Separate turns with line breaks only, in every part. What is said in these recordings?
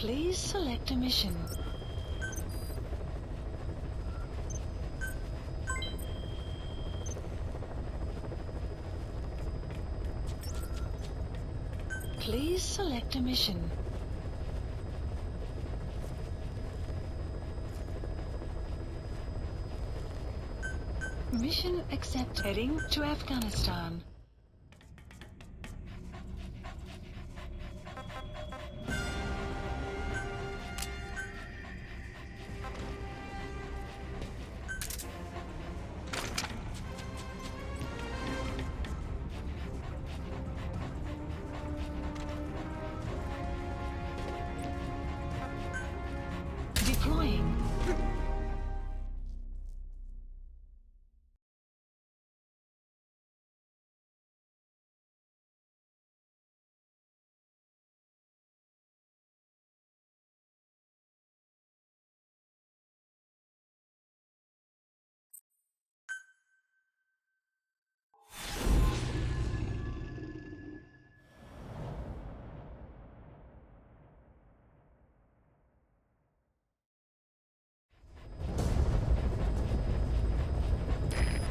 Please select a mission. Please select a mission. Mission accepted. Heading to Afghanistan. Deploying.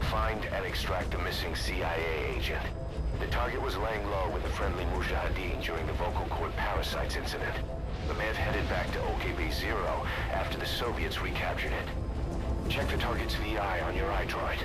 Find and extract the missing CIA agent. The target was laying low with the friendly Mujahideen during the vocal cord parasites incident. The man headed back to OKB-0 after the Soviets recaptured it. Check the target's VI on your iDroid.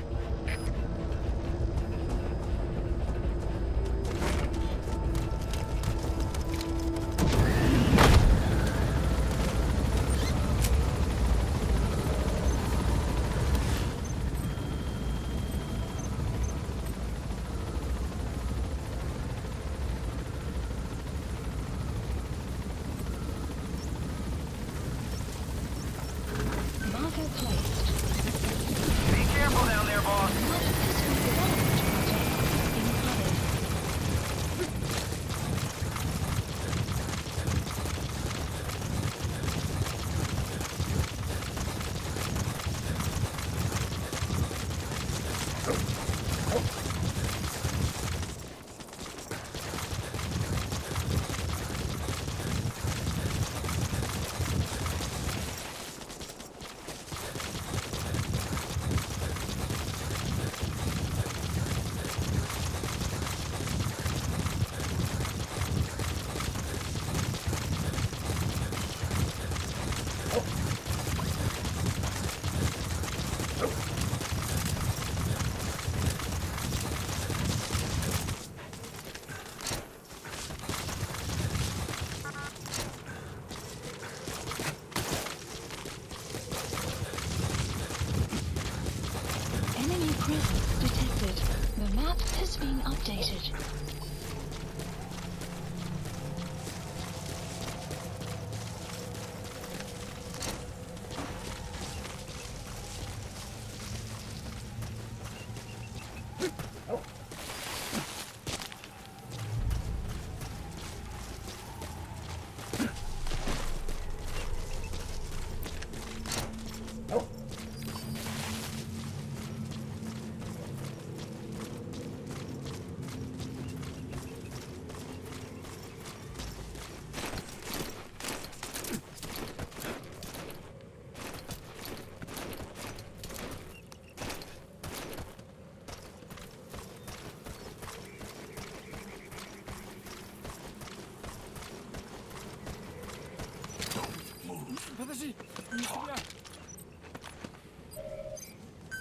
Presence detected. The map has been updated.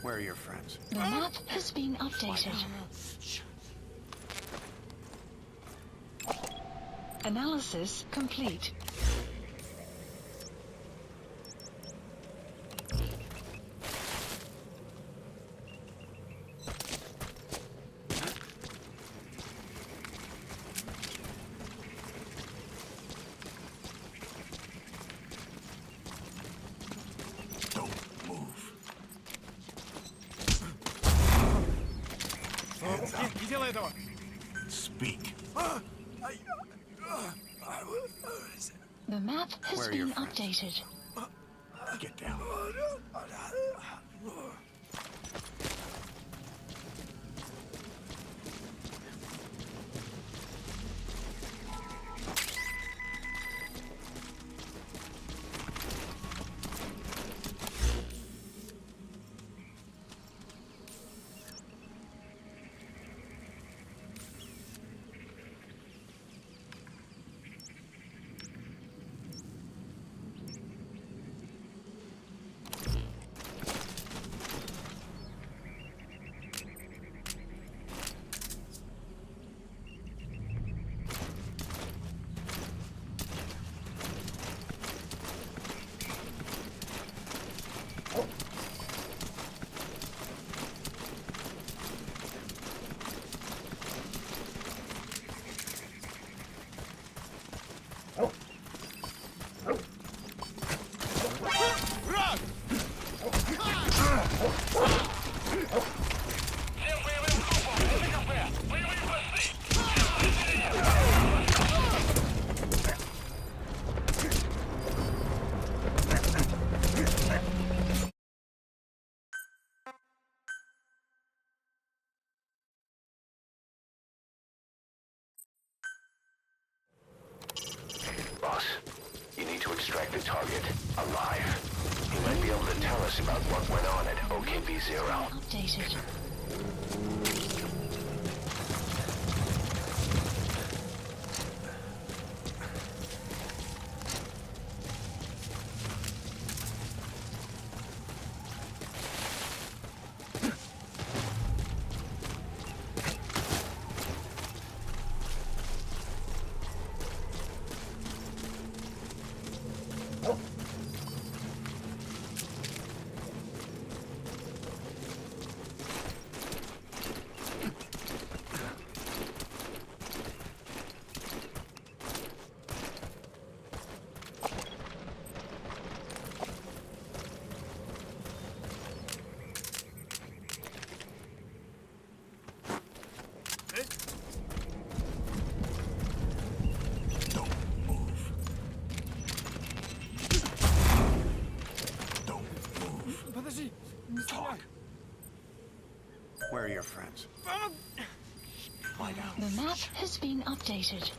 Where are your friends?
The map has been updated. Analysis complete.
Speak.
The map has
Where are your
been
friends?
updated.
Get down.
extract the target alive. He might be able to tell us about what went on at OKB-0.
Updated.
Where are your friends? Lie down.
The map has been updated.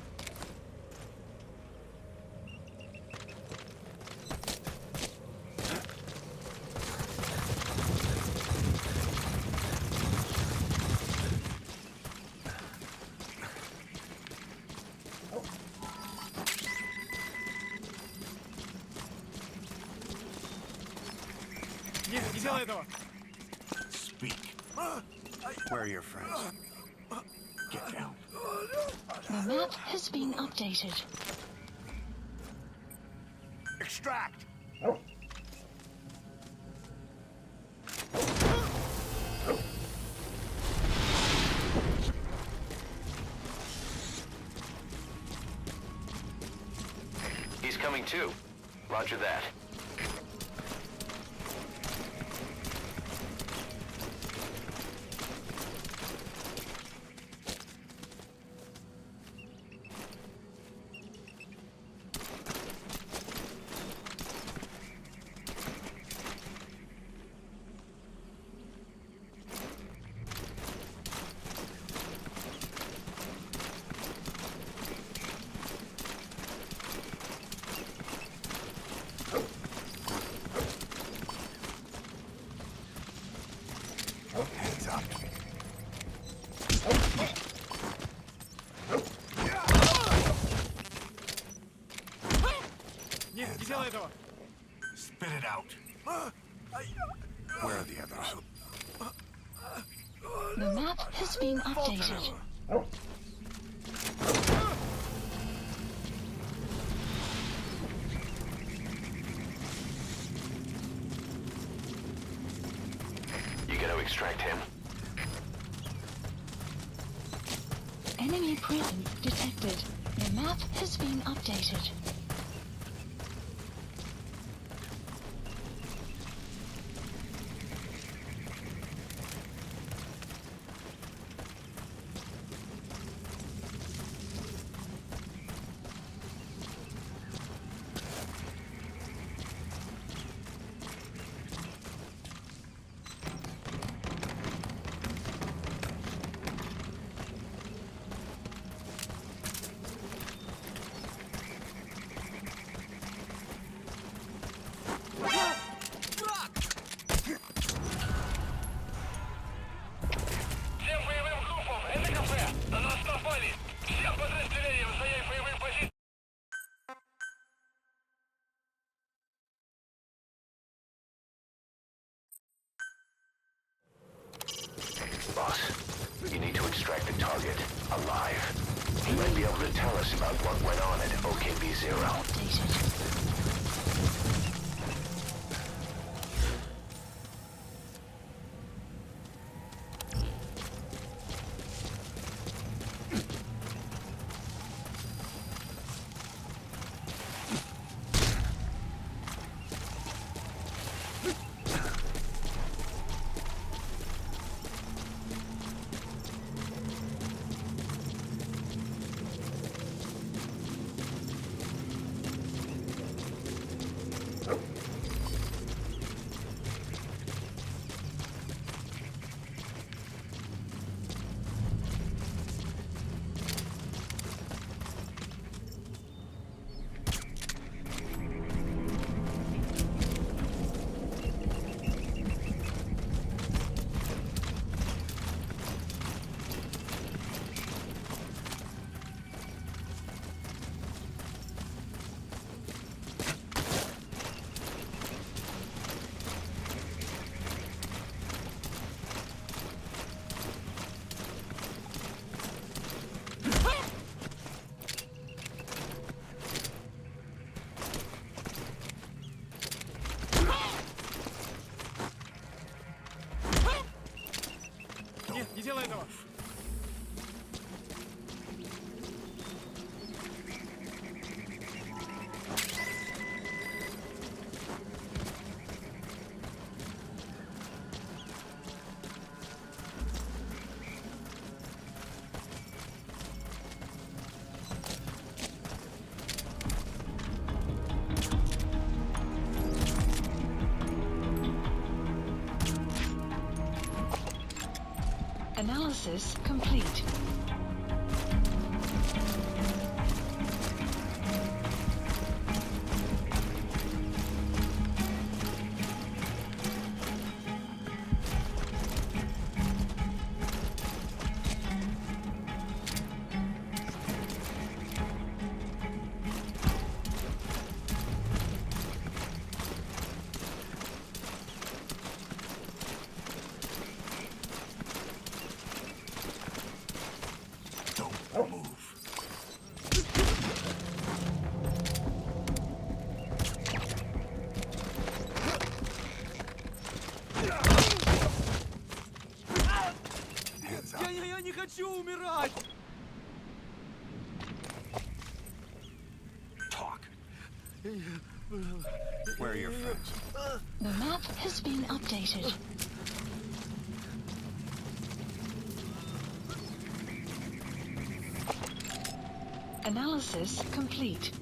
Не делай этого!
Speak. Where are your friends? Get down.
The map has been updated.
Extract!
He's coming too. Roger that.
Hands up.
Не делай этого!
Spit it out. Where are the others?
The map has been updated.
You gonna extract him?
Enemy presence detected. The map has been updated.
Boss, you need to extract the target alive. He might be able to tell us about what went on at OKB-0.
Updated.
делай этого!
Analysis complete.
Я не хочу умирать!
Talk. Where are your friends?
The map has been updated. Analysis complete.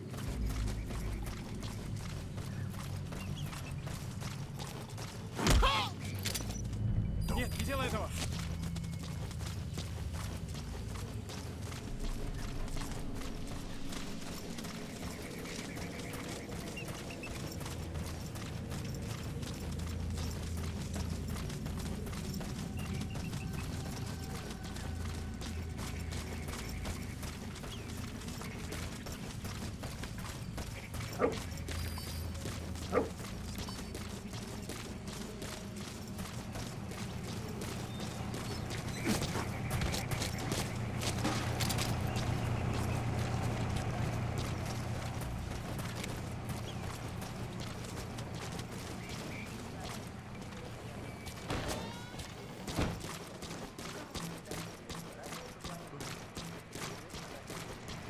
Нет, не делай этого!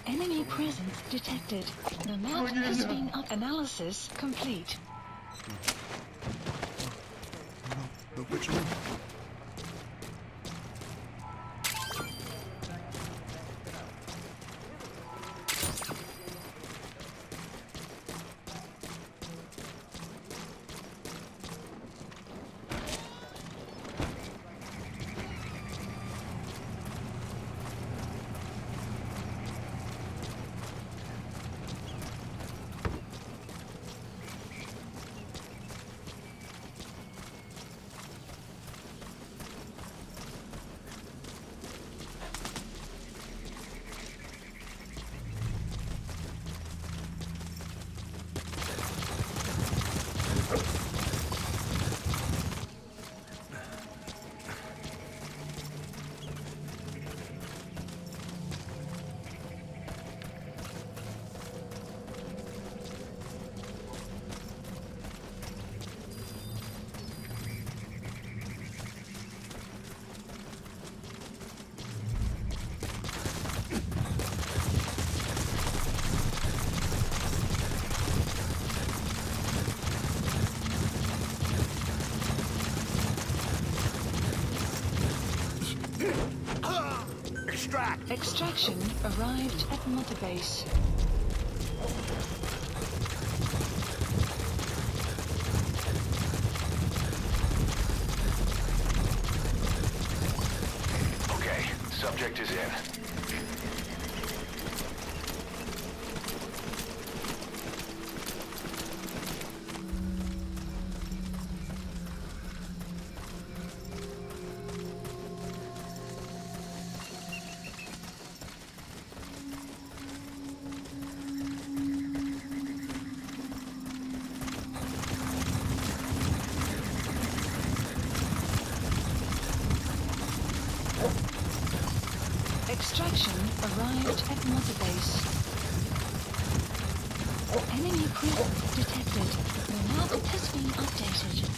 Enemy presence detected. The map has been up. Analysis complete.
Ну почему?
Extraction arrived at Mother Base.
Okay, subject is in.
Extraction arrived at Mother Base. Enemy presence detected. The map has been updated.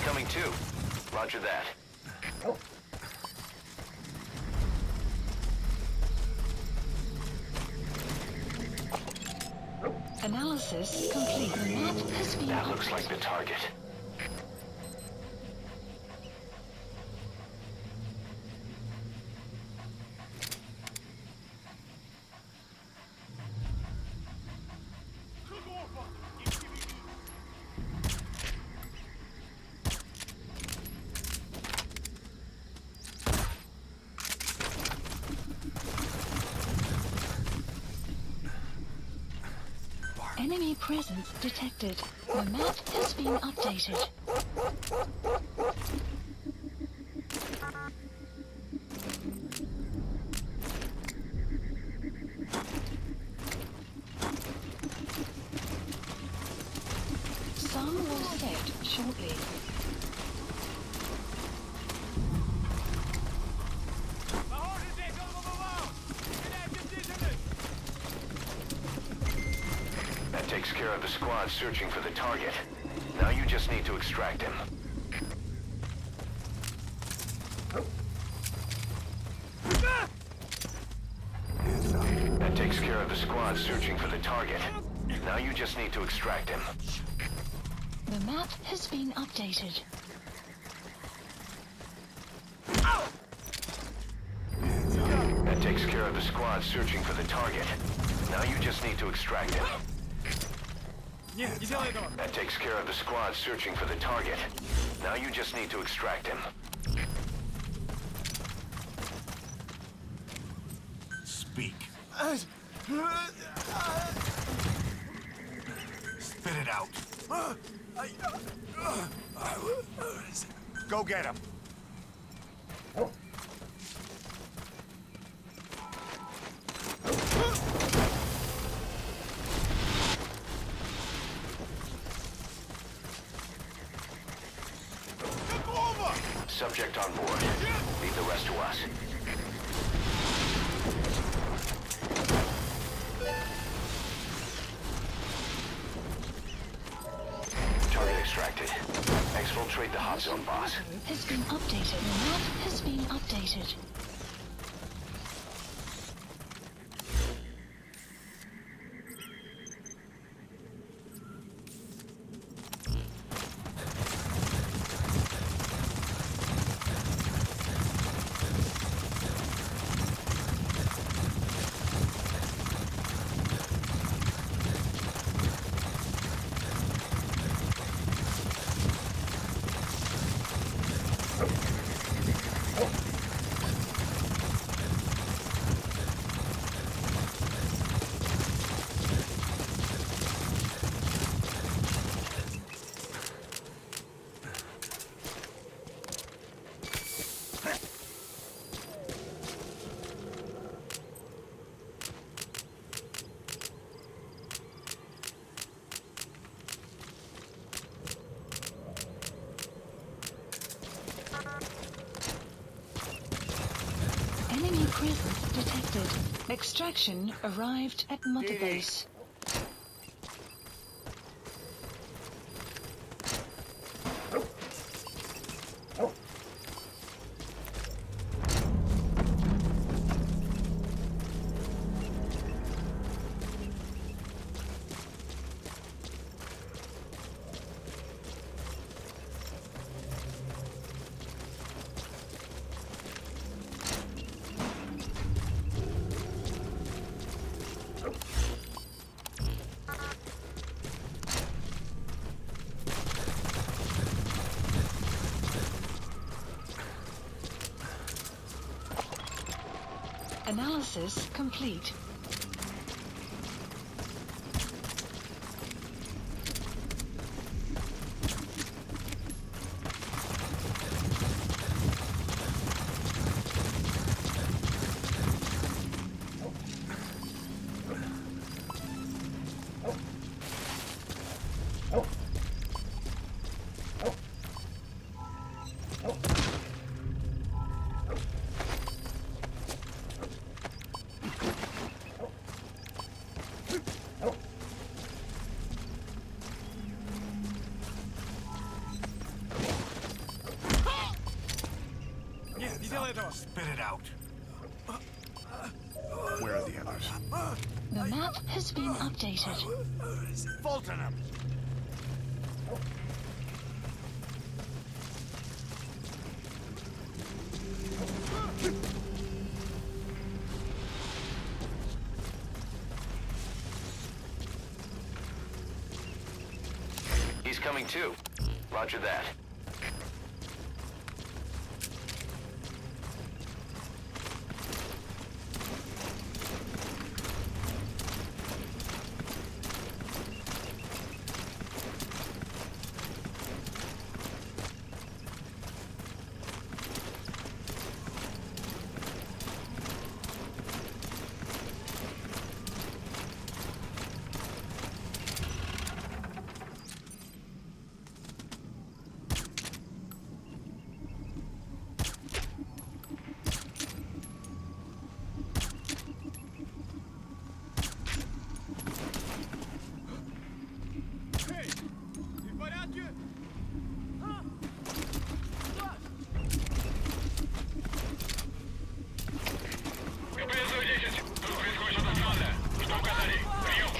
Incoming 2. Roger that.
Analysis complete. The map has been
That looks like the target.
Enemy presence detected. The map has been updated. Sun will set shortly.
Похоже, здесь он побывал! Теряйте бдительность!
That takes care of the squad searching for the target. Now you just need to extract him. That takes care of the squad searching for the target. Now you just need to extract him.
The map has been updated.
That takes care of the squad searching for the target. Now you just need to extract him.
Нет, не делай этого!
That takes care of the squad searching for the target. Now you just need to extract him.
Speak. Spit it out. Go get him.
Subject on board. Leave the rest to us. Target extracted. Exfiltrate the hot zone, boss.
Has been updated. The map has been updated. Enemy presence detected. Extraction arrived at Mother Base. Analysis complete.
делай этого!
Spit it out. Where are the others?
The map has been updated.
Fulton him.
He's coming too. Roger that.
Эй! Ты в порядке? А? Куда?
КПС 10. Тут происходит что-то странное. Что указали? Прием.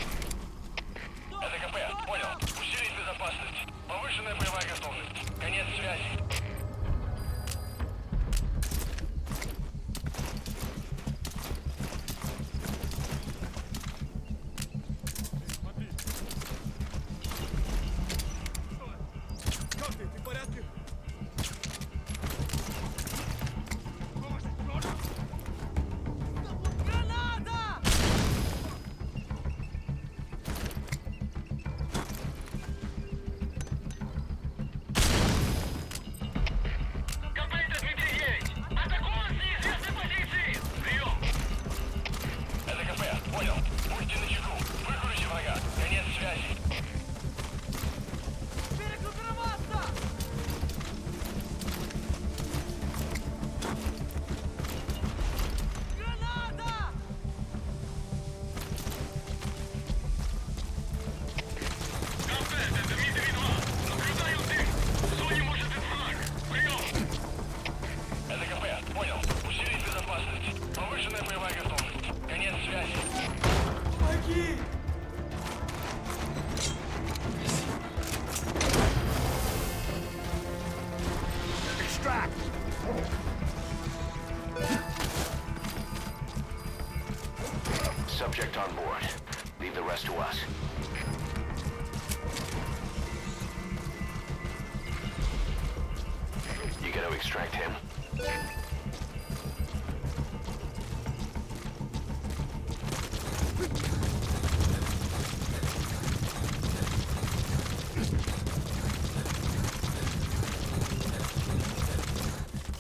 Это КП. Понял. Усилить безопасность. Повышенная боевая готовность. Конец связи.
Смотри. Как ты? Ты в порядке? Граната!
КП это Дмитрий Ей. Атакуем с неизвестной позиции. Прием. Это КП. Понял. Будьте начеку. Выкурите врага. Конец связи.
Перегруппироваться! Граната!
КП это Дмитрий 2. Наблюдаю дым. В зоне может быть враг. Прием. Это КП. Понял. Усилить безопасность. Повышенная боевая готовность. Конец связи.
Помоги!
Extract.
Subject on board. Leave the rest to us. You gotta extract him.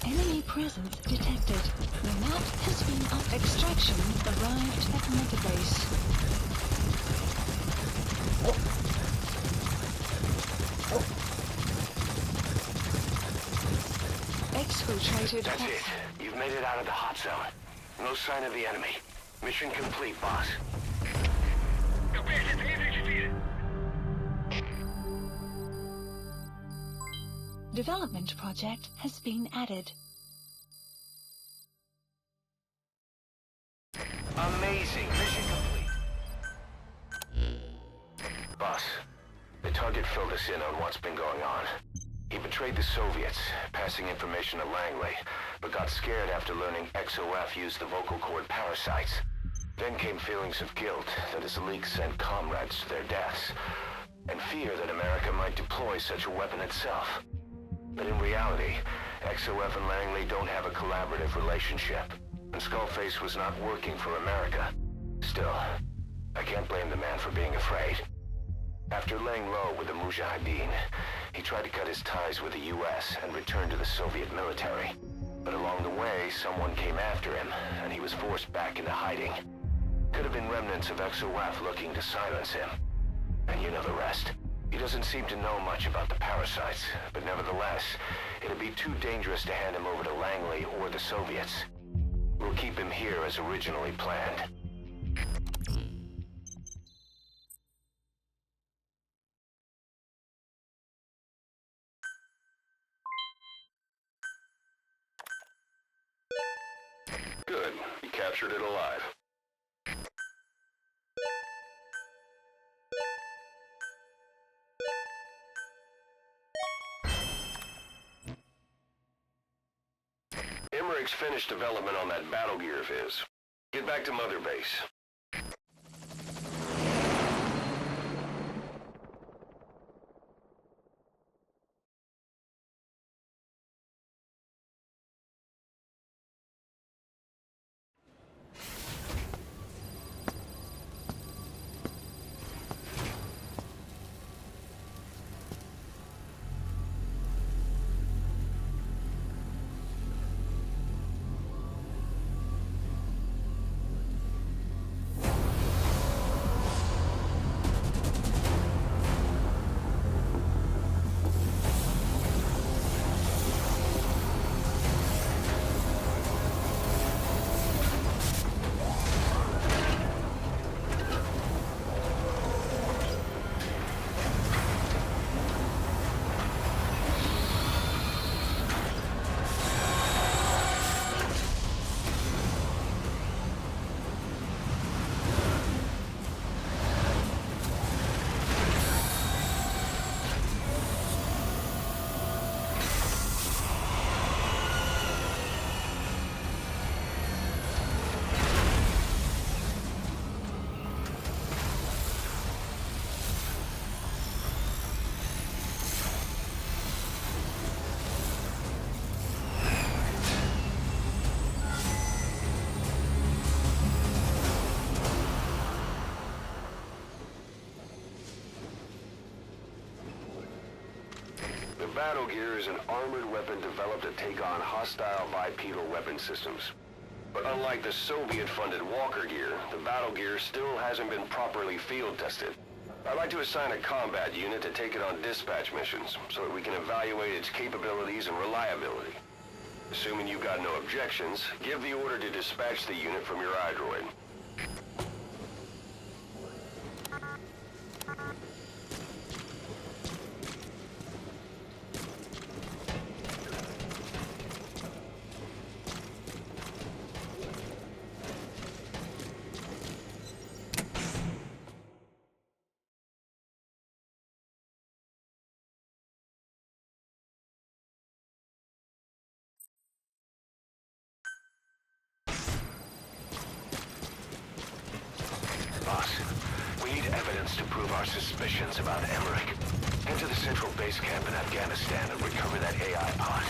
Enemy presence detected. The map has been up. Extraction arrived at Mother Base. Exfiltrated.
That's it. You've made it out of the hot zone. No sign of the enemy. Mission complete, boss.
КП это Дмитрий 4.
Development project has been added.
Amazing. Mission complete. Boss, the target filled us in on what's been going on. He betrayed the Soviets, passing information to Langley, but got scared after learning XOF used the vocal cord parasites. Then came feelings of guilt that his leaks sent comrades to their deaths, and fear that America might deploy such a weapon itself. But in reality, XOF and Langley don't have a collaborative relationship, and Skullface was not working for America. Still, I can't blame the man for being afraid. After laying low with the Mujahideen, he tried to cut his ties with the US and return to the Soviet military. But along the way, someone came after him, and he was forced back into hiding. Could have been remnants of XOF looking to silence him. And you know the rest. He doesn't seem to know much about the parasites, but nevertheless, it'd be too dangerous to hand him over to Langley or the Soviets. We'll keep him here as originally planned. captured it alive. Emmerich's finished development on that battle gear of his. Get back to Mother Base. The battle gear is an armored weapon developed to take on hostile bipedal weapon systems. But unlike the Soviet-funded Walker gear, the battle gear still hasn't been properly field tested. I'd like to assign a combat unit to take it on dispatch missions, so that we can evaluate its capabilities and reliability. Assuming you've got no objections, give the order to dispatch the unit from your iDroid. Boss, we need evidence to prove our suspicions about Emmerich. Head to the central base camp in Afghanistan and recover that AI pod.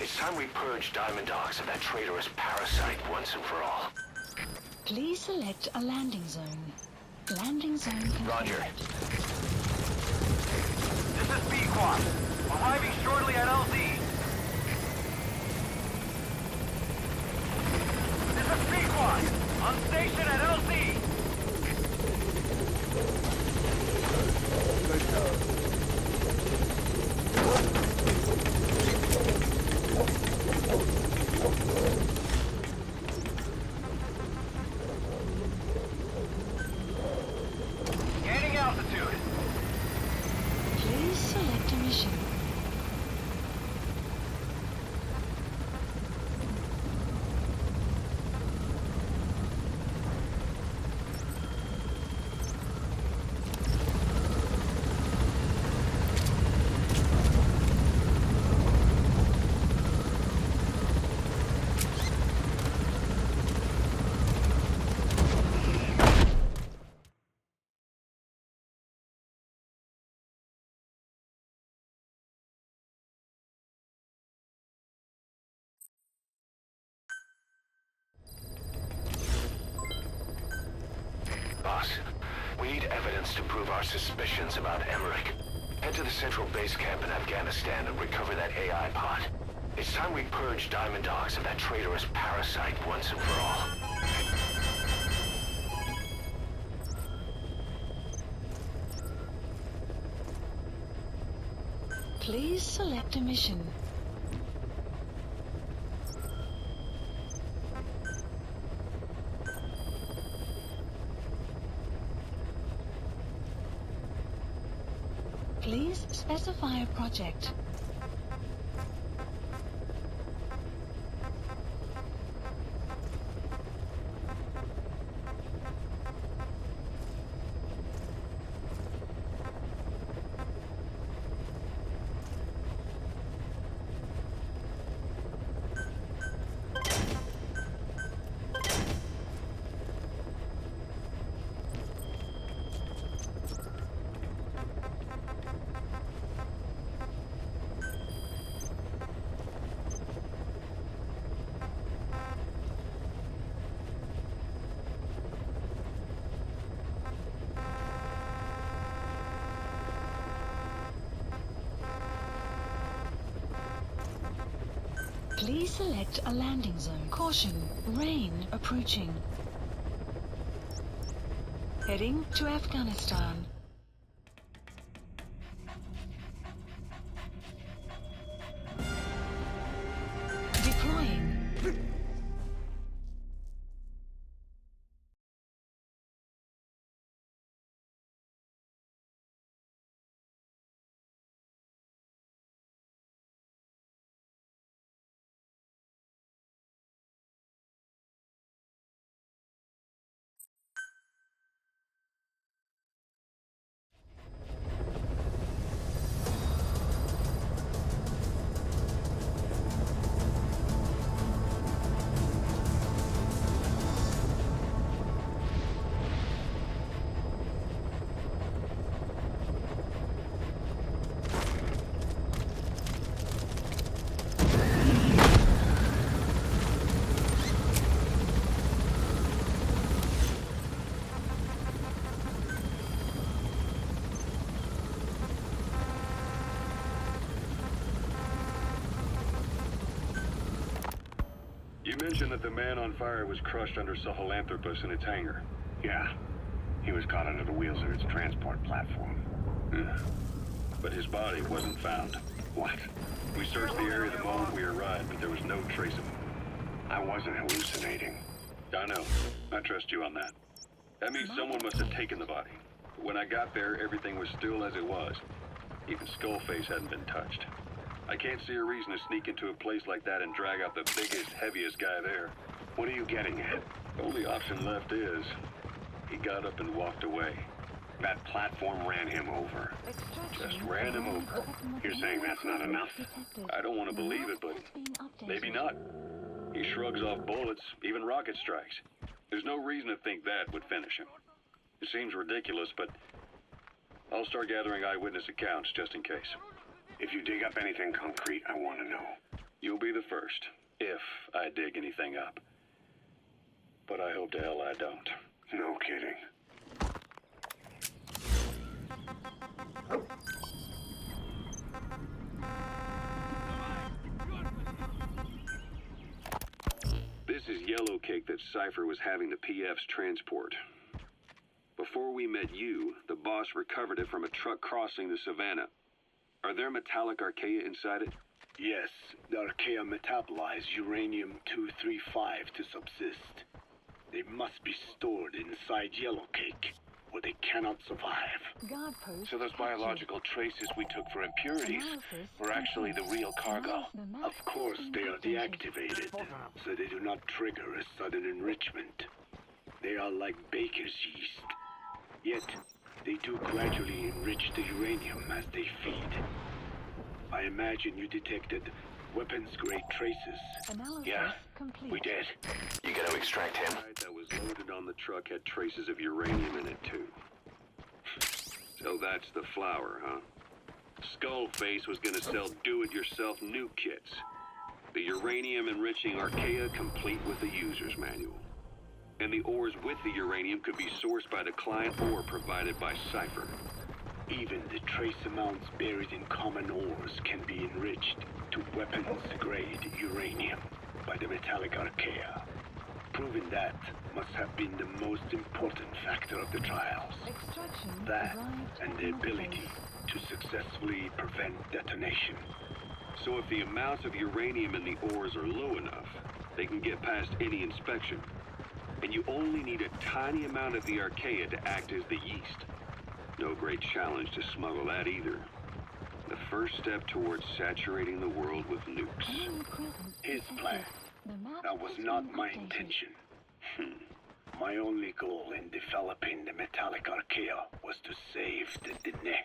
It's time we purge Diamond Dogs of that traitorous parasite once and for all.
Please select a landing zone. Landing zone confirmed.
Roger.
This is Pequod. Arriving shortly at LZ. This is Pequod. On station at LZ. Gaining altitude.
Please select a mission.
Boss, we need evidence to prove our suspicions about Emmerich. Head to the central base camp in Afghanistan and recover that AI pod. It's time we purge Diamond Dogs of that traitorous parasite once and for all.
Please select a mission. Please specify a project. Please select a landing zone. Caution, rain approaching. Heading to Afghanistan. Deploying.
You mentioned that the man on fire was crushed under Sahelanthropus in its hangar.
Yeah. He was caught under the wheels of its transport platform.
But his body wasn't found.
What?
We searched the area the moment we arrived, but there was no trace of him.
I wasn't hallucinating.
I know. I trust you on that. That means someone must have taken the body. But when I got there, everything was still as it was. Even Skullface hadn't been touched. I can't see a reason to sneak into a place like that and drag out the biggest, heaviest guy there.
What are you getting at?
The only option left is... he got up and walked away.
That platform ran him over.
Just ran him over.
You're saying that's not enough?
I don't want to believe it, but maybe not. He shrugs off bullets, even rocket strikes. There's no reason to think that would finish him. It seems ridiculous, but I'll start gathering eyewitness accounts just in case.
If you dig up anything concrete, I want to know.
You'll be the first, if I dig anything up. But I hope to hell I don't.
No kidding.
This is yellow cake that Cypher was having the PF's transport. Before we met you, the boss recovered it from a truck crossing the savannah. Are there metallic archaea inside it?
Yes, the archaea metabolize uranium-235 to subsist. They must be stored inside yellow cake, or they cannot survive.
So those biological traces we took for impurities were actually the real cargo.
Of course, they are deactivated, so they do not trigger a sudden enrichment. They are like baker's yeast. Yet, they do gradually enrich the uranium as they feed. I imagine you detected weapons-grade traces.
Yeah, we did.
You gotta extract him.
Right, that was loaded on the truck had traces of uranium in it, too. So that's the flower, huh? Skullface was gonna sell do-it-yourself nuke kits. The uranium-enriching archaea complete with the user's manual. And the ores with the uranium could be sourced by the client or provided by Cypher.
Even the trace amounts buried in common ores can be enriched to weapons-grade uranium by the metallic archaea. Proving that must have been the most important factor of the trials. That and the ability to successfully prevent detonation.
So if the amounts of uranium in the ores are low enough, they can get past any inspection. And you only need a tiny amount of the archaea to act as the yeast. No great challenge to smuggle that either. The first step towards saturating the world with nukes.
His plan. That was not my intention. My only goal in developing the metallic archaea was to save the Dene.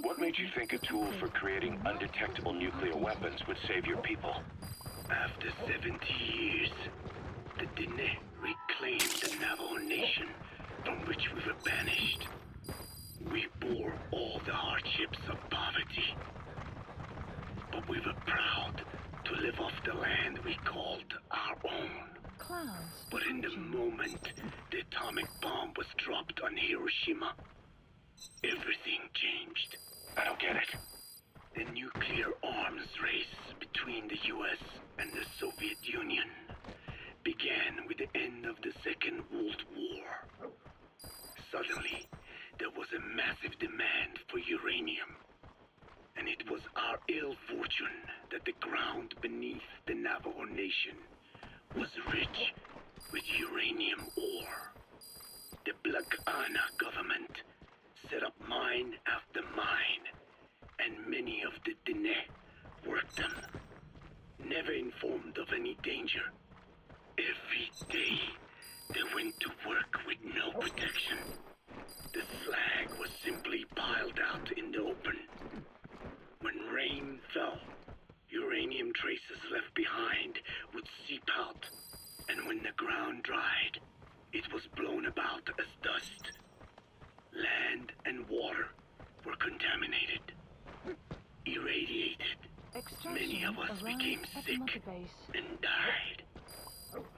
What made you think a tool for creating undetectable nuclear weapons would save your people?
After 70 years, the Dene reclaimed the Navajo nation from which we were banished. We bore all the hardships of poverty, but we were proud to live off the land we called our own. But in the moment the atomic bomb was dropped on Hiroshima, everything changed.
I don't get it.
The nuclear arms race It was our ill fortune that the ground beneath the Navajo Nation was rich with uranium ore. The Blagana government set up mine after mine, and many of the Dene worked them, never informed of any danger. Every day, they went to work with no protection. The slag was simply piled out in the open. When rain fell, uranium traces left behind would seep out, and when the ground dried, it was blown about as dust. Land and water were contaminated, irradiated. Many of us became sick and died.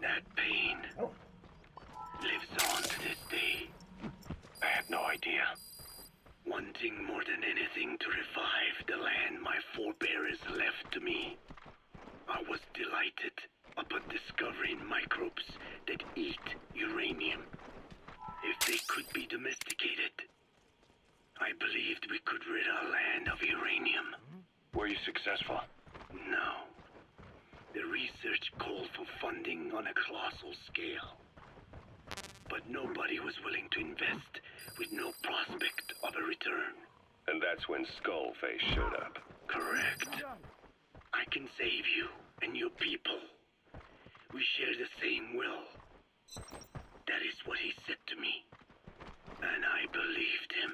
That pain lives on to this day.
I had no idea.
Wanting more than anything to revive the land my forebears left to me, I was delighted upon discovering microbes that eat uranium. If they could be domesticated, I believed we could rid our land of uranium.
Were you successful?
No. The research called for funding on a colossal scale. But nobody was willing to invest with no prospect of a return.
And that's when Skullface showed up.
Correct. I can save you and your people. We share the same will. That is what he said to me. And I believed him.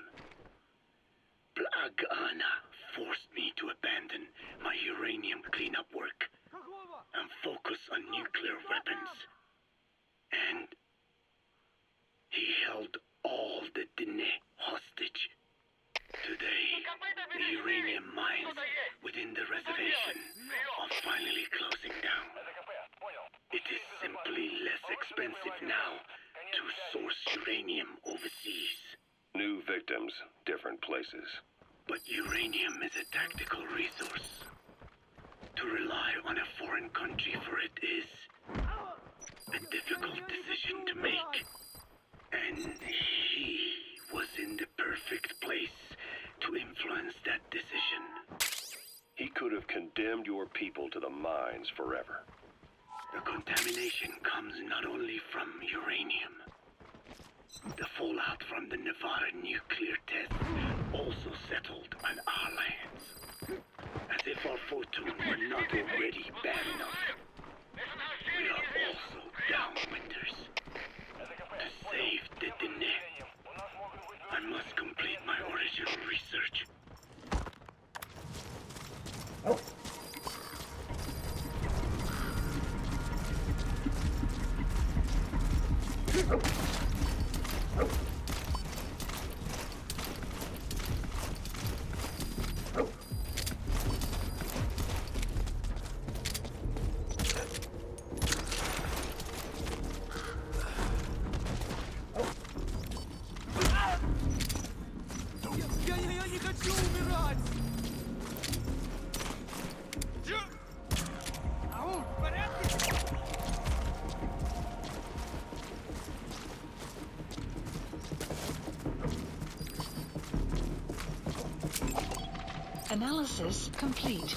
Blagana forced me to abandon my uranium cleanup work and focus on nuclear weapons. And he held all the Dene hostage. Today, the uranium mines within the reservation are finally closing down. It is simply less expensive now to source uranium overseas.
New victims, different places.
But uranium is a tactical resource. To rely on a foreign country for it is a difficult decision to make. And he was in the perfect place to influence that decision.
He could have condemned your people to the mines forever.
The contamination comes not only from uranium. The fallout from the Nevada nuclear test also settled on our lands. As if our fortune were not already bad enough, we are also downwinders. To save the Dene, I must complete my original research.
Я не хочу умирать! Ау, в порядке?
Analysis complete.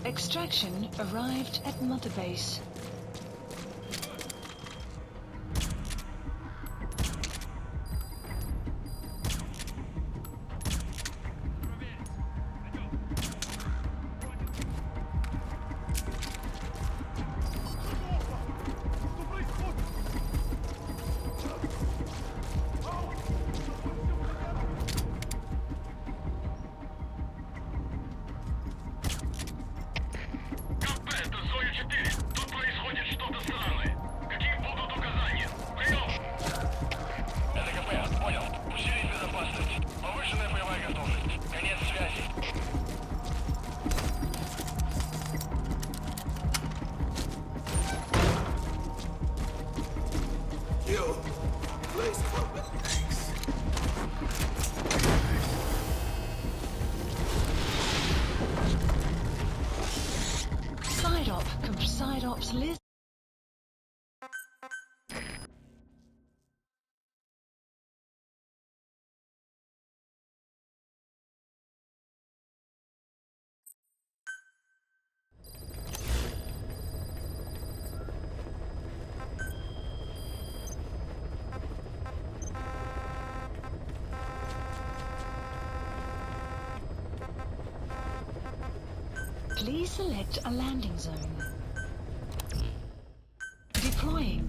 Extraction arrived at Mother Base.
КП, это Зоя 4. Тут происходит
Use list. Please select a landing zone. Deploying.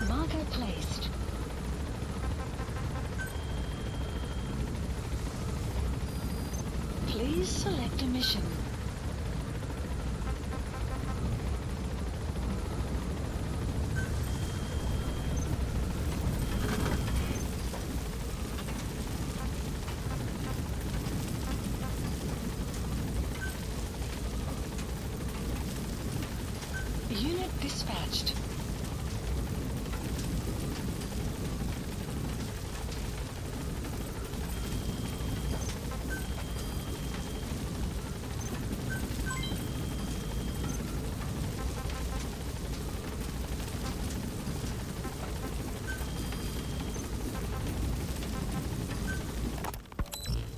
Marker placed. Please select a mission. Unit dispatched.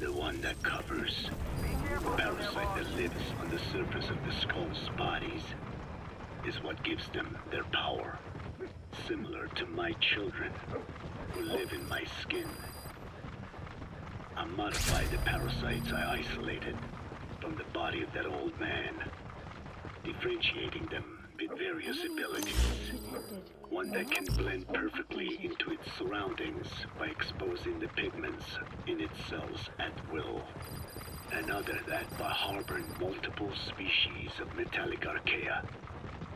The one that covers. The parasite that lives on the surface of the skull's bodies is what gives them their power. Similar to my children who live in my skin. I modified the parasites I isolated from the body of that old man, differentiating them with various abilities. One that can blend perfectly into its surroundings by exposing the pigments in its cells at will. Another that, by harboring multiple species of metallic archaea,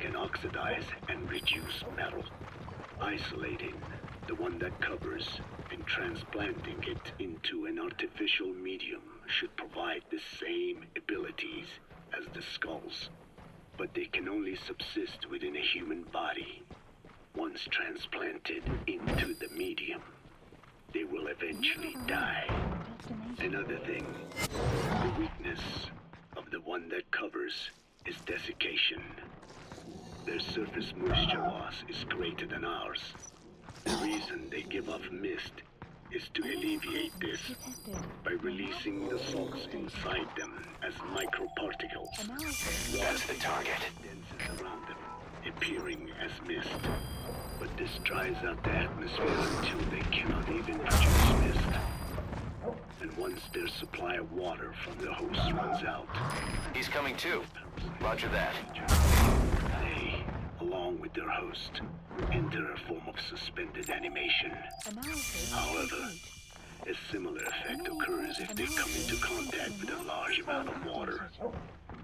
can oxidize and reduce metal. Isolating the one that covers and transplanting it into an artificial medium should provide the same abilities as the skulls, but they can only subsist within a human body. Once transplanted into the medium, they will eventually die. Another thing, the weakness of the one that covers is desiccation. Their surface moisture loss is greater than ours. The reason they give off mist is to alleviate this by releasing the salts inside them as microparticles.
That's the target.
Denses around them, appearing as mist. But this dries out the atmosphere until they cannot even produce mist. And once their supply of water from the host runs out,
He's coming too. Roger that.
they, along with their host, enter a form of suspended animation. However, a similar effect occurs if they come into contact with a large amount of water.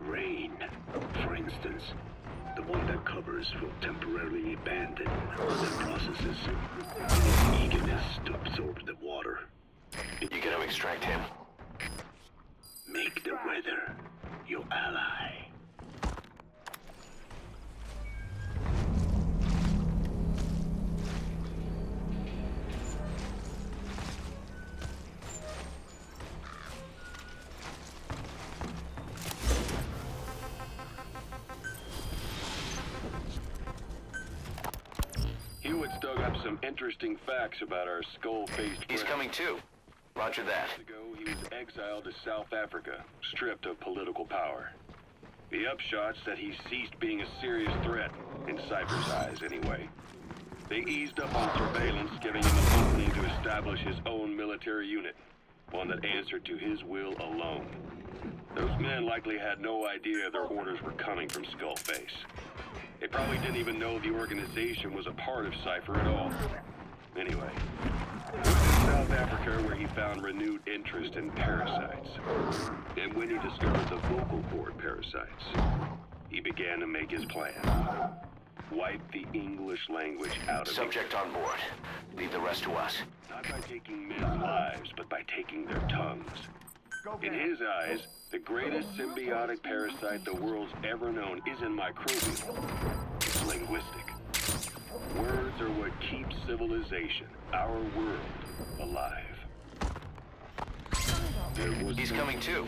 Rain, for instance. The one that covers will temporarily abandon other processes in its eagerness to absorb the water.
You gonna extract him?
Make the weather your ally.
Hewitt's dug up some interesting facts about our skull-faced
He's
friend.
coming too. Roger that.
Years ago, he was exiled to South Africa, stripped of political power. The upshot's that he ceased being a serious threat, in Cypher's eyes anyway. They eased up on surveillance, giving him an opening to establish his own military unit, one that answered to his will alone. Those men likely had no idea their orders were coming from Skullface. They probably didn't even know the organization was a part of Cypher at all. Anyway, he went to South Africa where he found renewed interest in parasites. And when he discovered the vocal cord parasites, he began to make his plan. Wipe the English language out of
Subject on board. Leave the rest to us.
Not by taking men's lives, but by taking their tongues. In his eyes, the greatest symbiotic parasite the world's ever known isn't microbial. It's linguistic. Words are what keeps civilization, our world, alive.
He's coming too.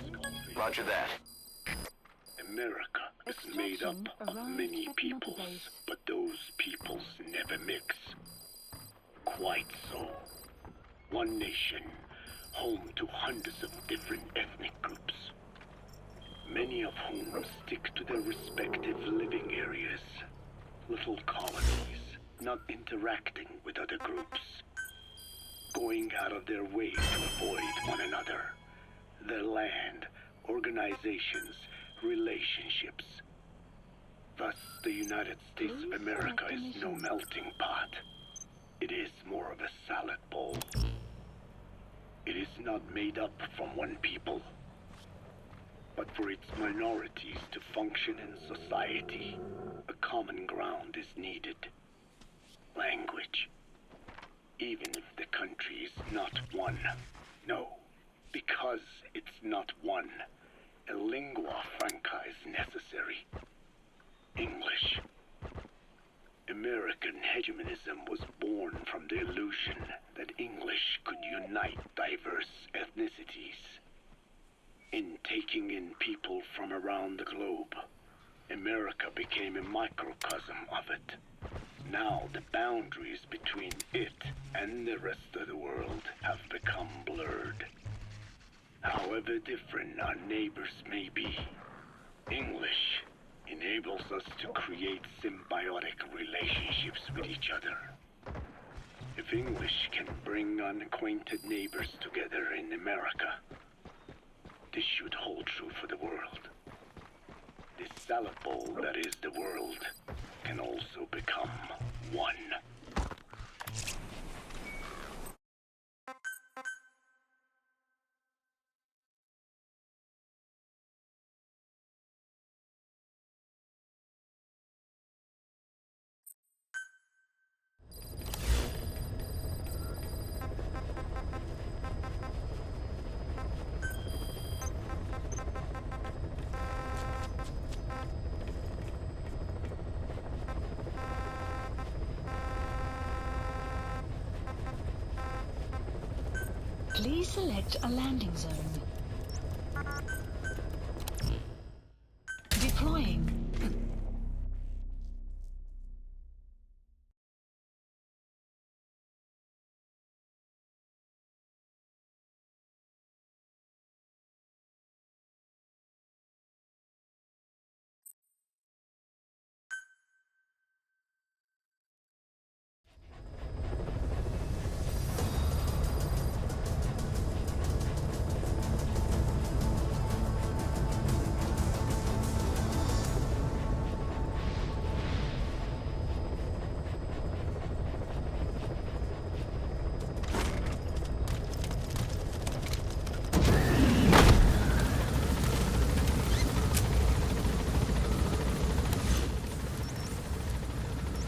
Roger that.
America is made up of many peoples, but those peoples never mix. Quite so. One nation, home to hundreds of different ethnic groups, many of whom stick to their respective living areas, little colonies, not interacting with other groups, going out of their way to avoid one another, their land, organizations, relationships. Thus, the United States of America is no melting pot. It is more of a salad bowl. It is not made up from one people, but for its minorities to function in society, a common ground is needed. Language. Even if the country is not one. No, because it's not one. A lingua franca is necessary. English. American hegemonism was born from the illusion that English could unite diverse ethnicities. In taking in people from around the globe, America became a microcosm of it. Now the boundaries between it and the rest of the world have become blurred. However different our neighbors may be, English enables us to create symbiotic relationships with each other. If English can bring unacquainted neighbors together in America, this should hold true for the world. This salad bowl that is the world can also become one.
Please select a landing zone. Deploying.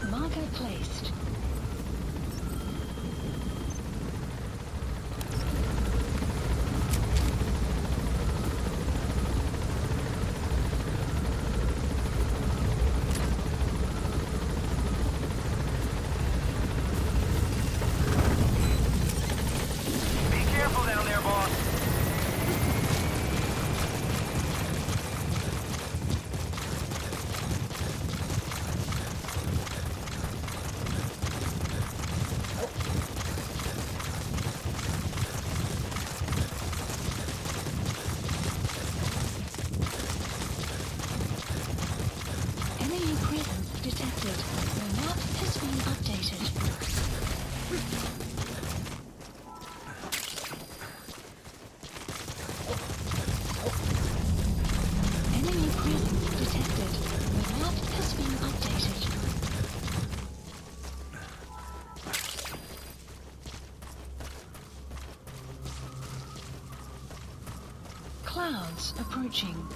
Marker placed.
Be careful down there, boss.
clouds approaching.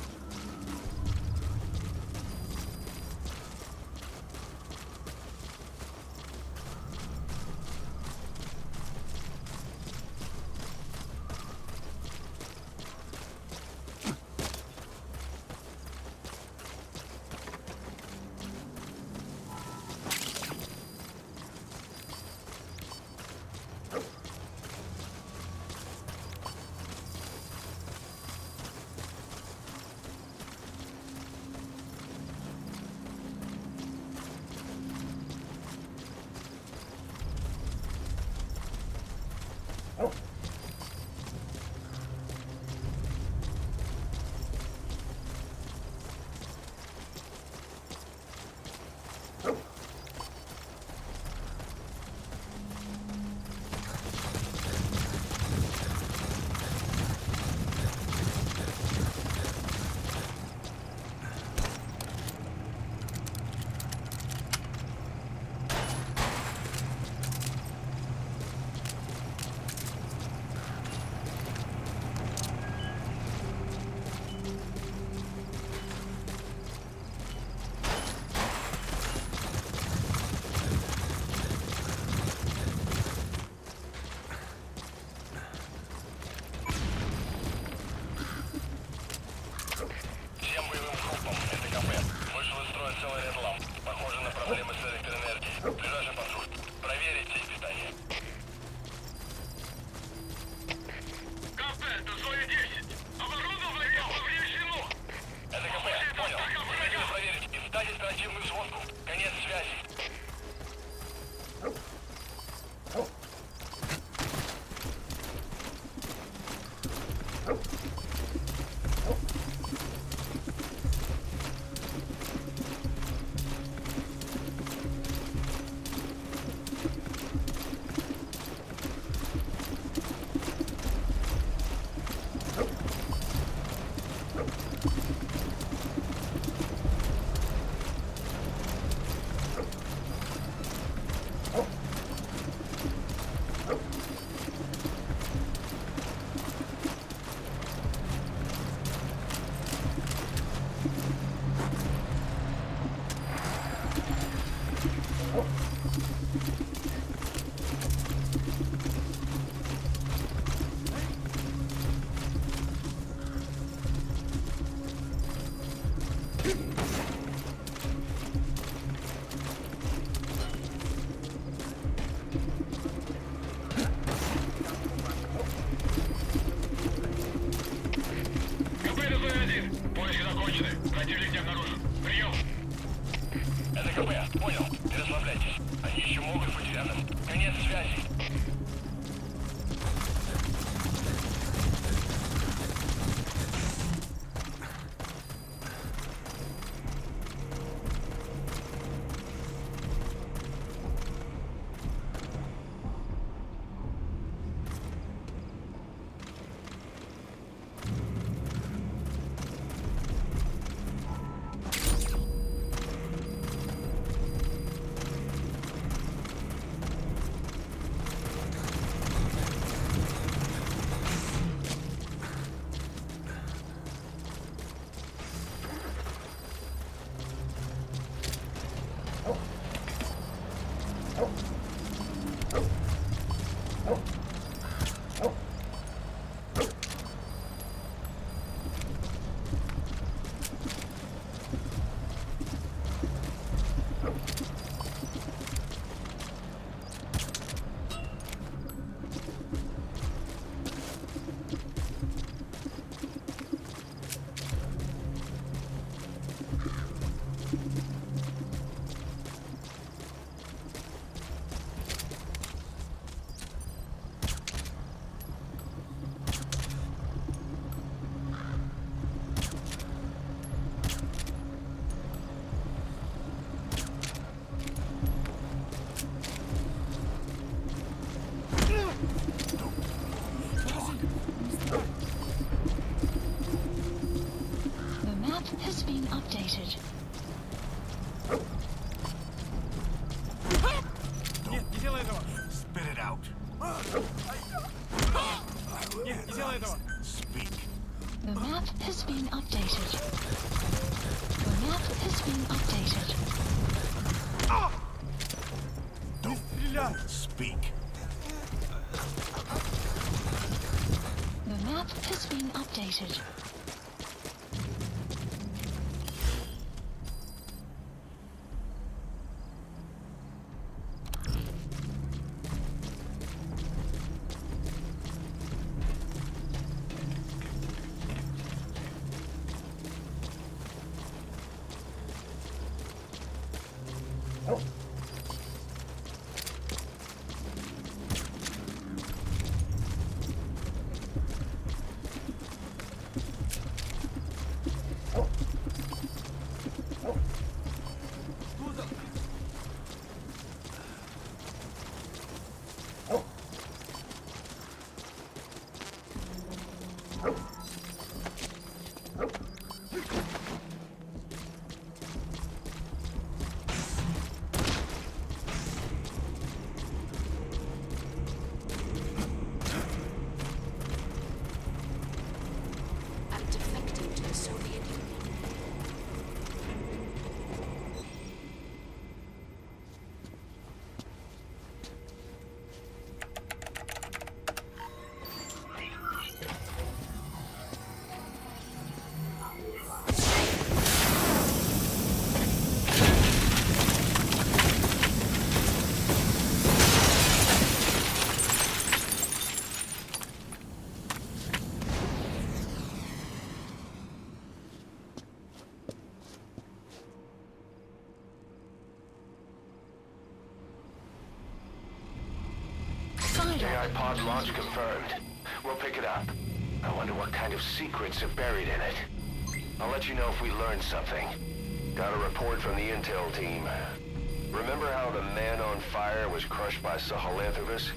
Противник не обнаружен. Прием! Это КП. Понял. Не расслабляйтесь. Они еще могут быть рядом. Конец связи.
Has been updated.
Нет, не делай этого! Spit it out. Нет, не делай этого! Speak.
The map has been updated. The map has been updated.
Don't speak.
The map has been updated.
I'm defecting to the Soviet Union.
AI pod launch confirmed. We'll pick it up. I wonder what kind of secrets are buried in it. I'll let you know if we learn something. Got a report from the intel team. Remember how the man on fire was crushed by Sahelanthropus?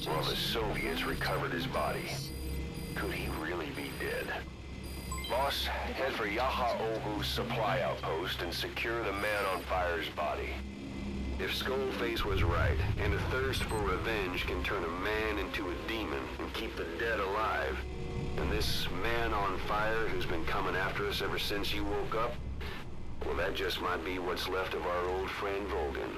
Well, the Soviets recovered his body. Could he really be dead? Boss, head for Yaha Ohu's supply outpost and secure the man on fire's body. If Skullface was right, and a thirst for revenge can turn a man into a demon and keep the dead alive, then this man on fire who's been coming after us ever since you woke up, well, that just might be what's left of our old friend Volgan.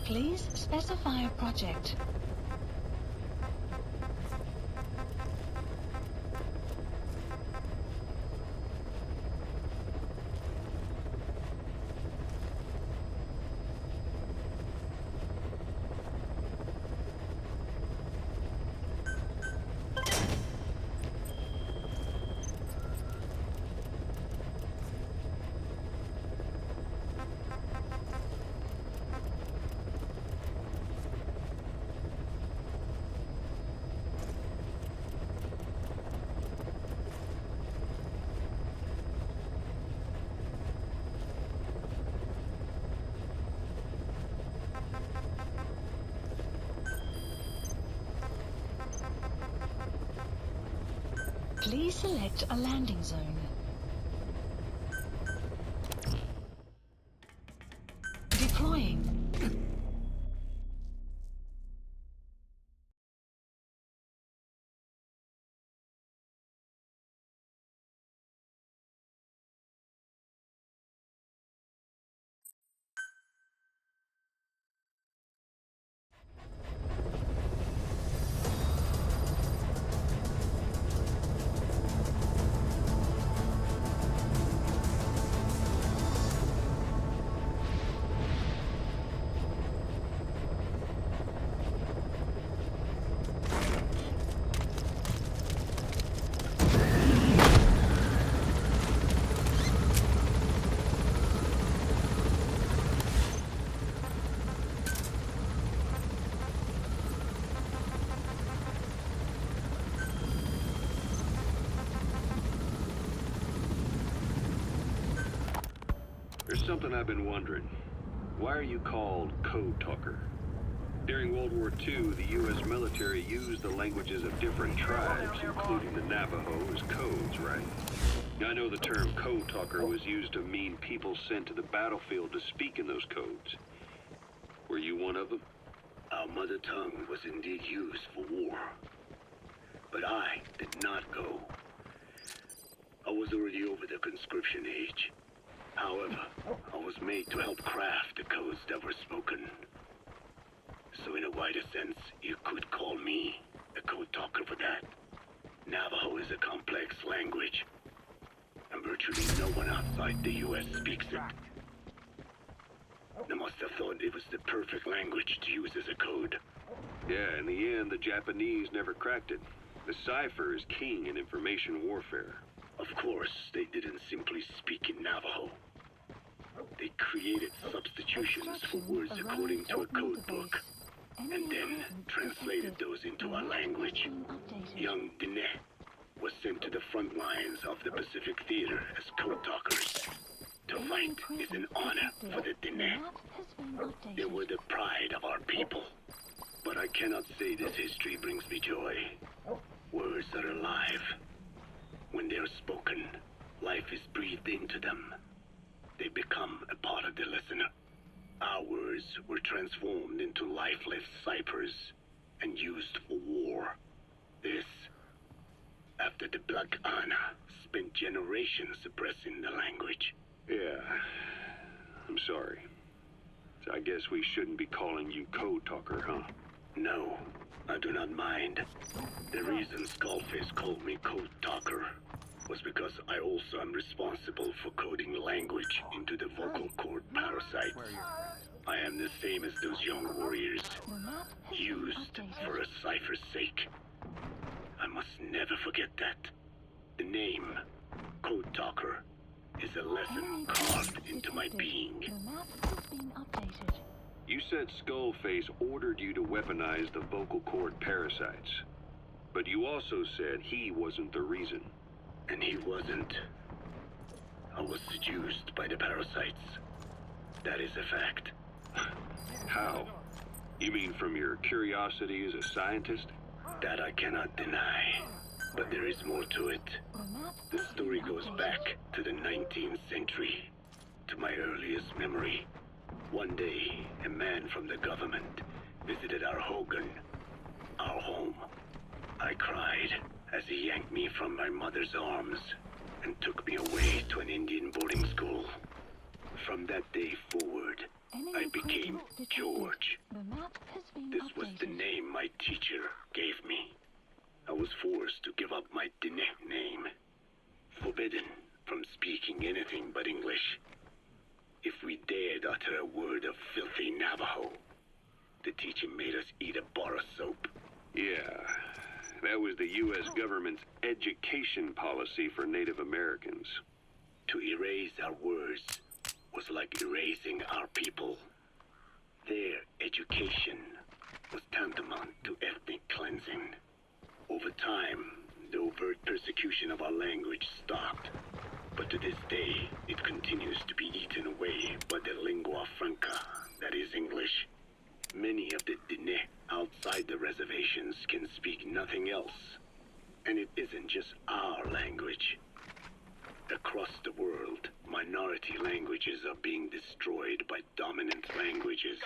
Please specify a project. Please select a landing zone. Deploying.
There's something I've been wondering. Why are you called Code Talker? During World War II, the U.S. military used the languages of different tribes, including the Navajo, as codes, right? I know the term Code Talker was used to mean people sent to the battlefield to speak in those codes. Were you one of them?
Our mother tongue was indeed used for war. But I did not go. I was already over the conscription age. However, I was made to help craft the codes that were spoken. So in a wider sense, you could call me a code talker for that. Navajo is a complex language, and virtually no one outside the U.S. speaks it. They must have thought it was the perfect language to use as a code.
Yeah, in the end, the Japanese never cracked it. The cipher is king in information warfare.
Of course, they didn't simply speak in Navajo. They created substitutions for words according to a code book, and then translated those into our language. Young Diné was sent to the front lines of the Pacific Theater as code talkers. To fight is an honor for the Diné. They were the pride of our people. But I cannot say this history brings me joy. Words are alive. When they are spoken, life is breathed into them. They become a part of the listener. Our words were transformed into lifeless ciphers and used for war. This, after the Black Ana spent generations suppressing the language.
Yeah, I'm sorry. So I guess we shouldn't be calling you Code Talker, huh?
No, I do not mind. The reason Skullface called me Code Talker was because I also am responsible for coding language into the vocal cord parasites. I am the same as those young warriors, used for a cipher's sake. I must never forget that. The name, Code Talker, is a lesson carved into my being.
You said Skullface ordered you to weaponize the vocal cord parasites. But you also said he wasn't the reason.
And he wasn't. I was seduced by the parasites. That is a fact.
How? You mean from your curiosity as a scientist?
That I cannot deny. But there is more to it. The story goes back to the 19th century, to my earliest memory. One day, a man from the government visited our Hogan, our home. I cried as he yanked me from my mother's arms and took me away to an Indian boarding school. From that day forward, I became George. This was the name my teacher gave me. I was forced to give up my Diné name, forbidden from speaking anything but English. If we dared utter a word of filthy Navajo, the teacher made us eat a bar of soap.
Yeah, that was the U.S. government's education policy for Native Americans.
To erase our words was like erasing our people. Their education was tantamount to ethnic cleansing. Over time, the overt persecution of our language stopped. But to this day, it continues to be eaten away by the lingua franca, that is English. Many of the Diné outside the reservations can speak nothing else. And it isn't just our language. Across the world, minority languages are being destroyed by dominant languages.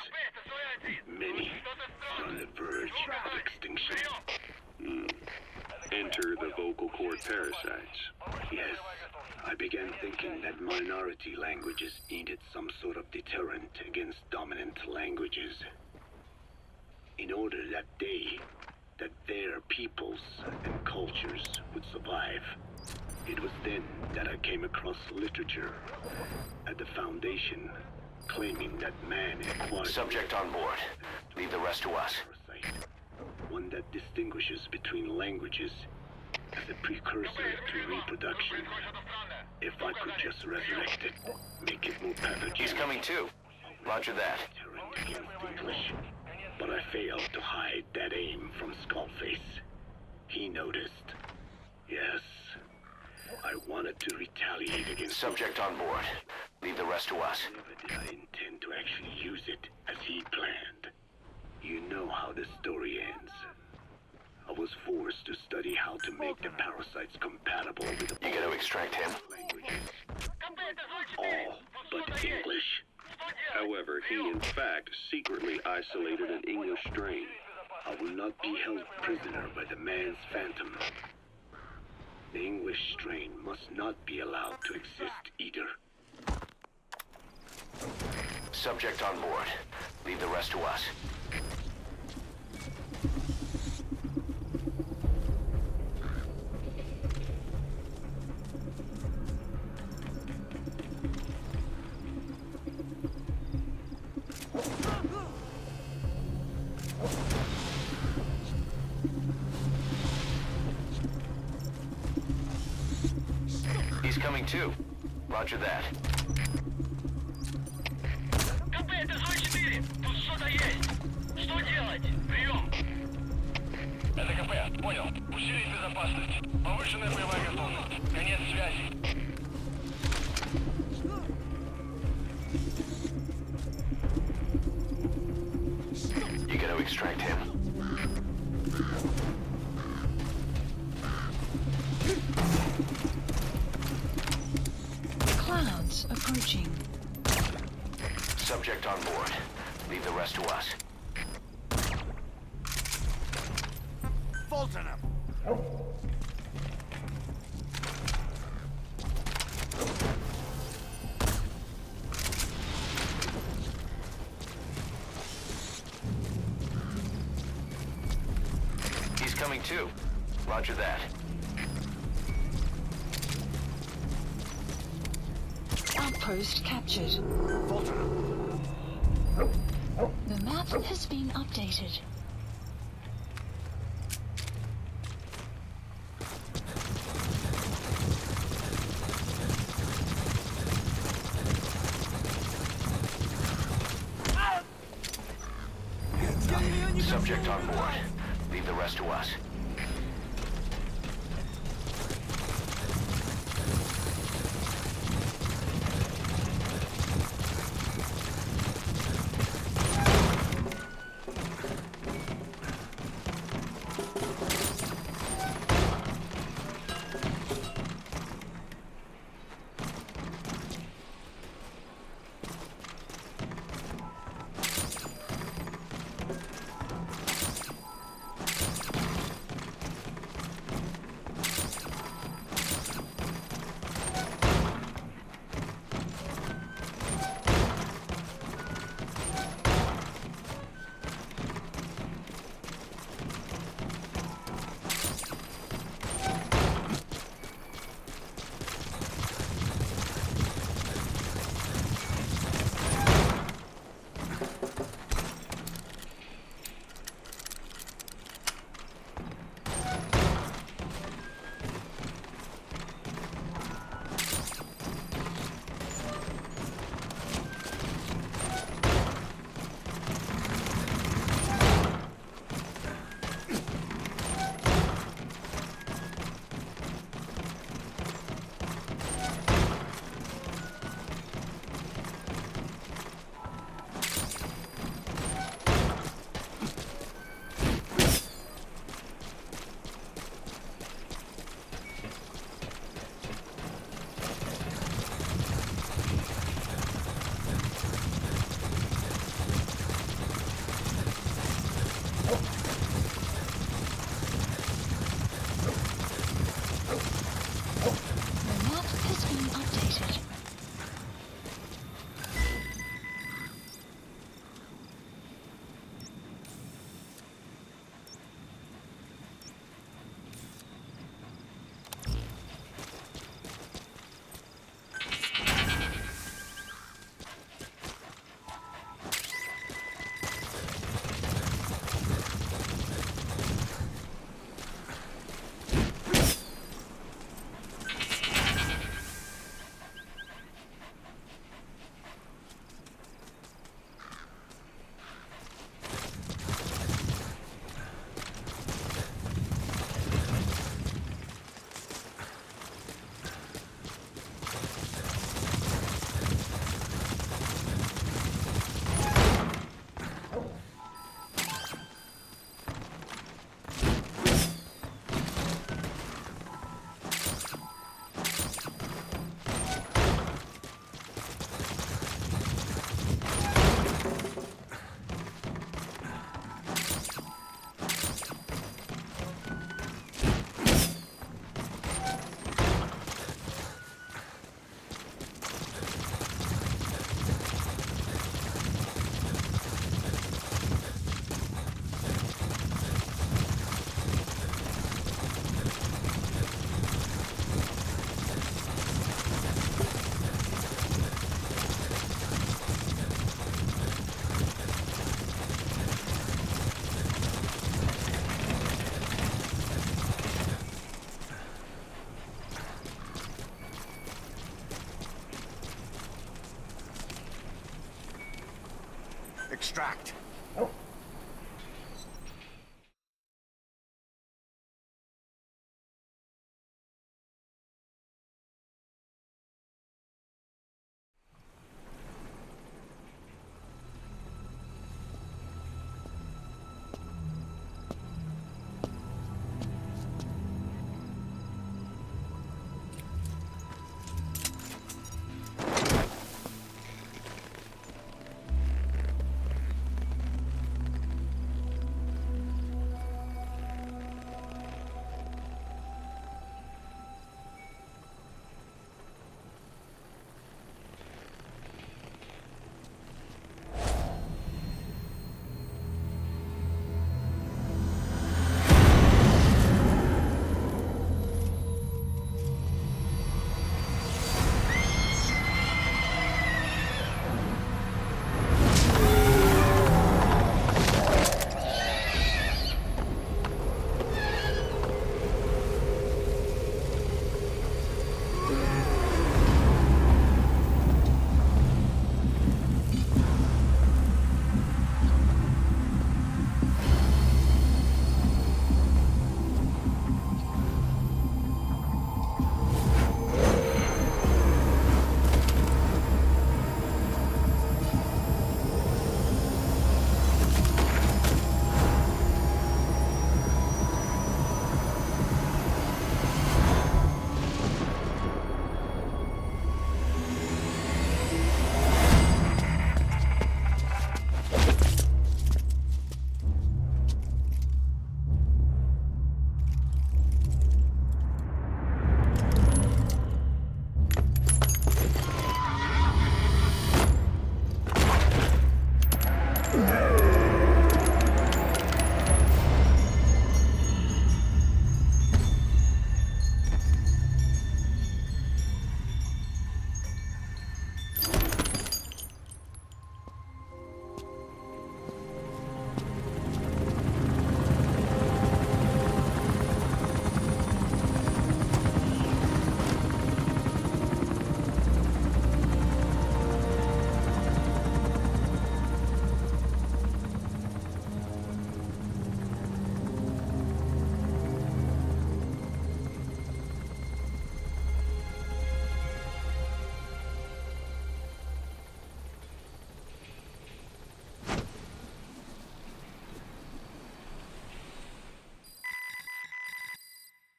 Many are on the verge of extinction.
Enter the vocal cord parasites.
Yes, I began thinking that minority languages needed some sort of deterrent against dominant languages. In order that their peoples and cultures would survive. It was then that I came across literature at the Foundation claiming that man acquired...
Subject on board. Leave the rest to us.
One that distinguishes between languages as a precursor to reproduction. If I could just resurrect it, make it more pathogenic.
He's coming too. Roger that.
Against English. But I failed to hide that aim from Skullface. He noticed. Yes, I wanted to retaliate against...
Subject on board. Leave the rest to us.
Never did I intend to actually use it as he planned. You know how the story ends. I was forced to study how to make the parasites compatible with the
You gotta extract him.
languages. All but English.
However, he in fact secretly isolated an English strain.
I will not be held prisoner by the man's phantom. The English strain must not be allowed to exist either.
Subject on board. Leave the rest to us. He's coming too. Roger that.
КП, это зона 4. Тут что-то есть. Что делать? Прием. Это КП, понял. Усилить безопасность. Повышенная боевая готовность. Конец связи.
You gotta extract him.
Clouds approaching.
Subject on board. Leave the rest to us.
Fulton him!
He's coming too. Roger that.
Outpost captured.
Fulton him!
The map has been updated.
Subject on board. Leave the rest to us.
extract.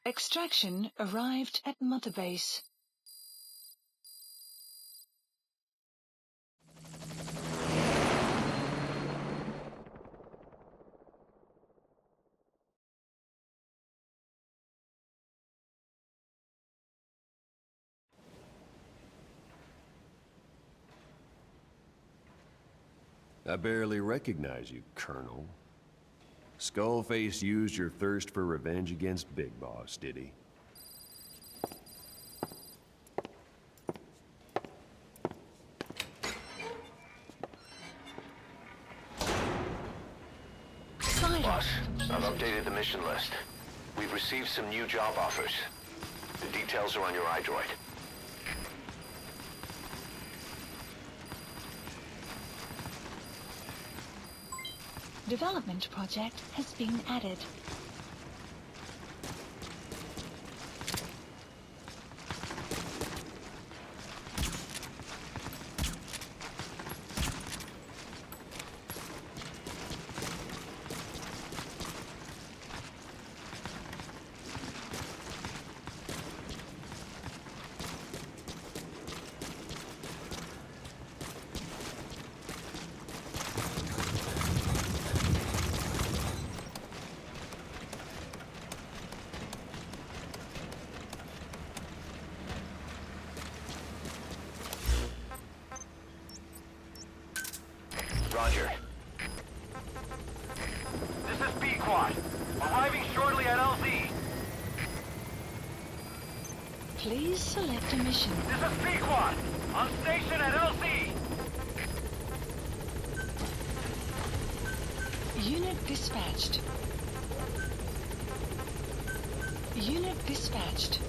Extraction arrived at Mother Base.
I barely recognize you, Colonel. Skullface used your thirst for revenge against Big Boss, did he?
Boss, I've updated the mission list. We've received some new job offers. The details are on your iDroid.
Development project has been added.
Roger.
This is B-Quad. Arriving shortly at LZ.
Please select a mission.
This is B-Quad. On station at LZ.
Unit dispatched. Unit dispatched.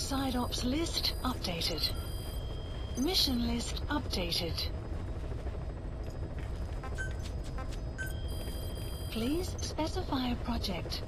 Side ops list updated. Mission list updated. Please specify a project.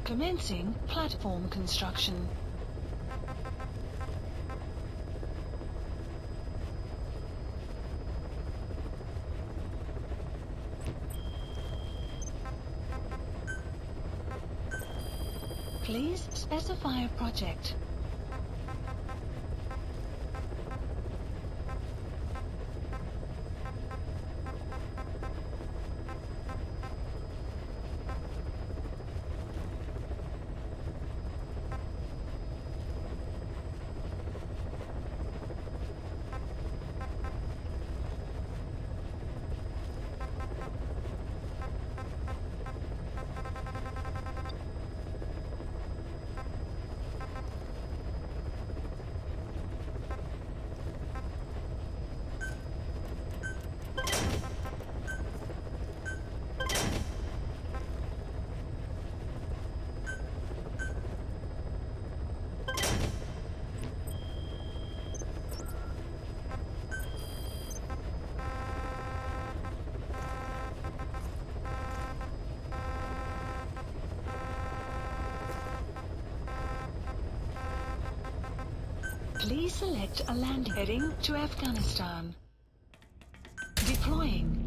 Commencing platform construction. Please specify a project. Please select a landing heading to Afghanistan. Deploying.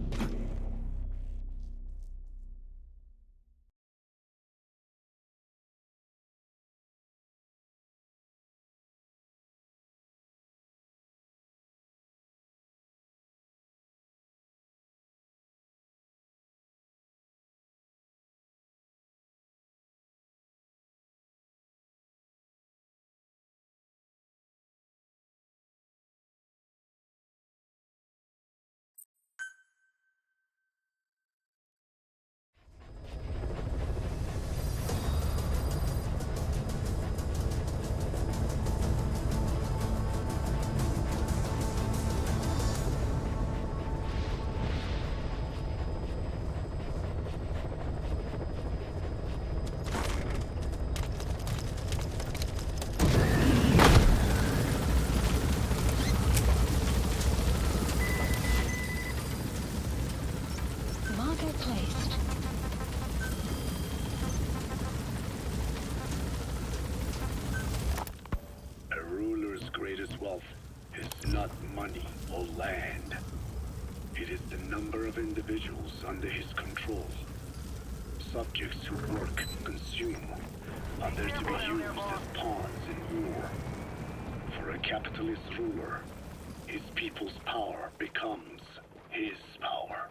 Placed.
A ruler's greatest wealth is not money or land. It is the number of individuals under his control. Subjects who work, consume, are there to be used as pawns in war. For a capitalist ruler, his people's power becomes his power.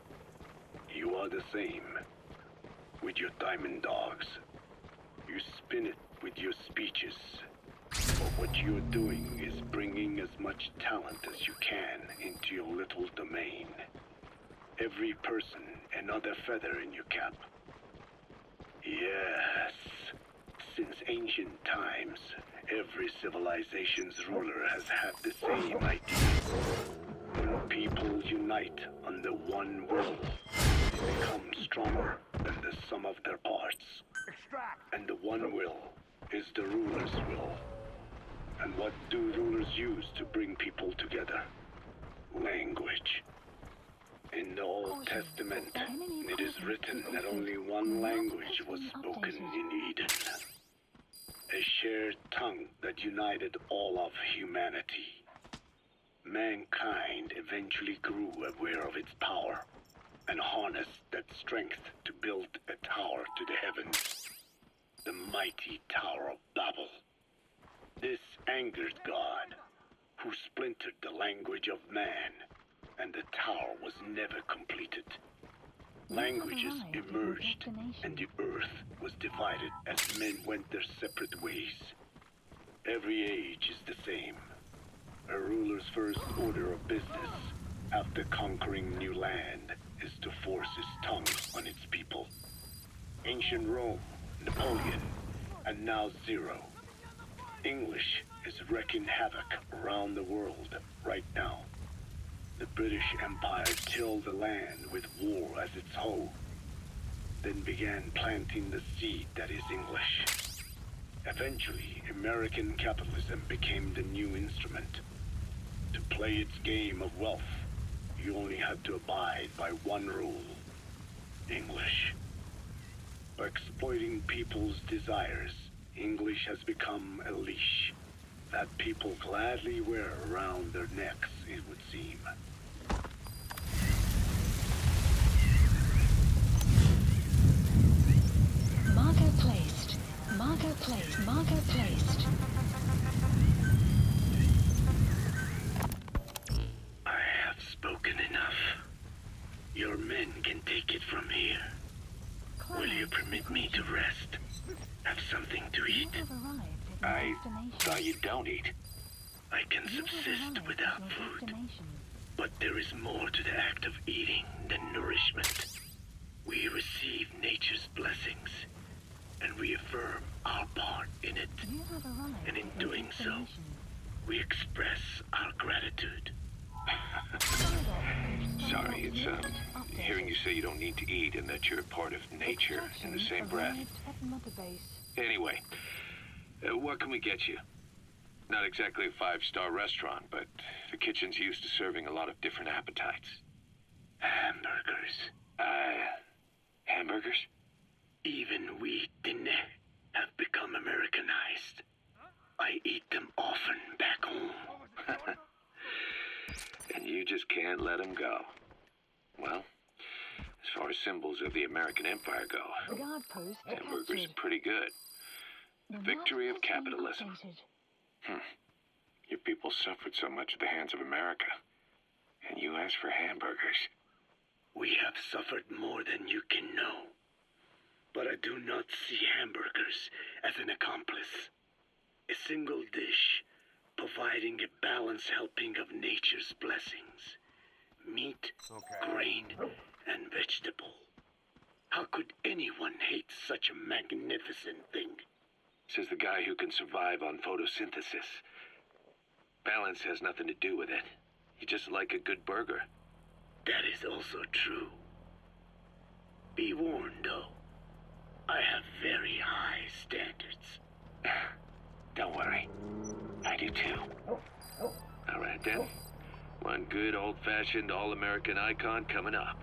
You are the same. With your diamond dogs, you spin it with your speeches. But what you're doing is bringing as much talent as you can into your little domain. Every person another feather in your cap. Yes. Since ancient times, every civilization's ruler has had the same idea. When people unite under one will, they become stronger than the sum of their parts. And the one will is the ruler's will. And what do rulers use to bring people together? Language. In the Old Testament, it is written that only one language was spoken in Eden. A shared tongue that united all of humanity. Mankind eventually grew aware of its power and harnessed that strength to build a tower to the heavens. The mighty Tower of Babel. This angered God, who splintered the language of man, and the tower was never completed. Languages emerged, and the earth was divided as men went their separate ways. Every age is the same. A ruler's first order of business, after conquering new land, is to force his tongue on its people. Ancient Rome, Napoleon, and now Zero. English is wreaking havoc around the world right now. The British Empire tilled the land with war as its hoe, then began planting the seed that is English. Eventually, American capitalism became the new instrument. To play its game of wealth, you only had to abide by one rule: English. By exploiting people's desires, English has become a leash that people gladly wear around their necks, it would seem.
Marker placed. Marker placed. Marker placed.
I have spoken enough. Your men can take it from here. Will you permit me to rest? Have something to eat?
I thought you don't eat.
I can subsist without food. But there is more to the act of eating than nourishment. We receive nature's blessings, and we affirm our part in it. And in doing so, we express our gratitude.
Sorry, it's hearing you say you don't need to eat and that you're part of nature in the same breath. Anyway, what can we get you? Not exactly a five-star restaurant, but the kitchen's used to serving a lot of different appetites.
Hamburgers.
Hamburgers?
Even we Dinne have become Americanized. I eat them often back home.
And you just can't let them go. Well, as far as symbols of the American Empire go, hamburgers are pretty good. The victory of capitalism. Your people suffered so much at the hands of America. And you asked for hamburgers.
We have suffered more than you can know. But I do not see hamburgers as an accomplice. A single dish, providing a balanced helping of nature's blessings. Meat, grain, and vegetable. How could anyone hate such a magnificent thing?
Says the guy who can survive on photosynthesis. Balance has nothing to do with it. You just like a good burger.
That is also true. Be warned, though. I have very high standards.
Don't worry. I do too. All right, then. One good old-fashioned all-American icon coming up.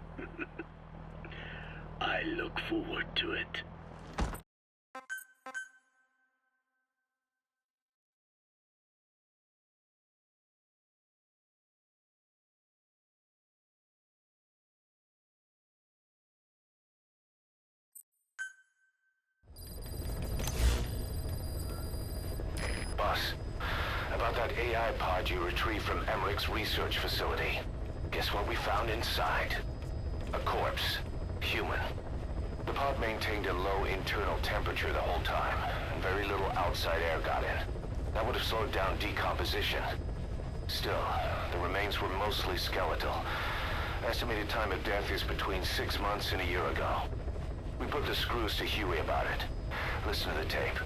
I look forward to it.
Boss, about that AI pod you retrieved from Emmerich's research facility. Guess what we found inside? A corpse. Human. The pod maintained a low internal temperature the whole time, and very little outside air got in. That would have slowed down decomposition. Still, the remains were mostly skeletal. Estimated time of death is between 6 months and a year ago. We put the screws to Huey about it. Listen to the tape.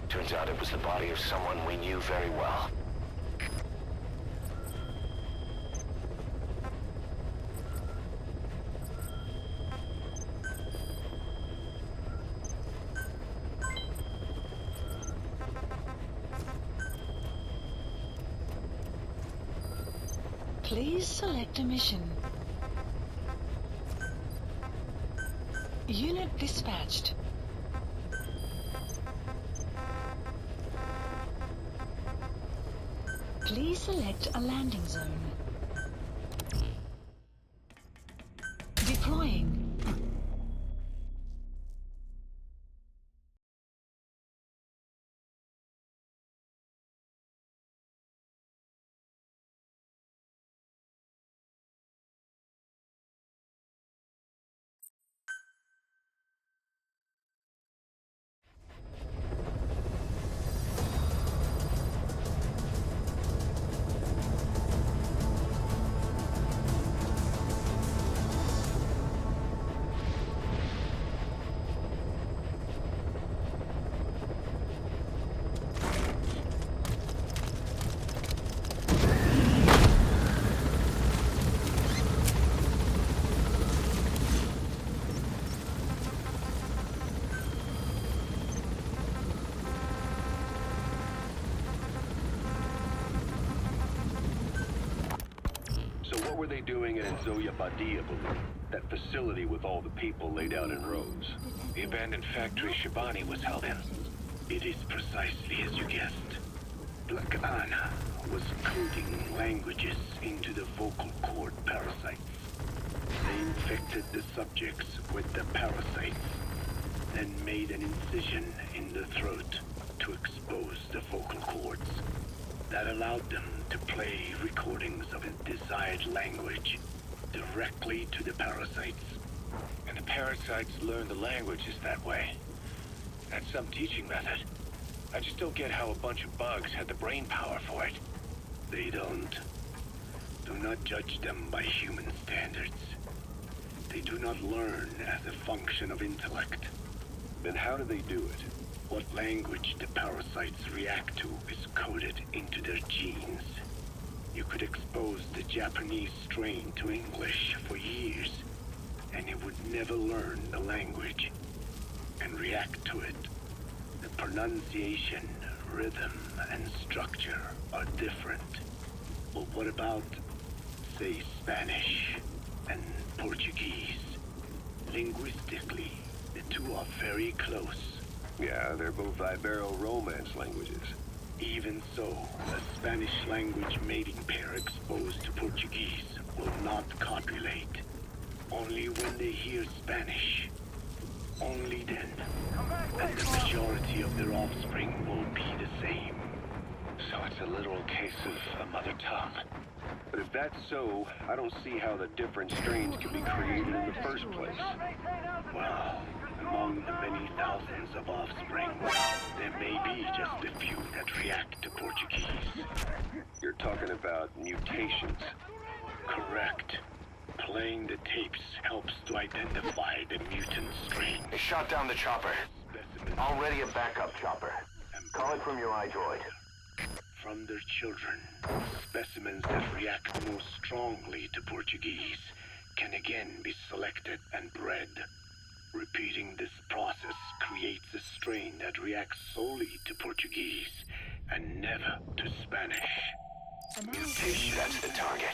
Turns out it was the body of someone we knew very well.
Please select a mission. Unit dispatched. Please select a landing zone. Deploying.
What were they doing in Zoya Badia balloon? That facility with all the people laid out in rows.
The abandoned factory Shabani was held in. It is precisely as you guessed. Black Anna was coding languages into the vocal cord parasites. They infected the subjects with the parasites, then made an incision in the throat to expose the vocal cords. That allowed them to play recordings of a desired language directly to the parasites. And the parasites learn the languages that way. That's some teaching method. I just don't get how a bunch of bugs had the brain power for it. They don't. Do not judge them by human standards. They do not learn as a function of intellect.
Then how do they do it?
What language the parasites react to is coded into their genes. You could expose the Japanese strain to English for years, and it would never learn the language and react to it. The pronunciation, rhythm, and structure are different. But what about, say, Spanish and Portuguese? Linguistically, the two are very close.
Yeah, they're both Ibero-Romance languages.
Even so, a Spanish language mating pair exposed to Portuguese will not copulate. Only when they hear Spanish. Only then. And the majority of their offspring will be the same. So it's a literal case of a mother tongue.
But if that's so, I don't see how the different strains could be created in the first place.
Well, among the many thousands of offspring, there may be just a few that react to Portuguese.
You're talking about mutations.
Correct. Playing the tapes helps to identify the mutant strain.
They shot down the chopper. Already a backup chopper. Call it from your iDroid.
From their children, specimens that react most strongly to Portuguese can again be selected and bred. Repeating this process creates a strain that reacts solely to Portuguese and never to Spanish. Mutation.
That's the target.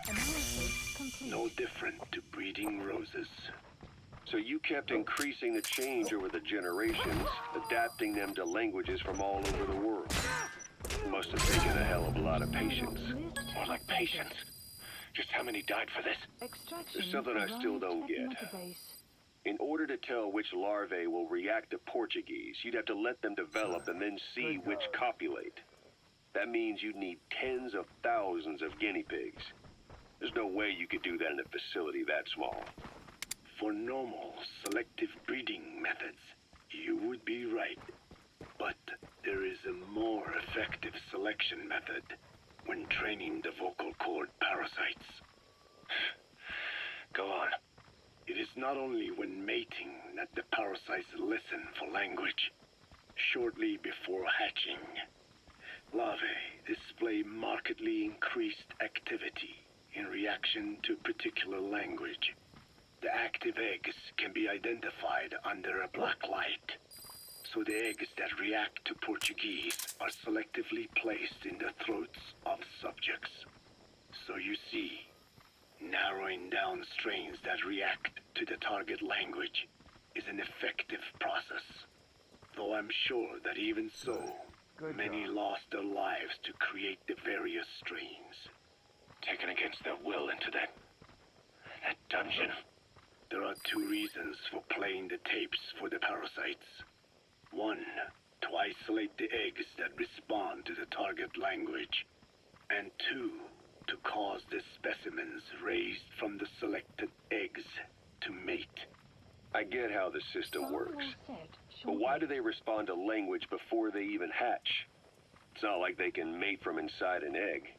Analysis complete.
No different to breeding roses.
So you kept increasing the change over the generations, adapting them to languages from all over the world. Must have taken a hell of a lot of patience.
More like patience. Just how many died for this?
Extraction
There's something I still don't get. In order to tell which larvae will react to Portuguese, you'd have to let them develop and then see which copulate. That means you'd need tens of thousands of guinea pigs. There's no way you could do that in a facility that small.
For normal selective breeding methods, you would be right. But there is a more effective selection method when training the vocal cord parasites.
Go on.
It is not only when mating that the parasites listen for language. Shortly before hatching, larvae display markedly increased activity in reaction to particular language. The active eggs can be identified under a black light, so the eggs that react to Portuguese are selectively placed in the throats of subjects. So you see, narrowing down strains that react to the target language is an effective process. Though I'm sure that even so, many lost their lives to create the various strains.
Taken against their will into that dungeon.
There are two reasons for playing the tapes for the parasites. One, to isolate the eggs that respond to the target language. And two, to cause the specimens raised from the selected eggs to mate.
I get how the system works, but why do they respond to language before they even hatch? It's not like they can mate from inside an egg.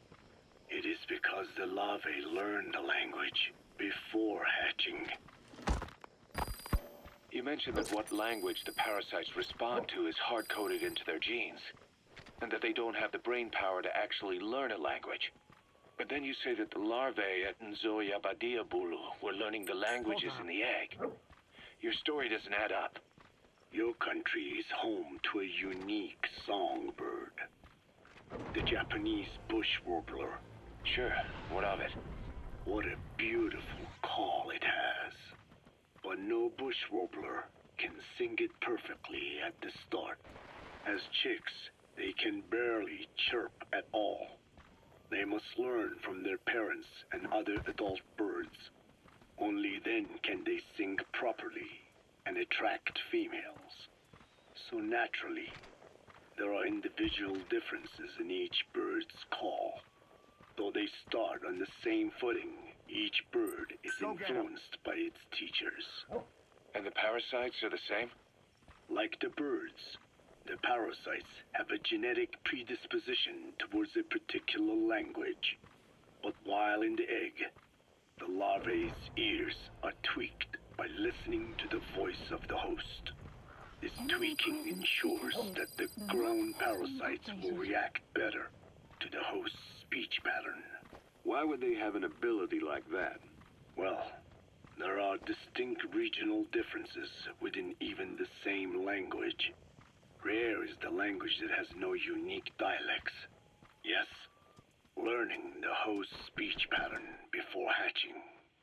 It is because the larvae learn the language before hatching.
You mentioned that what language the parasites respond to is hard-coded into their genes, and that they don't have the brain power to actually learn a language. But then you say that the larvae at Nzoia Badia Bulu were learning the languages in the egg. Your story doesn't add up.
Your country is home to a unique songbird. The Japanese bush warbler.
Sure, what of it?
What a beautiful call it has. But no bush warbler can sing it perfectly at the start. As chicks, they can barely chirp at all. They must learn from their parents and other adult birds. Only then can they sing properly and attract females. So naturally, there are individual differences in each bird's call. Though they start on the same footing, each bird is influenced by its teachers.
And the parasites are the same?
Like the birds, the parasites have a genetic predisposition towards a particular language. But while in the egg, the larvae's ears are tweaked by listening to the voice of the host. This tweaking ensures that the grown parasites will react better to the host's speech pattern.
Why would they have an ability like that?
Well, there are distinct regional differences within even the same language. Rare is the language that has no unique dialects. Yes, learning the host's speech pattern before hatching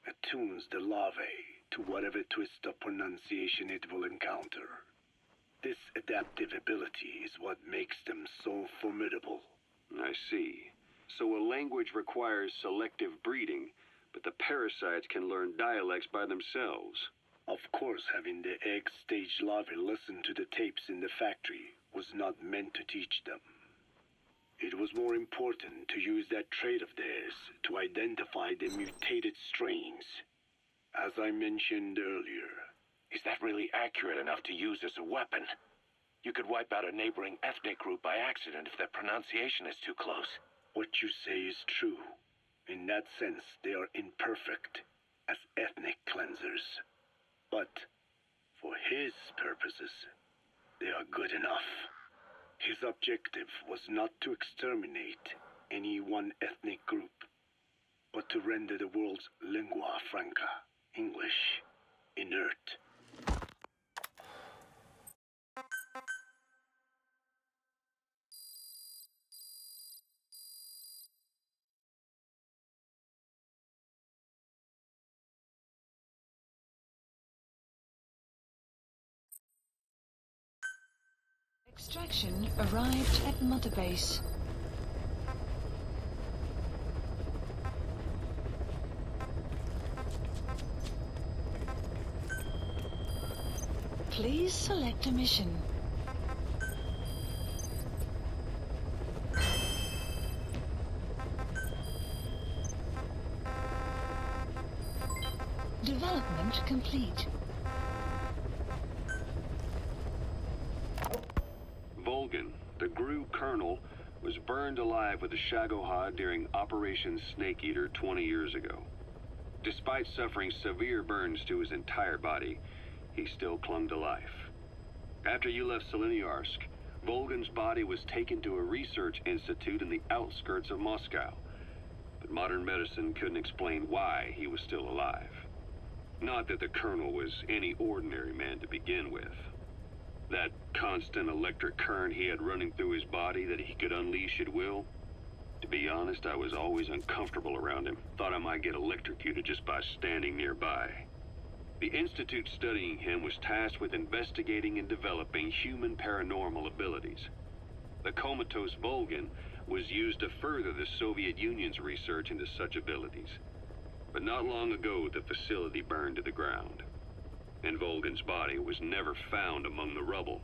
attunes the larvae to whatever twist of pronunciation it will encounter. This adaptive ability is what makes them so formidable.
I see. So a language requires selective breeding, but the parasites can learn dialects by themselves.
Of course, having the egg-stage larvae listen to the tapes in the factory was not meant to teach them. It was more important to use that trait of theirs to identify the mutated strains. As I mentioned earlier,
Is that really accurate enough to use as a weapon? You could wipe out a neighboring ethnic group by accident if their pronunciation is too close.
what you say is true. In that sense, they are imperfect as ethnic cleansers. But for his purposes, they are good enough. His objective was not to exterminate any one ethnic group, but to render the world's lingua franca, English, inert.
Extraction arrived at Mother Base. Please select a mission. Development complete.
GRU colonel was burned alive with a Shagohod during Operation Snake Eater 20 years ago. Despite suffering severe burns to his entire body, he still clung to life. After you left Seleniarsk, Volgan's body was taken to a research institute in the outskirts of Moscow, but modern medicine couldn't explain why he was still alive. Not that the colonel was any ordinary man to begin with. That constant electric current he had running through his body that he could unleash at will. To be honest, I was always uncomfortable around him. Thought I might get electrocuted just by standing nearby. The institute studying him was tasked with investigating and developing human paranormal abilities. The comatose Volgan was used to further the Soviet Union's research into such abilities. But not long ago, the facility burned to the ground, and Volgan's body was never found among the rubble,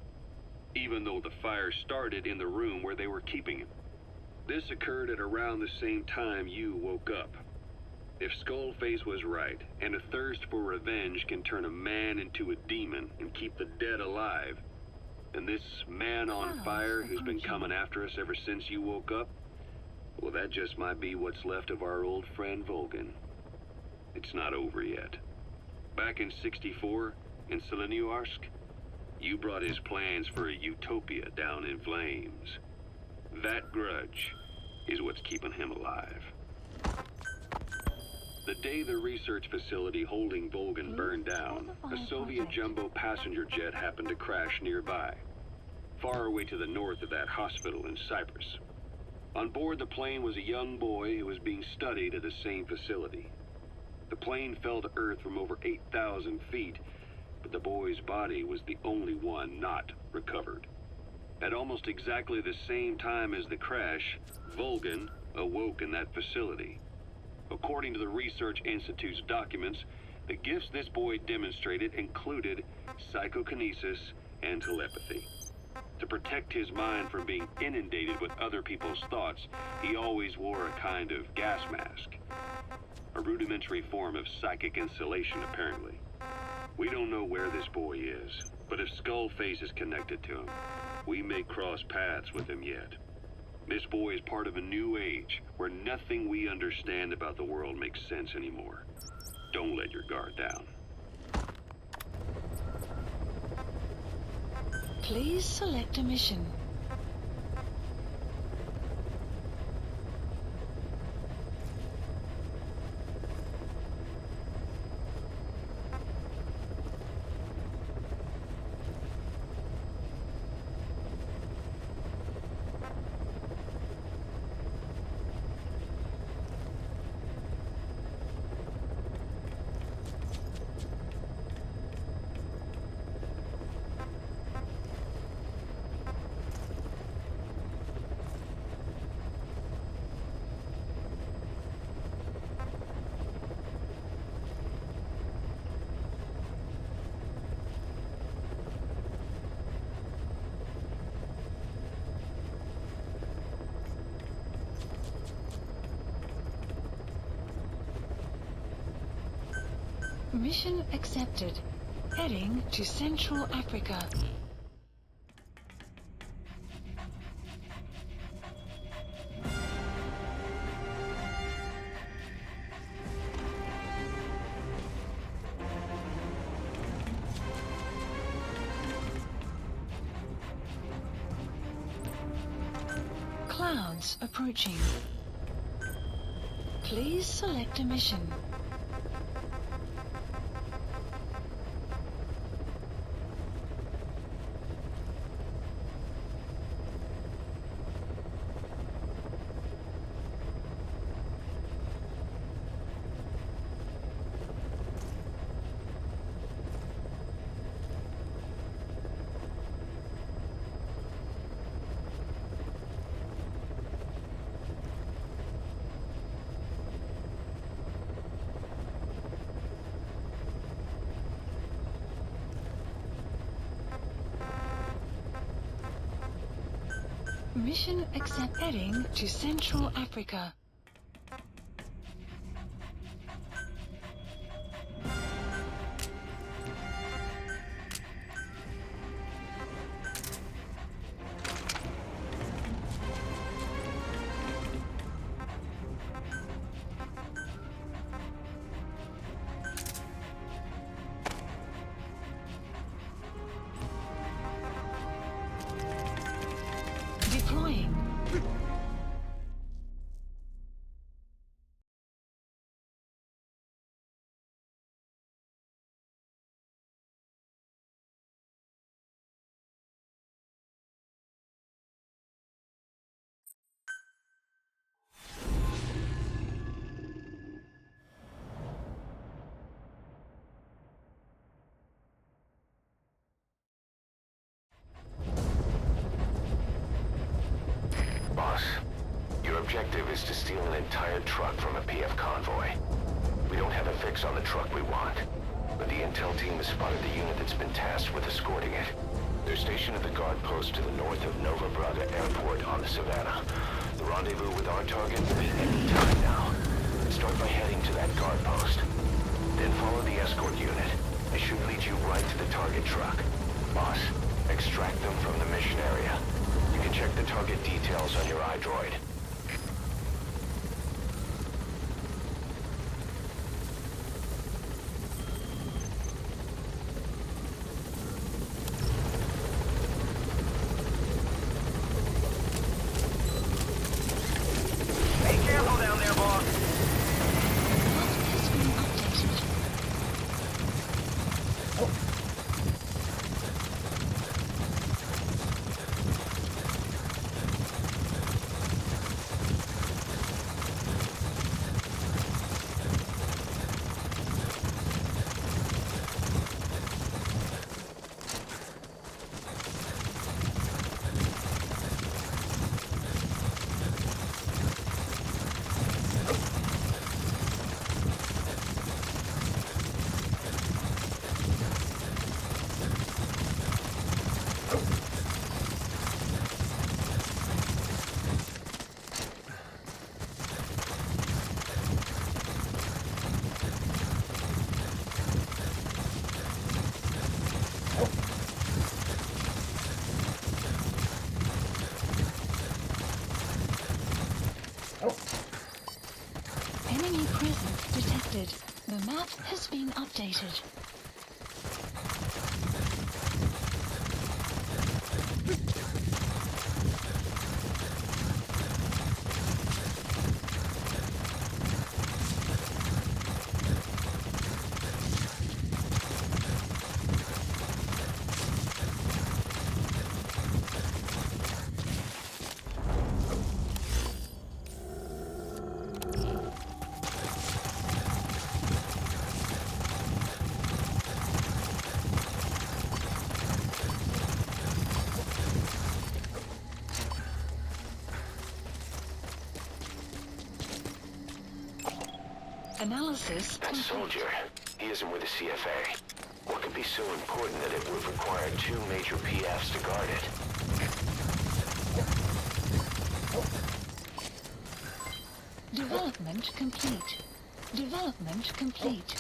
even though the fire started in the room where they were keeping him. This occurred at around the same time you woke up. If Skullface was right, and a thirst for revenge can turn a man into a demon and keep the dead alive, then this man on fire who's been coming after us ever since you woke up, well, that just might be what's left of our old friend Volgan. It's not over yet. Back in '64, in Seleniarsk, you brought his plans for a utopia down in flames. That grudge is what's keeping him alive. The day the research facility holding Volgan burned down, a Soviet jumbo passenger jet happened to crash nearby, far away to the north of that hospital in Cyprus. On board the plane was a young boy who was being studied at the same facility. The plane fell to Earth from over 8,000 feet, but the boy's body was the only one not recovered. At almost exactly the same time as the crash, Volgan awoke in that facility. According to the Research Institute's documents, the gifts this boy demonstrated included psychokinesis and telepathy. To protect his mind from being inundated with other people's thoughts, he always wore a kind of gas mask. A rudimentary form of psychic insulation, apparently. We don't know where this boy is, but if Skullface is connected to him, we may cross paths with him yet. This boy is part of a new age where nothing we understand about the world makes sense anymore. Don't let your guard down.
Please select a mission. Mission accepted. Heading to Central Africa. Clouds approaching. Please select a mission. Mission accept. Heading to Central Africa.
is to steal an entire truck from a PF convoy. We don't have a fix on the truck we want, but the intel team has spotted the unit that's been tasked with escorting it. They're stationed at the guard post to the north of Nova Braga Airport on the Savannah. The rendezvous with our target is any time now. Start by heading to that guard post. Then follow the escort unit. It should lead you right to the target truck. Boss, extract them from the mission area. You can check the target details on your iDroid.
Be careful down there, boss.
Map has been updated. Enemy presence detected. The map has been updated. Analysis
That
complete.
soldier, he isn't with the CFA. What could be so important that it would require 2 major PFs to guard it?
Development complete. Development complete.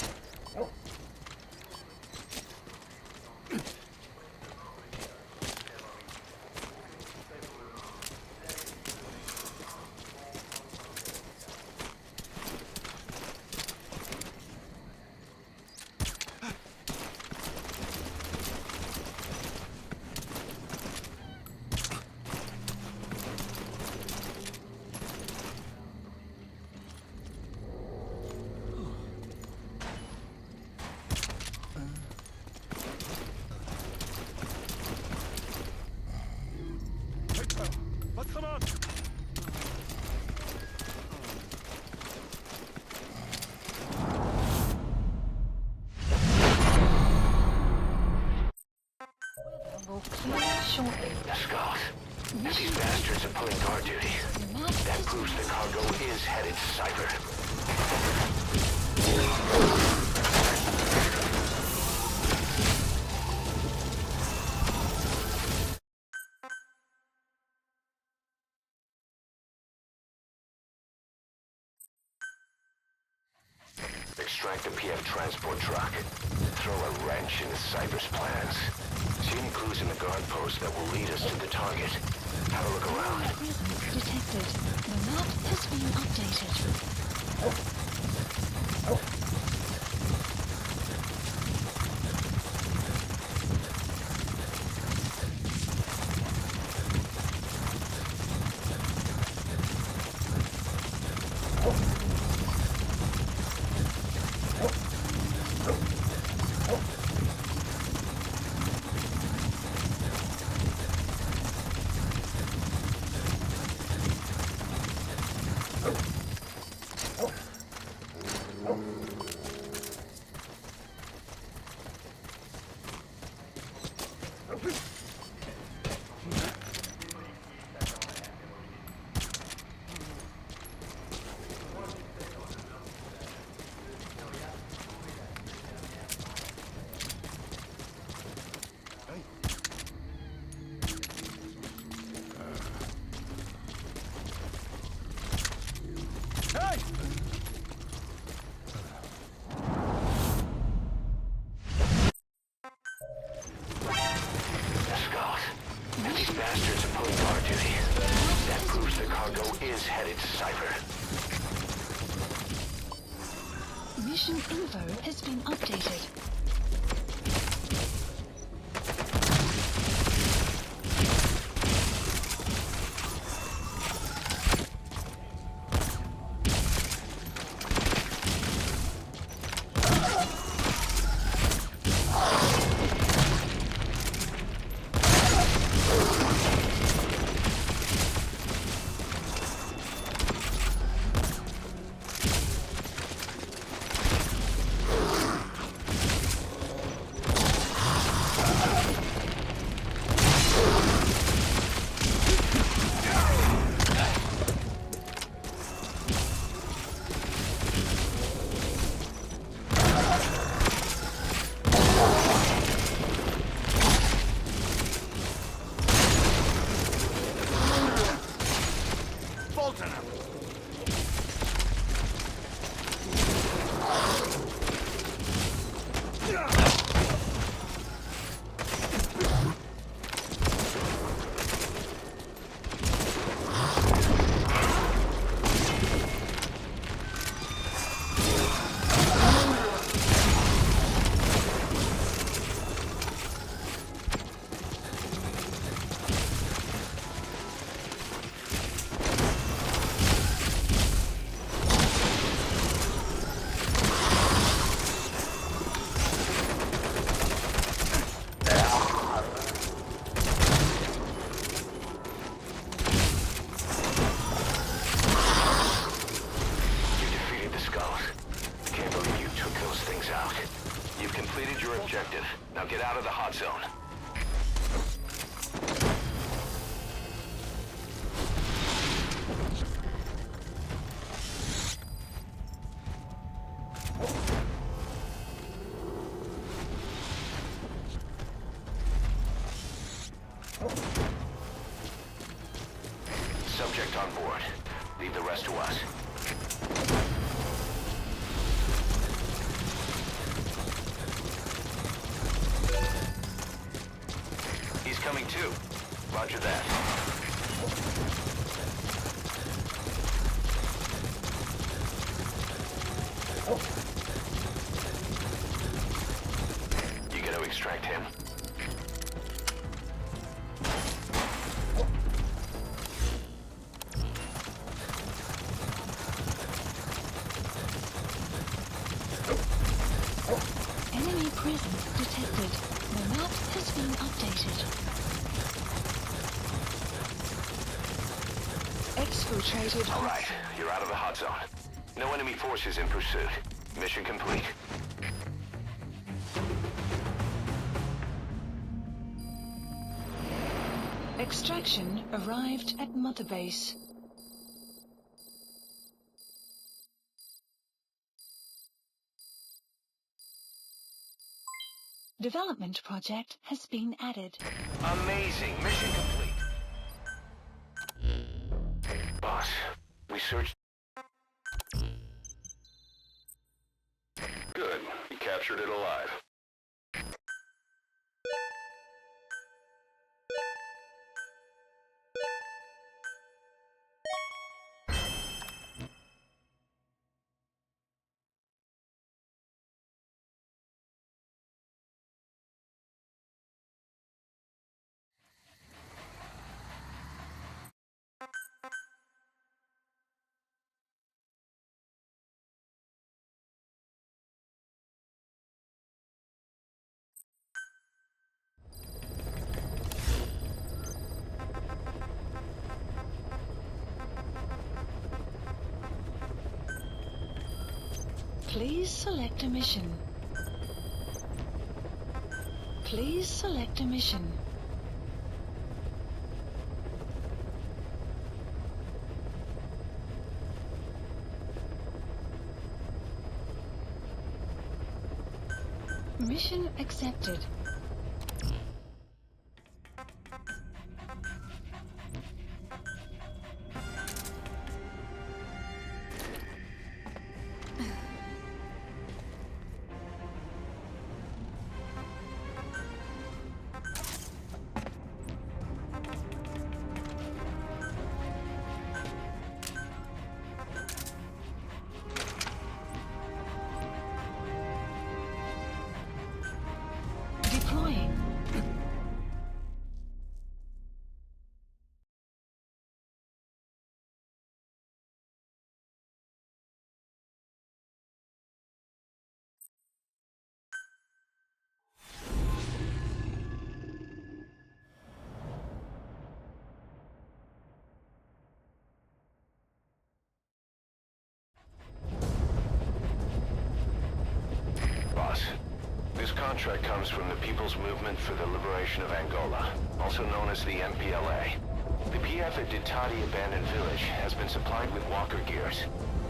What's come on?
Will clear shortly.
The skulls. If these bastards are pulling guard duty,
The map
that
has
proves the
been
cargo is headed to Cypher. Extract the PF transport truck. Throw a wrench into Cypher's plans. See any clues in the guard post that will lead us to the target. Have a look around.
presence detected. The map has been updated.
bastards are pulling guard duty. That proves the cargo is headed to Cypher.
Mission info has been updated.
objective. Now get out of the hot zone. Subject on board. Leave the rest to us. He's coming too. Roger that. You gonna extract him?
Enemy presence detected. The map has been updated. Exfiltrated.
All right, you're out of the hot zone. No enemy forces in pursuit. Mission complete.
Extraction arrived at Mother Base. Development project has been added.
Amazing. Mission complete. Boss, we searched... Good. You captured it alive.
Please select a mission. Please select a mission. Mission accepted.
threat comes from the People's Movement for the Liberation of Angola, also known as the MPLA. The PF at Ditati Abandoned Village has been supplied with walker gears.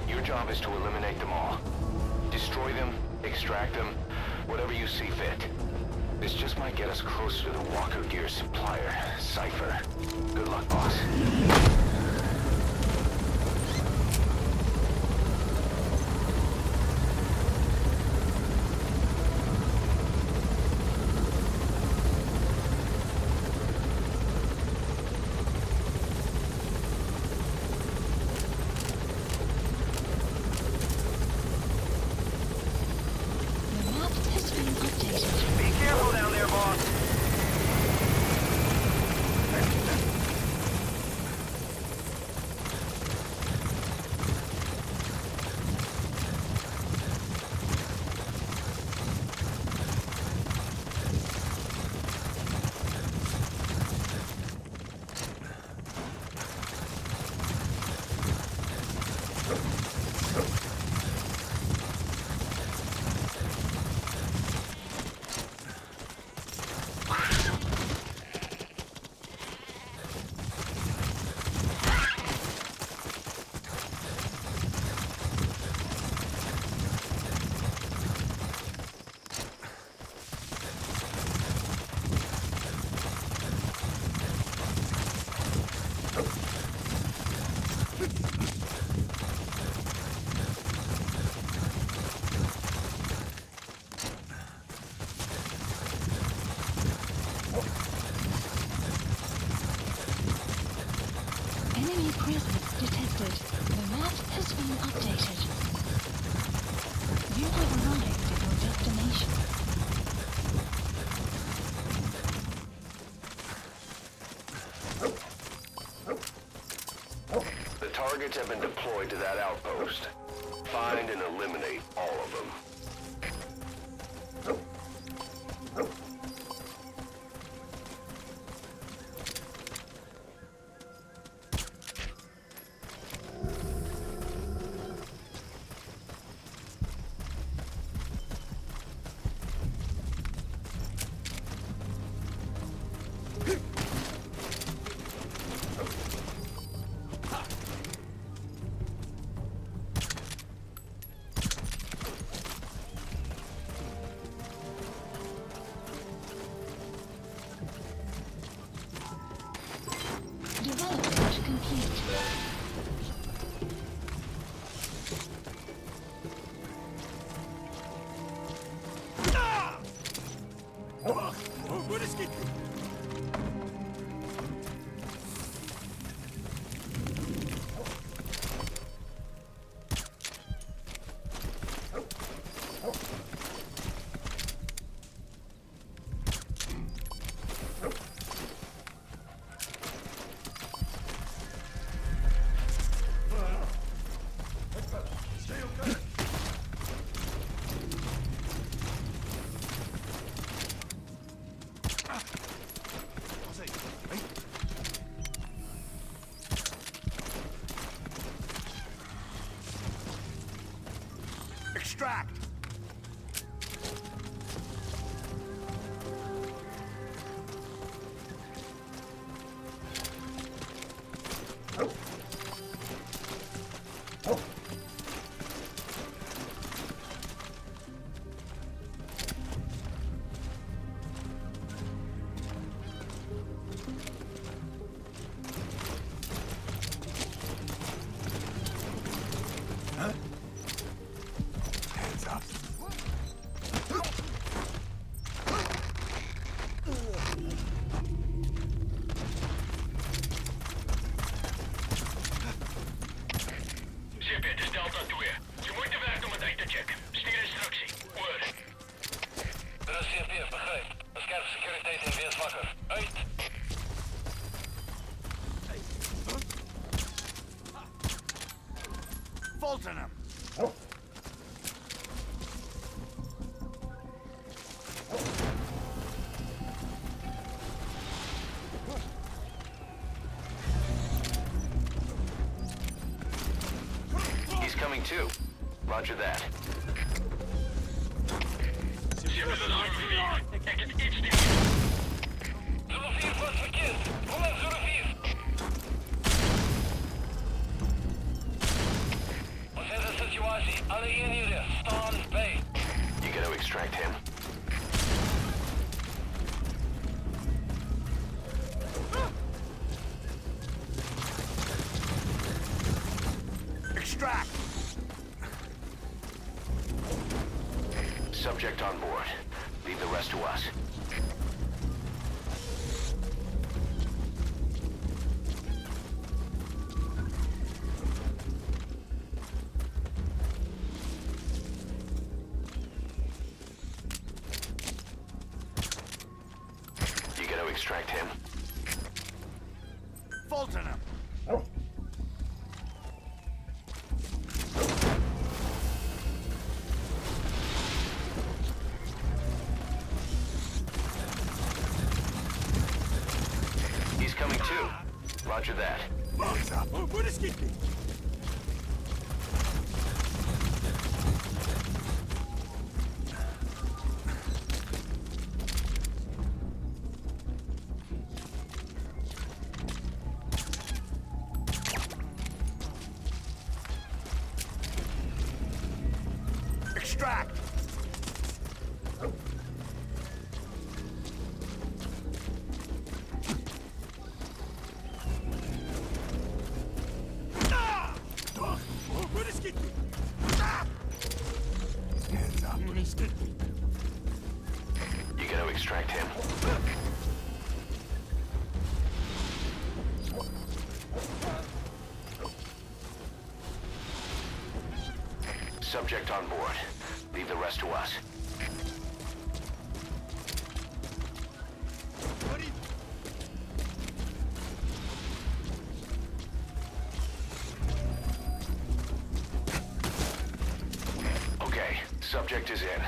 Your job is to eliminate them all. Destroy them, extract them, whatever you see fit. This just might get us closer to the walker gear supplier, Cypher. Good luck, boss.
Enemy presence detected. The map has been updated. You have arrived at your destination.
The targets have been deployed to that outpost. Find and eliminate all of them.
Development complete.
What is it? Extract! Hands up.
Ship, dit is Delta 2. Je moet de weg om het uit te checken. Stuur instructie. Word. Er is CPF, begrijp. Scherp securiteit en weer zwakker. Uit.
Fulton him!
He's coming too. Roger that. You gotta extract him.
Extract!
Subject on board. Leave the rest to us. You gotta extract him.
Fulton him!
He's coming too. Roger that.
Вырастите! Extract! Вырастите! Hands up! Вырастите!
You gotta extract him. Subject on board. Leave the rest to us. Okay, subject is in.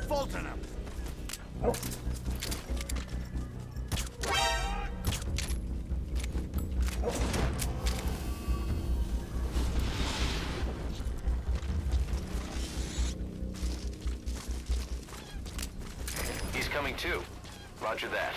Fulton him!
He's coming too. Roger that.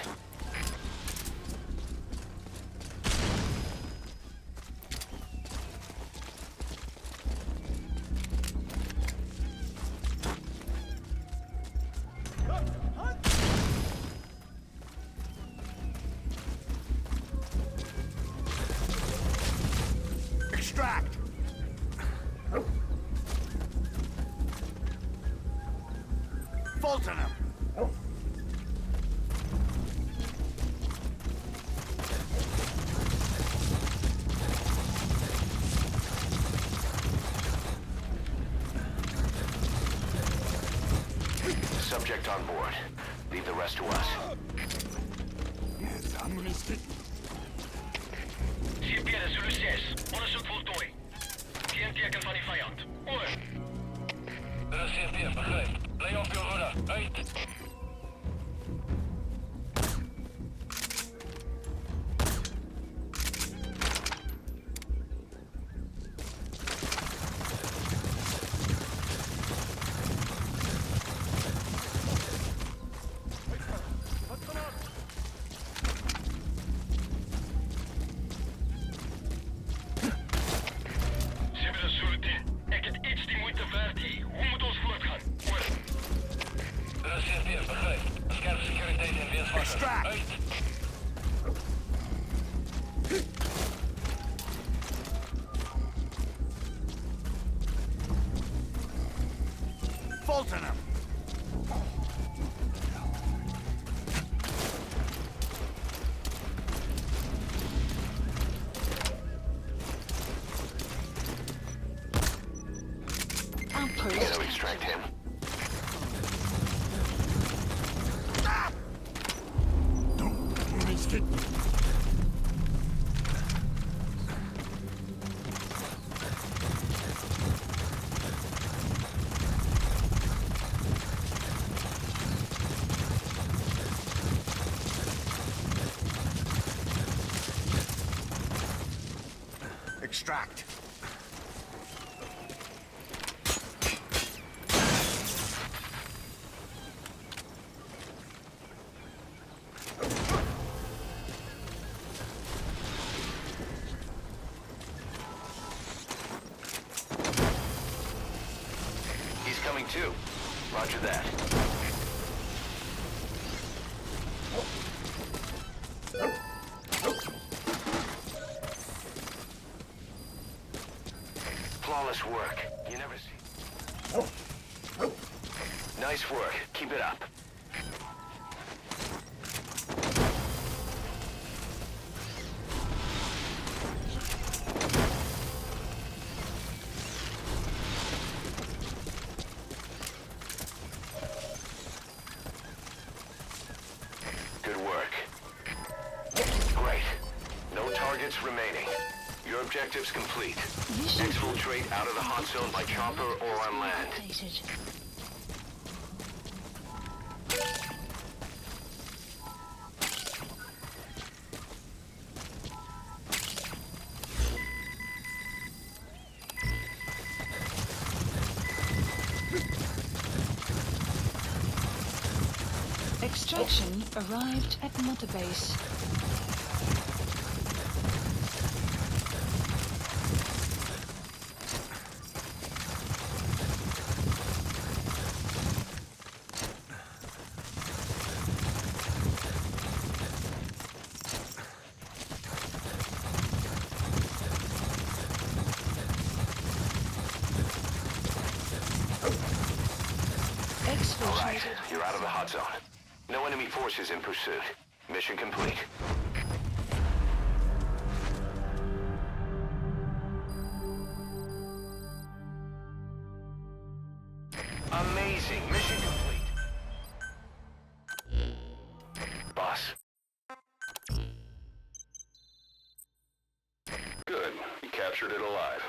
Extract! Fulton him!
Subject on board. Leave the rest to us.
Hands up! Вырастите!
CPR sur le siège. Onderzoek voltooid. TNT kan van die vijand. Oor.
Er is CPR, begrijp. Lay off your rudder. Uit.
Extract! Fulton him!
You gotta extract him.
extract.
He's coming too. Roger that. Flawless work. You never see. Nice work. Keep it up. Good work. Great. No targets remaining. Your objective's complete. Exfiltrate out of the hot zone by chopper or on land.
Updated. Extraction arrived at Mother Base.
All right,
Exfiltrated.
you're out of the hot zone. No enemy forces in pursuit. Mission complete. Amazing. Mission complete. Boss. Good. You captured it alive.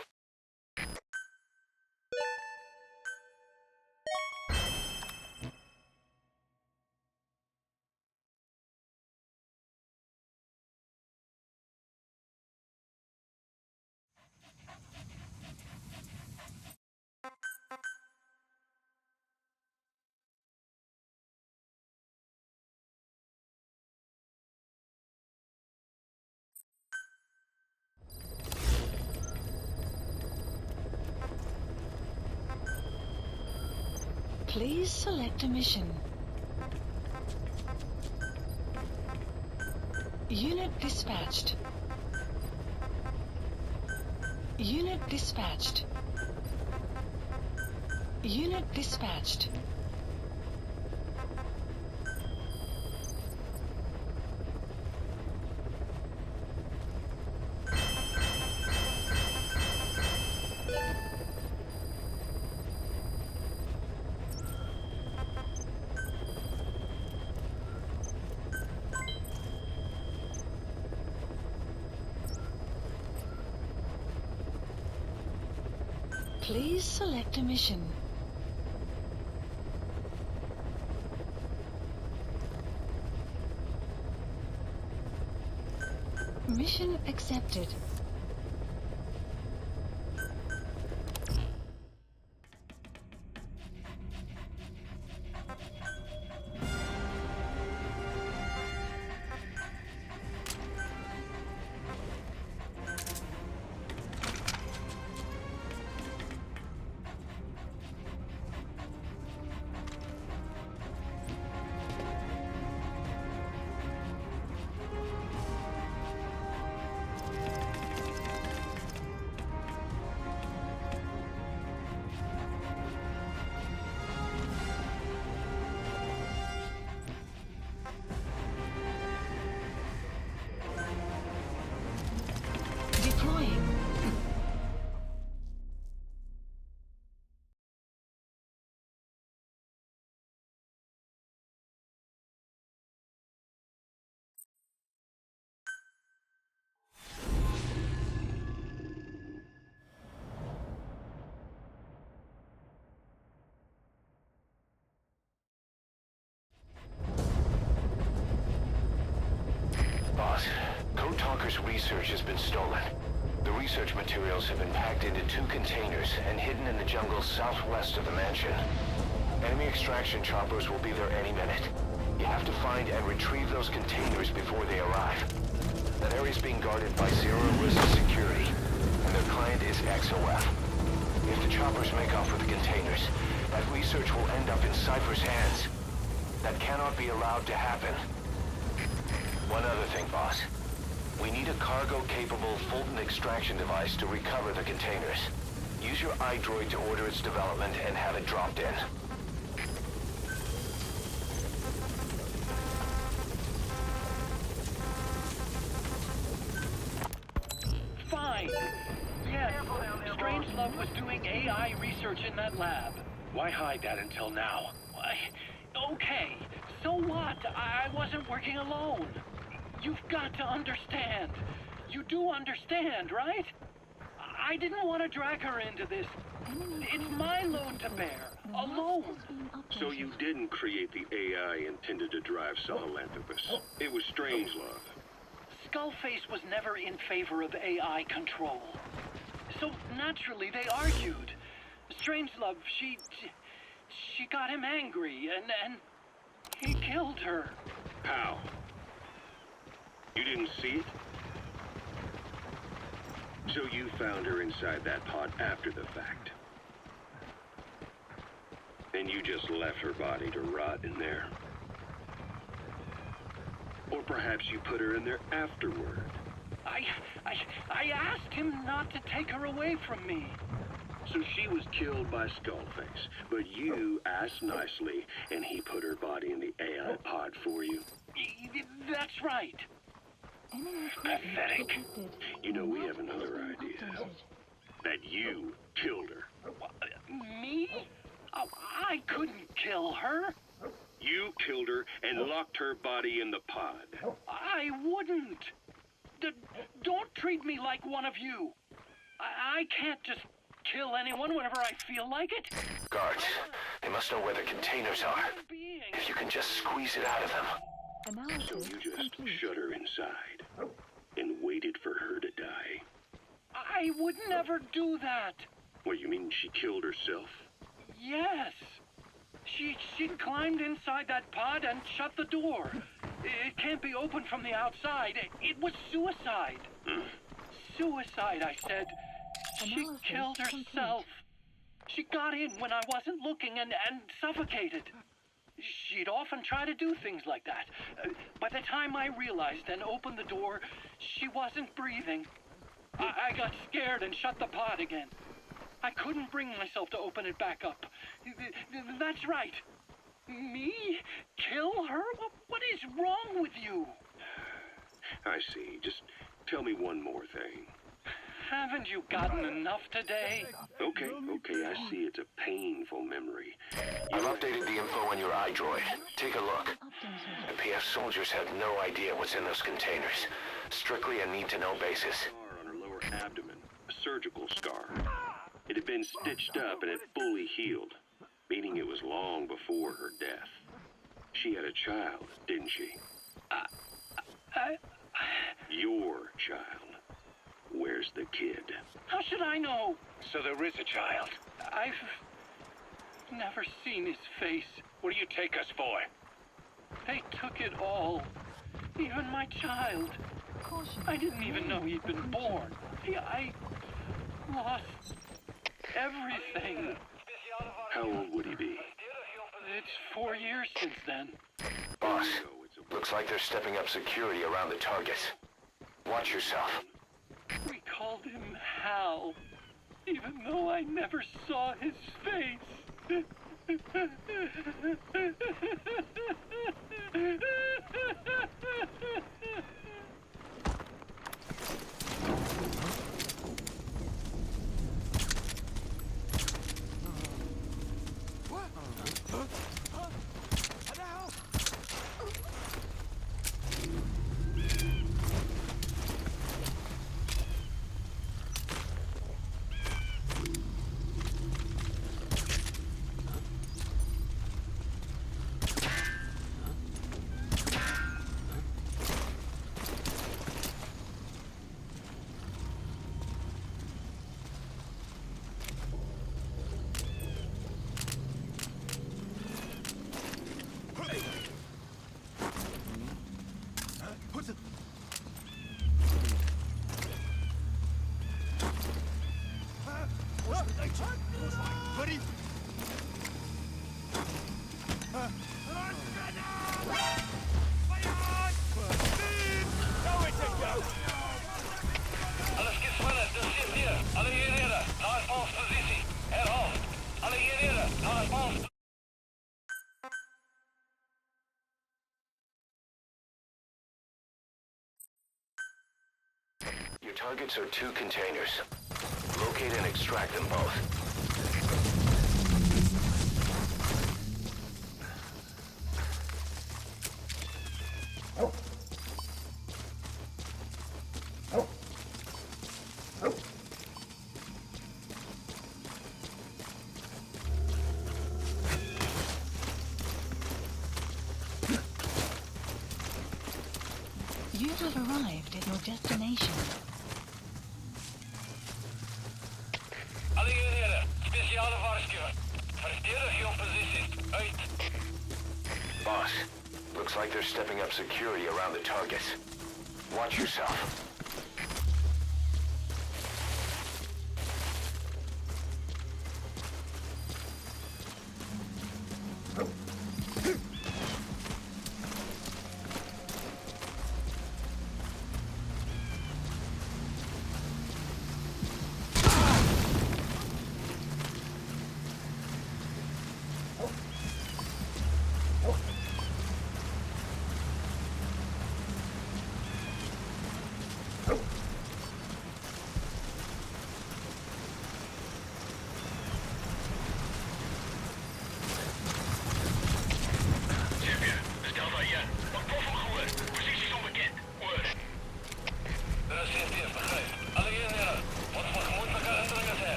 Please select a mission. Unit dispatched. Unit dispatched. Unit dispatched. Please select a mission. Mission accepted. Deploying.
Boss, Code Talker's research has been stolen. The research materials have been packed into 2 containers and hidden in the jungle southwest of the mansion. Enemy extraction choppers will be there any minute. You have to find and retrieve those containers before they arrive. That area is being guarded by zero-risk security, and their client is XOF. If the choppers make off with the containers, that research will end up in Cypher's hands. That cannot be allowed to happen. One other thing, boss. We need a cargo-capable Fulton extraction device to recover the containers. Use your iDroid to order its development and have it dropped in.
Fine. Yes, Strangelove was doing AI research in that lab. Why hide that until now? Okay, so what? I wasn't working alone. You've got to understand. You do understand, right? I didn't want to drag her into this. It's my load to bear, alone.
So you didn't create the AI intended to drive Sahelanthropus. It was Strangelove.
Skullface was never in favor of AI control. So naturally they argued. Strangelove, she got him angry and he killed her.
How? You didn't see it? So you found her inside that pod after the fact. And you just left her body to rot in there. Or perhaps you put her in there afterward.
I asked him not to take her away from me.
So she was killed by Skullface, but you asked nicely, and he put her body in the AI pod for you.
That's right.
Pathetic. You know, we have another idea. That you killed her.
Me? Oh, I couldn't kill her.
You killed her and locked her body in the pod.
I wouldn't. Don't treat me like one of you. I can't just kill anyone whenever I feel like it.
Guards, they must know where the containers are. If you can just squeeze it out of them.
So you just shut her inside and waited for her to die.
I would never do that.
What, you mean she killed herself?
Yes. She'd climbed inside that pod and shut the door. It can't be opened from the outside. It was suicide. Suicide, I said. She killed herself. She got in when I wasn't looking and suffocated. She'd often try to do things like that. By the time I realized and opened the door, she wasn't breathing. I got scared and shut the pod again. I couldn't bring myself to open it back up. That's right. Me? Kill her? What is wrong with you?
I see. Just tell me one more thing.
Haven't you gotten enough today?
Okay, I see it's a painful memory.
I've updated the info on your iDroid. Take a look. The PF soldiers have no idea what's in those containers. Strictly a need-to-know basis.
Scar on her lower abdomen, a surgical scar. It had been stitched up and had fully healed, meaning it was long before her death. She had a child, didn't she? Your child. Where's the kid?
How should I know?
So there is a child.
I've never seen his face.
What do you take us for?
They took it all. Even my child. I didn't even know he'd been born. I lost everything.
How old would he be?
It's 4 years since then.
Boss, looks like they're stepping up security around the targets. Watch yourself.
We called him Hal, even though I never saw his face.
Alle skidsmannen, de zit hier. Alle hierheren, naar positie. Herhaal. Alle hierheren, naar positie.
Your targets are 2 containers. Locate and extract them both.
You have arrived at your destination.
Alle hierheren, speciale waarschuwing. Verdedig je posities. Uit.
Boss, looks like they're stepping up security around the targets. Watch yourself.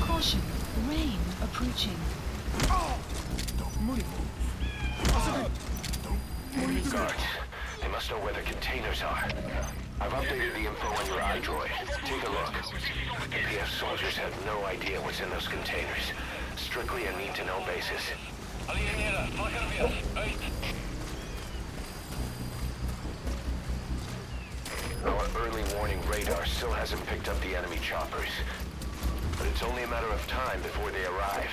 Caution, rain approaching.
Guards, they must know where the containers are. I've updated the info on your iDroid. Take a look. The PF soldiers have no idea what's in those containers. Strictly a need-to-know basis.
Alle hierheren, wakker weer. Uit.
Our early warning radar still hasn't picked up the enemy choppers. But it's only a matter of time before they arrive.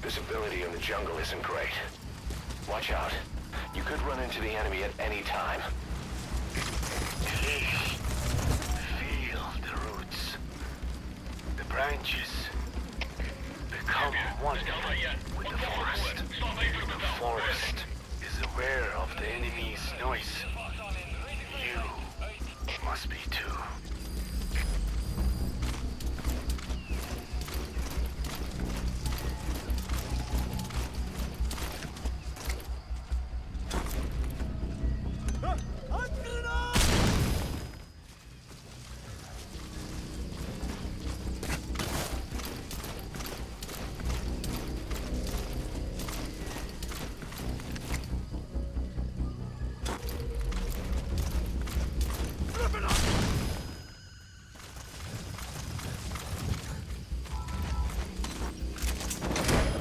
Visibility in the jungle isn't great. Watch out. You could run into the enemy at any time.
Feel the roots. The branches become one with the forest. The forest is aware of the enemy's noise. You must be too.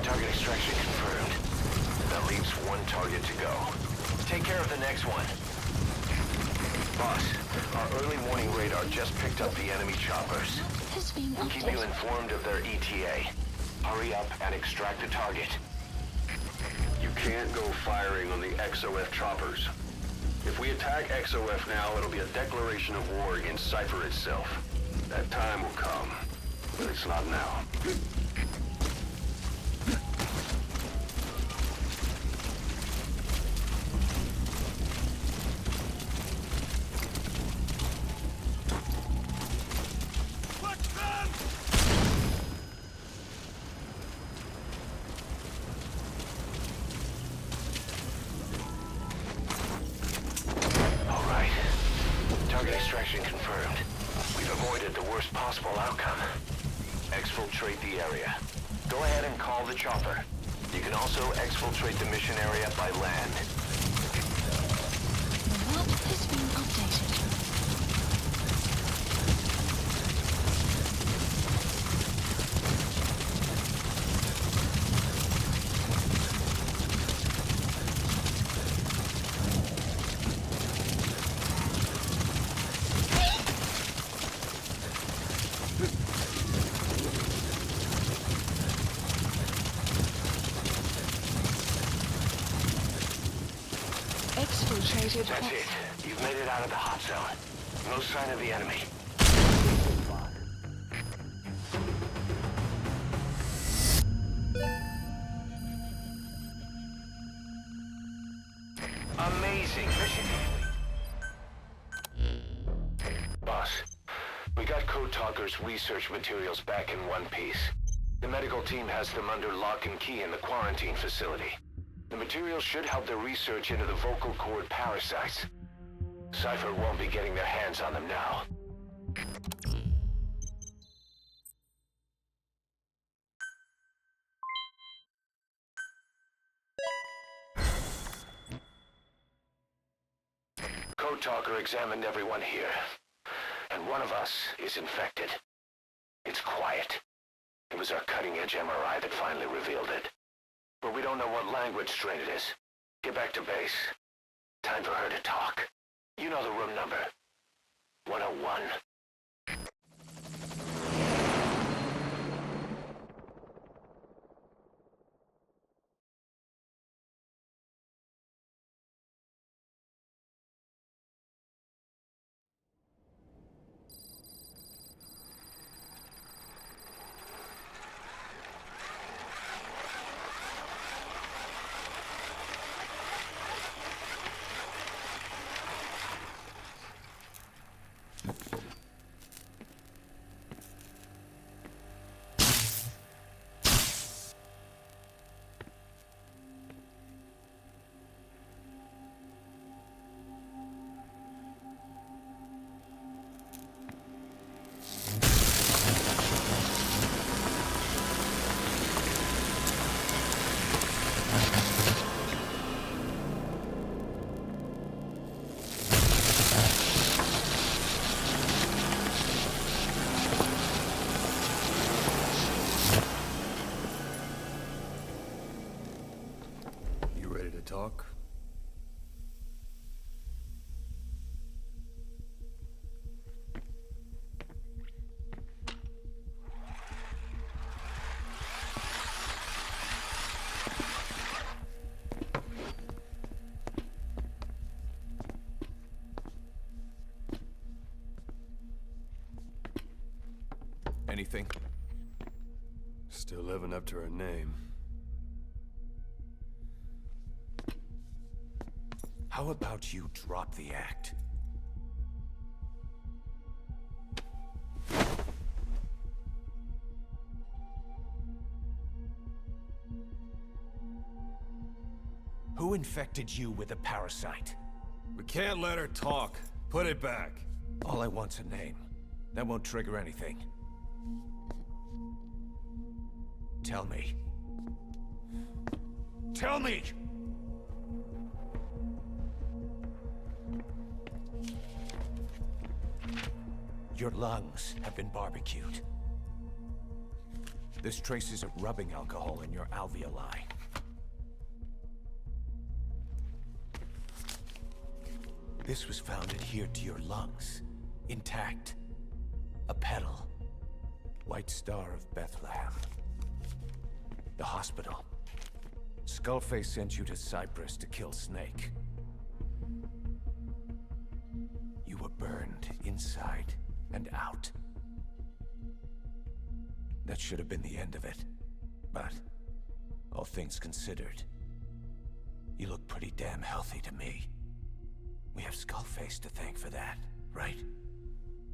Target extraction confirmed. That leaves one target to go. Take care of the next one. Boss, our early warning radar just picked up the enemy choppers.
Has been
We'll keep you
updated.
informed of their ETA. Hurry up and extract the target.
You can't go firing on the XOF choppers. If we attack XOF now, it'll be a declaration of war against Cypher itself. That time will come, but it's not now.
worst possible outcome. Exfiltrate the area. Go ahead and call the chopper. You can also exfiltrate the mission area by land.
The map has been updated. Exfiltrated.
That's it. You've made it out of the hot zone. No sign of the enemy. Amazing mission. Boss, we got Code Talker's research materials back in one piece. The medical team has them under lock and key in the quarantine facility. The materials should help their research into the vocal cord parasites. Cypher won't be getting their hands on them now. Code Talker examined everyone here, and one of us is infected. It's quiet. It was our cutting-edge MRI that finally revealed it. But we don't know what language strain it is. Get back to base. Time for her to talk. You know the room number. 101.
Talk?
Anything?
Still living up to her name.
How about you drop the act? Who infected you with a parasite?
We can't let her talk. Put it back.
All I want's a name. That won't trigger anything. Tell me. Tell me! Your lungs have been barbecued. There's traces of rubbing alcohol in your alveoli. This was found adhered to your lungs, intact. A petal. White Star of Bethlehem. The hospital. Skullface sent you to Cyprus to kill Snake. You were burned inside and out. That should have been the end of it. But, all things considered, you look pretty damn healthy to me. We have Skullface to thank for that, right?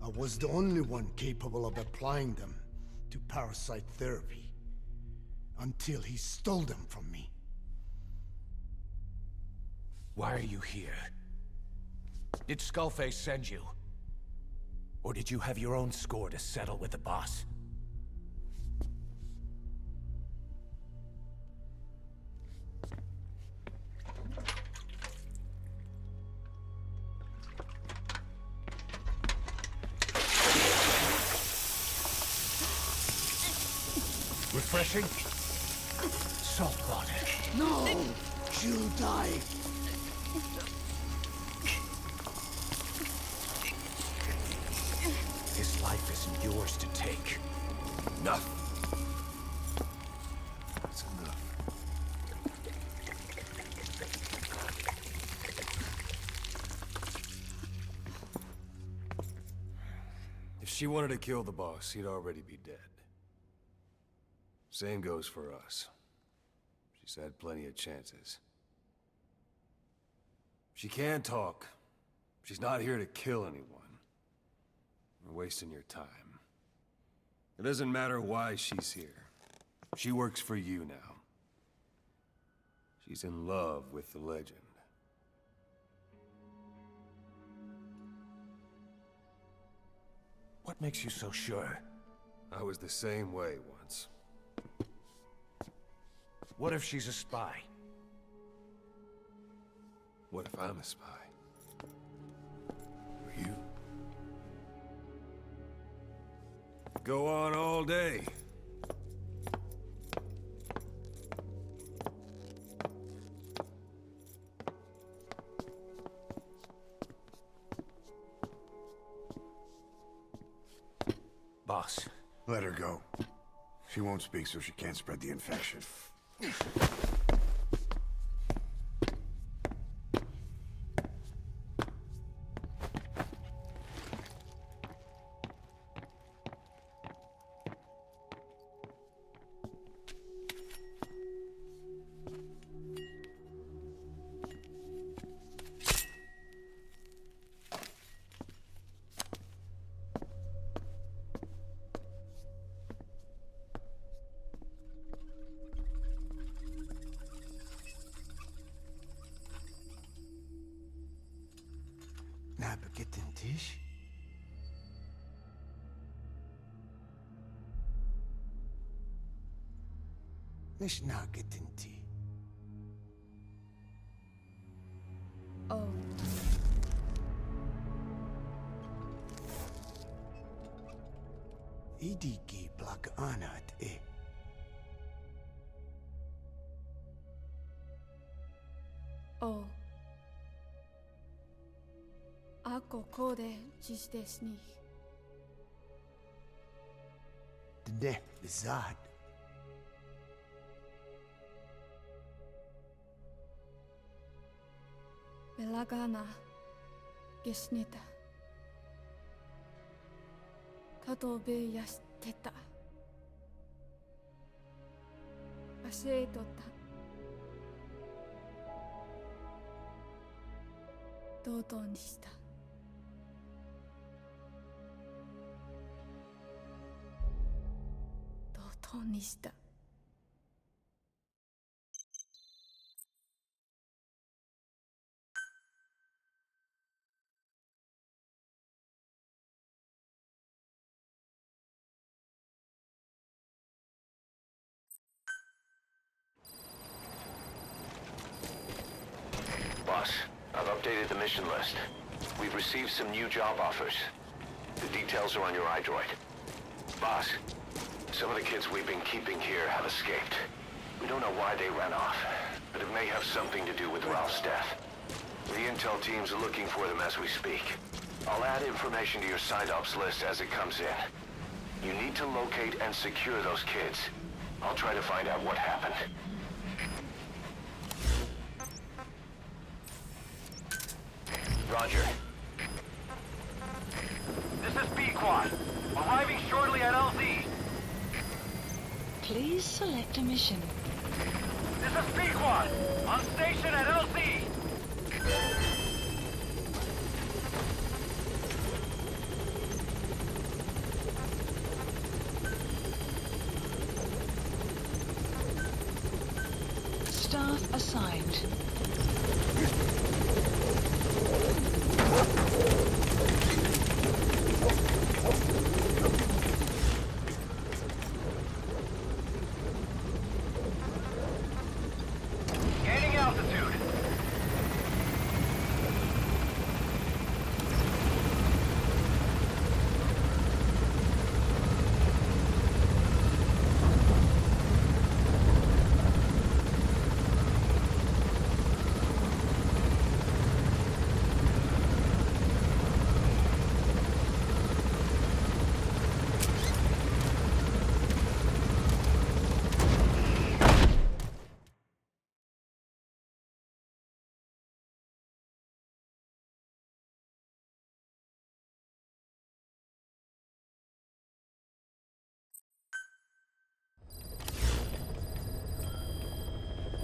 I was the only one capable of applying them to parasite therapy. Until he stole them from me.
Why are you here? Did Skullface send you? Or did you have your own score to settle with the boss? Refreshing? Salt water.
No! She'll die.
His life isn't yours to take. Enough.
That's enough.
If she wanted to kill the boss, he'd already be dead. Same goes for us. She's had plenty of chances. She can talk. She's not here to kill anyone. We're wasting your time. It doesn't matter why she's here. She works for you now. She's in love with the legend.
What makes you so sure?
I was the same way once.
What if she's a spy?
What if I'm a spy? Or you? Go on all day.
Boss.
Let her go. She won't speak, so she can't spread the infection.
Na, begit den Tisch. Nicht na, get den Tee.
Oh.
Idiki plak anat e.
Oh. Ako kode jisdesni.
Dne, bizad.
Belagana gesnita. Katobe yasteta. Asetota. Dodoにした。ドドにした。
Boss, I've updated the mission list. We've received some new job offers. The details are on your iDroid. Boss, some of the kids we've been keeping here have escaped. We don't know why they ran off, but it may have something to do with Ralph's death. The intel teams are looking for them as we speak. I'll add information to your side ops list as it comes in. You need to locate and secure those kids. I'll try to find out what happened. Roger.
This is B-Quad. Arriving shortly at LZ.
Please select a mission.
This is B-Quad. On station at LZ.
Staff assigned.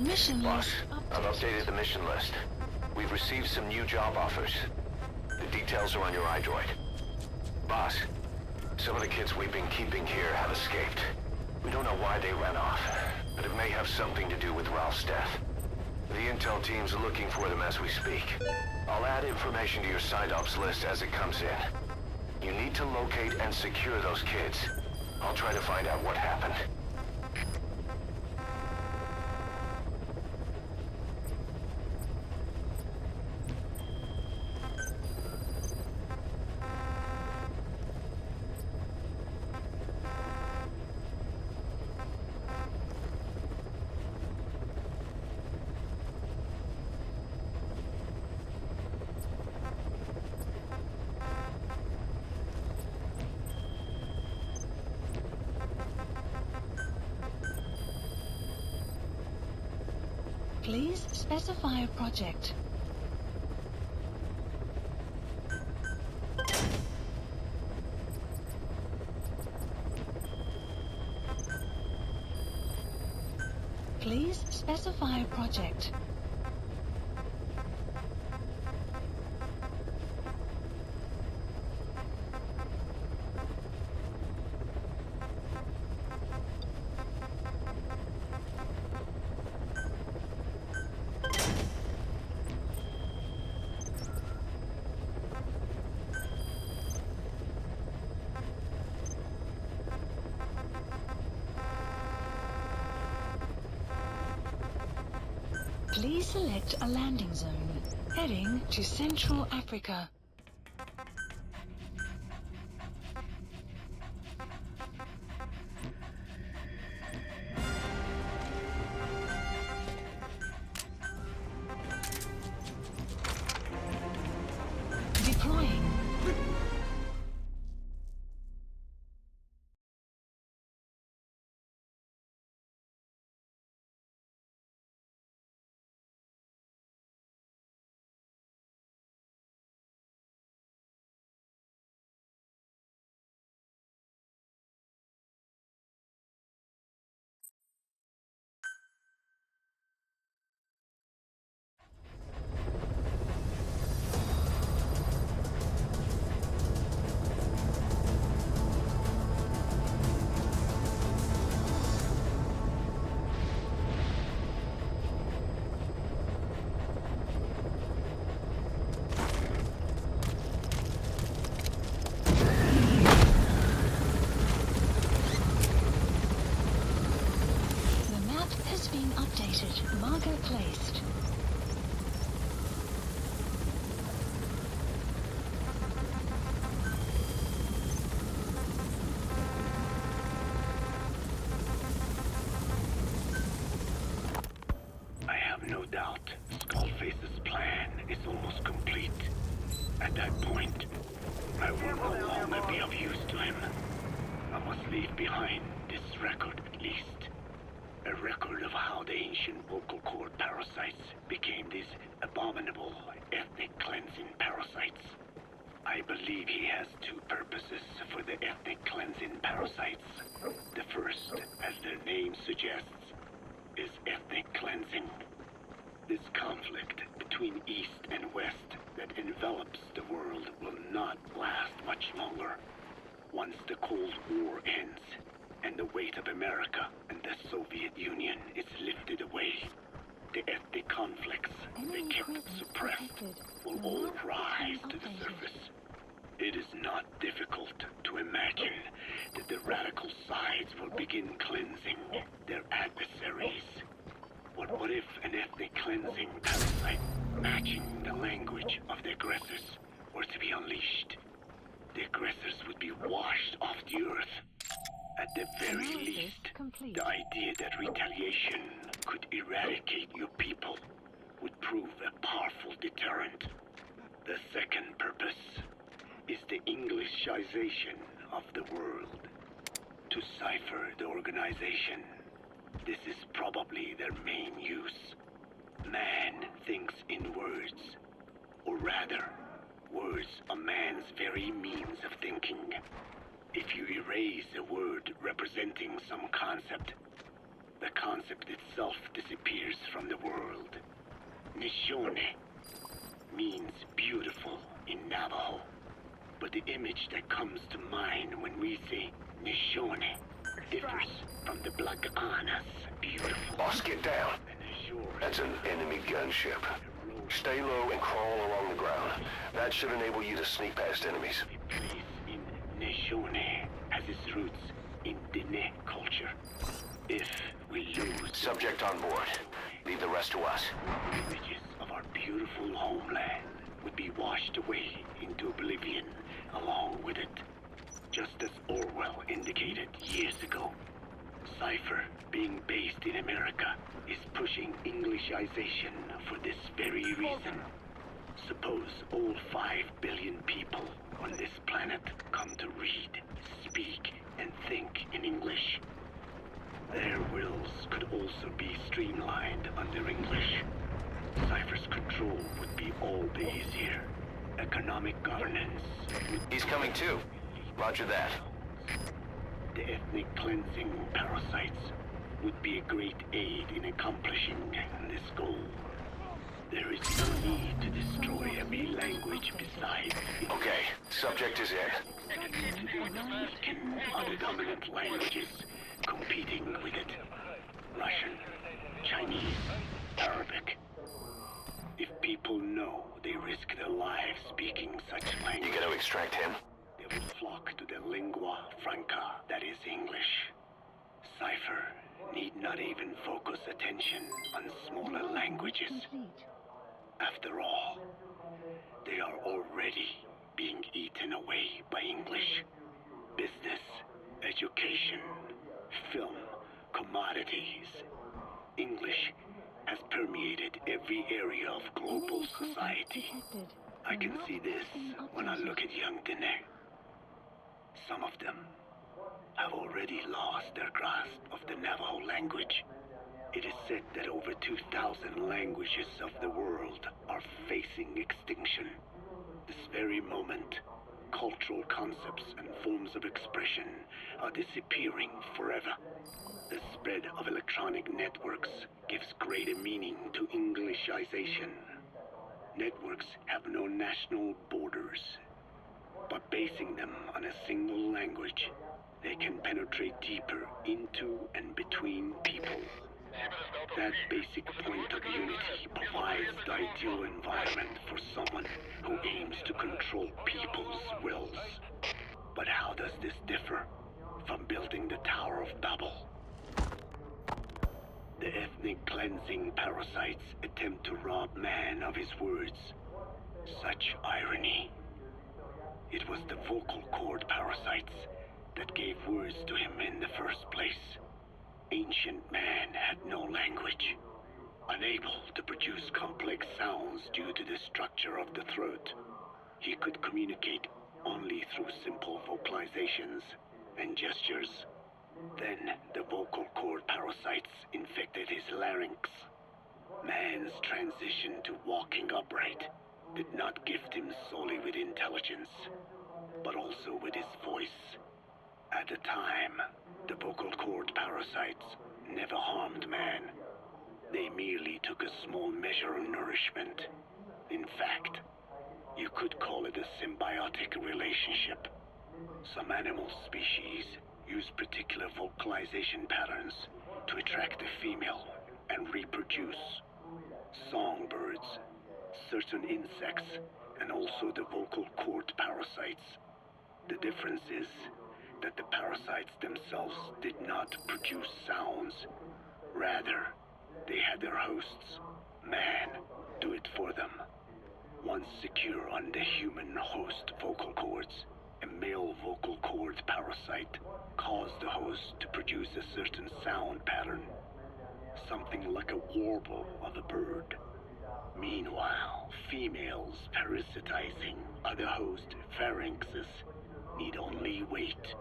Mission
Boss,
list
I've updated the mission list. We've received some new job offers. The details are on your iDroid. Boss, some of the kids we've been keeping here have escaped. We don't know why they ran off, but it may have something to do with Ralph's death. The intel team's looking for them as we speak. I'll add information to your side ops list as it comes in. You need to locate and secure those kids. I'll try to find out what happened.
Please specify a project. Please specify a project. Please select a landing zone, heading to Central Africa. Deploying. Updated. Marker placed.
I have no doubt Skullface's plan is almost complete. At that point, I will no longer be of use to him. I must leave behind this record at least. A record of how the ancient vocal cord parasites became these abominable ethnic cleansing parasites. I believe he has two purposes for the ethnic cleansing parasites. The first, as their name suggests, is ethnic cleansing. This conflict between East and West that envelops the world will not last much longer. Once the Cold War ends, and the weight of America and the Soviet Union is lifted away, the ethnic conflicts they kept suppressed will all rise to the surface. It is not difficult to imagine that the radical sides will begin cleansing their adversaries. What if an ethnic cleansing parasite matching the language of the aggressors were to be unleashed? The aggressors would be washed off the earth. At the very least, the idea that retaliation could eradicate your people would prove a powerful deterrent. The second purpose is the Englishization of the world. To cipher the organization, this is probably their main use. Man thinks in words, or rather, words are man's very means of thinking. If you erase a word representing some concept, the concept itself disappears from the world. Nishone means beautiful in Navajo, but the image that comes to mind when we say Nishone differs from the Blagana's beautiful.
Boss, get down. That's an enemy gunship. Stay low and crawl along the ground. That should enable you to sneak past enemies.
The place in Nishone has its roots in Dene culture. If we lose
Subject on board. Leave the rest to us.
images of our beautiful homeland would be washed away into oblivion along with it. Just as Orwell indicated years ago, Cypher, being based in America, is pushing Englishization for this very reason. Suppose all 5 billion people on this planet come to read, speak, and think in English. Their wills could also be streamlined under English. Cypher's control would be all the easier. Economic governance would...
He's coming too. Roger that.
The ethnic cleansing parasites would be a great aid in accomplishing this goal. There is no need to destroy every language besides...
Okay, subject is in.
Weaken other dominant languages competing with it. Russian, Chinese, Arabic. If people know they risk their lives speaking such language...
You gonna extract him?
They will flock to the lingua franca, that is English. Cypher need not even focus attention on smaller languages. After all, they are already being eaten away by English. Business, education, film, commodities. English has permeated every area of global society. I can see this when I look at young Dene. Some of them have already lost their grasp of the Navajo language. It is said that over 2,000 languages of the world are facing extinction. This very moment, cultural concepts and forms of expression are disappearing forever. The spread of electronic networks gives greater meaning to Englishization. Networks have no national borders. By basing them on a single language, they can penetrate deeper into and between people. That basic point of unity provides the ideal environment for someone who aims to control people's wills. But how does this differ from building the Tower of Babel? The ethnic cleansing parasites attempt to rob man of his words. Such irony. It was the vocal cord parasites that gave words to him in the first place. Ancient man had no language, unable to produce complex sounds due to the structure of the throat. He could communicate only through simple vocalizations and gestures. Then the vocal cord parasites infected his larynx. Man's transition to walking upright did not gift him solely with intelligence, but also with his voice. At the time, the vocal cord parasites never harmed man. They merely took a small measure of nourishment. In fact, you could call it a symbiotic relationship. Some animal species use particular vocalization patterns to attract a female and reproduce. Songbirds, certain insects, and also the vocal cord parasites. The difference is that the parasites themselves did not produce sounds. Rather, they had their hosts, man, do it for them. Once secure on the human host vocal cords, a male vocal cord parasite caused the host to produce a certain sound pattern, something like a warble of a bird. Meanwhile, females parasitizing other host pharynxes need only wait.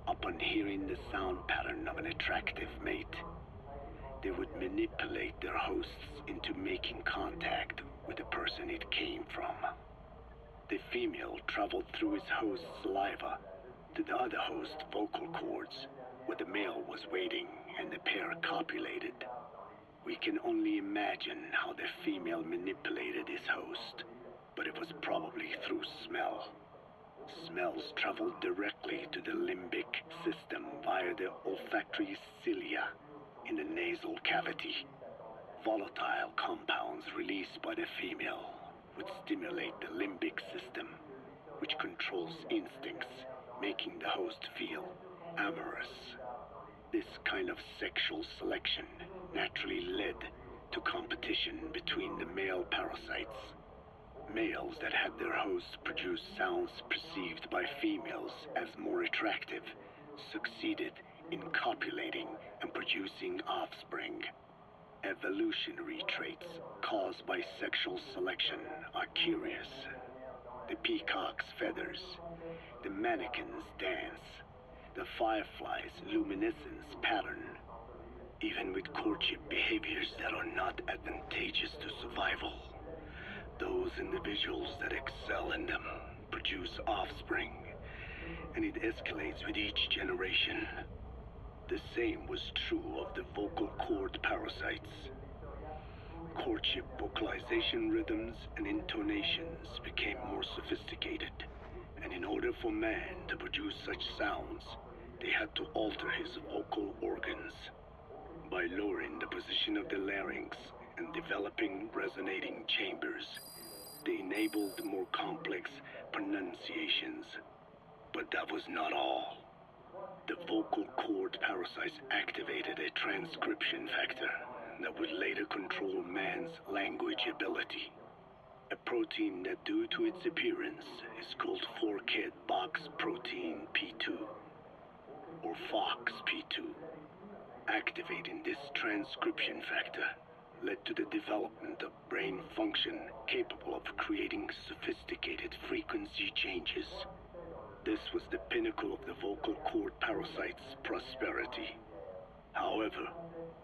Upon hearing the sound pattern of an attractive mate, they would manipulate their hosts into making contact with the person it came from. The female traveled through his host's saliva to the other host's vocal cords, where the male was waiting and the pair copulated. We can only imagine how the female manipulated his host, but it was probably through smell. Smells traveled directly to the limbic system via the olfactory cilia in the nasal cavity. Volatile compounds released by the female would stimulate the limbic system, which controls instincts, making the host feel amorous. This kind of sexual selection naturally led to competition between the male parasites. Males that had their hosts produce sounds perceived by females as more attractive succeeded in copulating and producing offspring. Evolutionary traits caused by sexual selection are curious. The peacock's feathers, the mannequin's dance, the firefly's luminescence pattern, even with courtship behaviors that are not advantageous to survival. Those individuals that excel in them produce offspring, and it escalates with each generation. The same was true of the vocal cord parasites. Courtship vocalization rhythms and intonations became more sophisticated, and in order for man to produce such sounds, they had to alter his vocal organs. By lowering the position of the larynx and developing resonating chambers, they enabled more complex pronunciations. But that was not all. The vocal cord parasites activated a transcription factor that would later control man's language ability. A protein that, due to its appearance, is called forkhead box protein P2, or FOXP2. Activating this transcription factor led to the development of brain function capable of creating sophisticated frequency changes. This was the pinnacle of the vocal cord parasite's prosperity. However,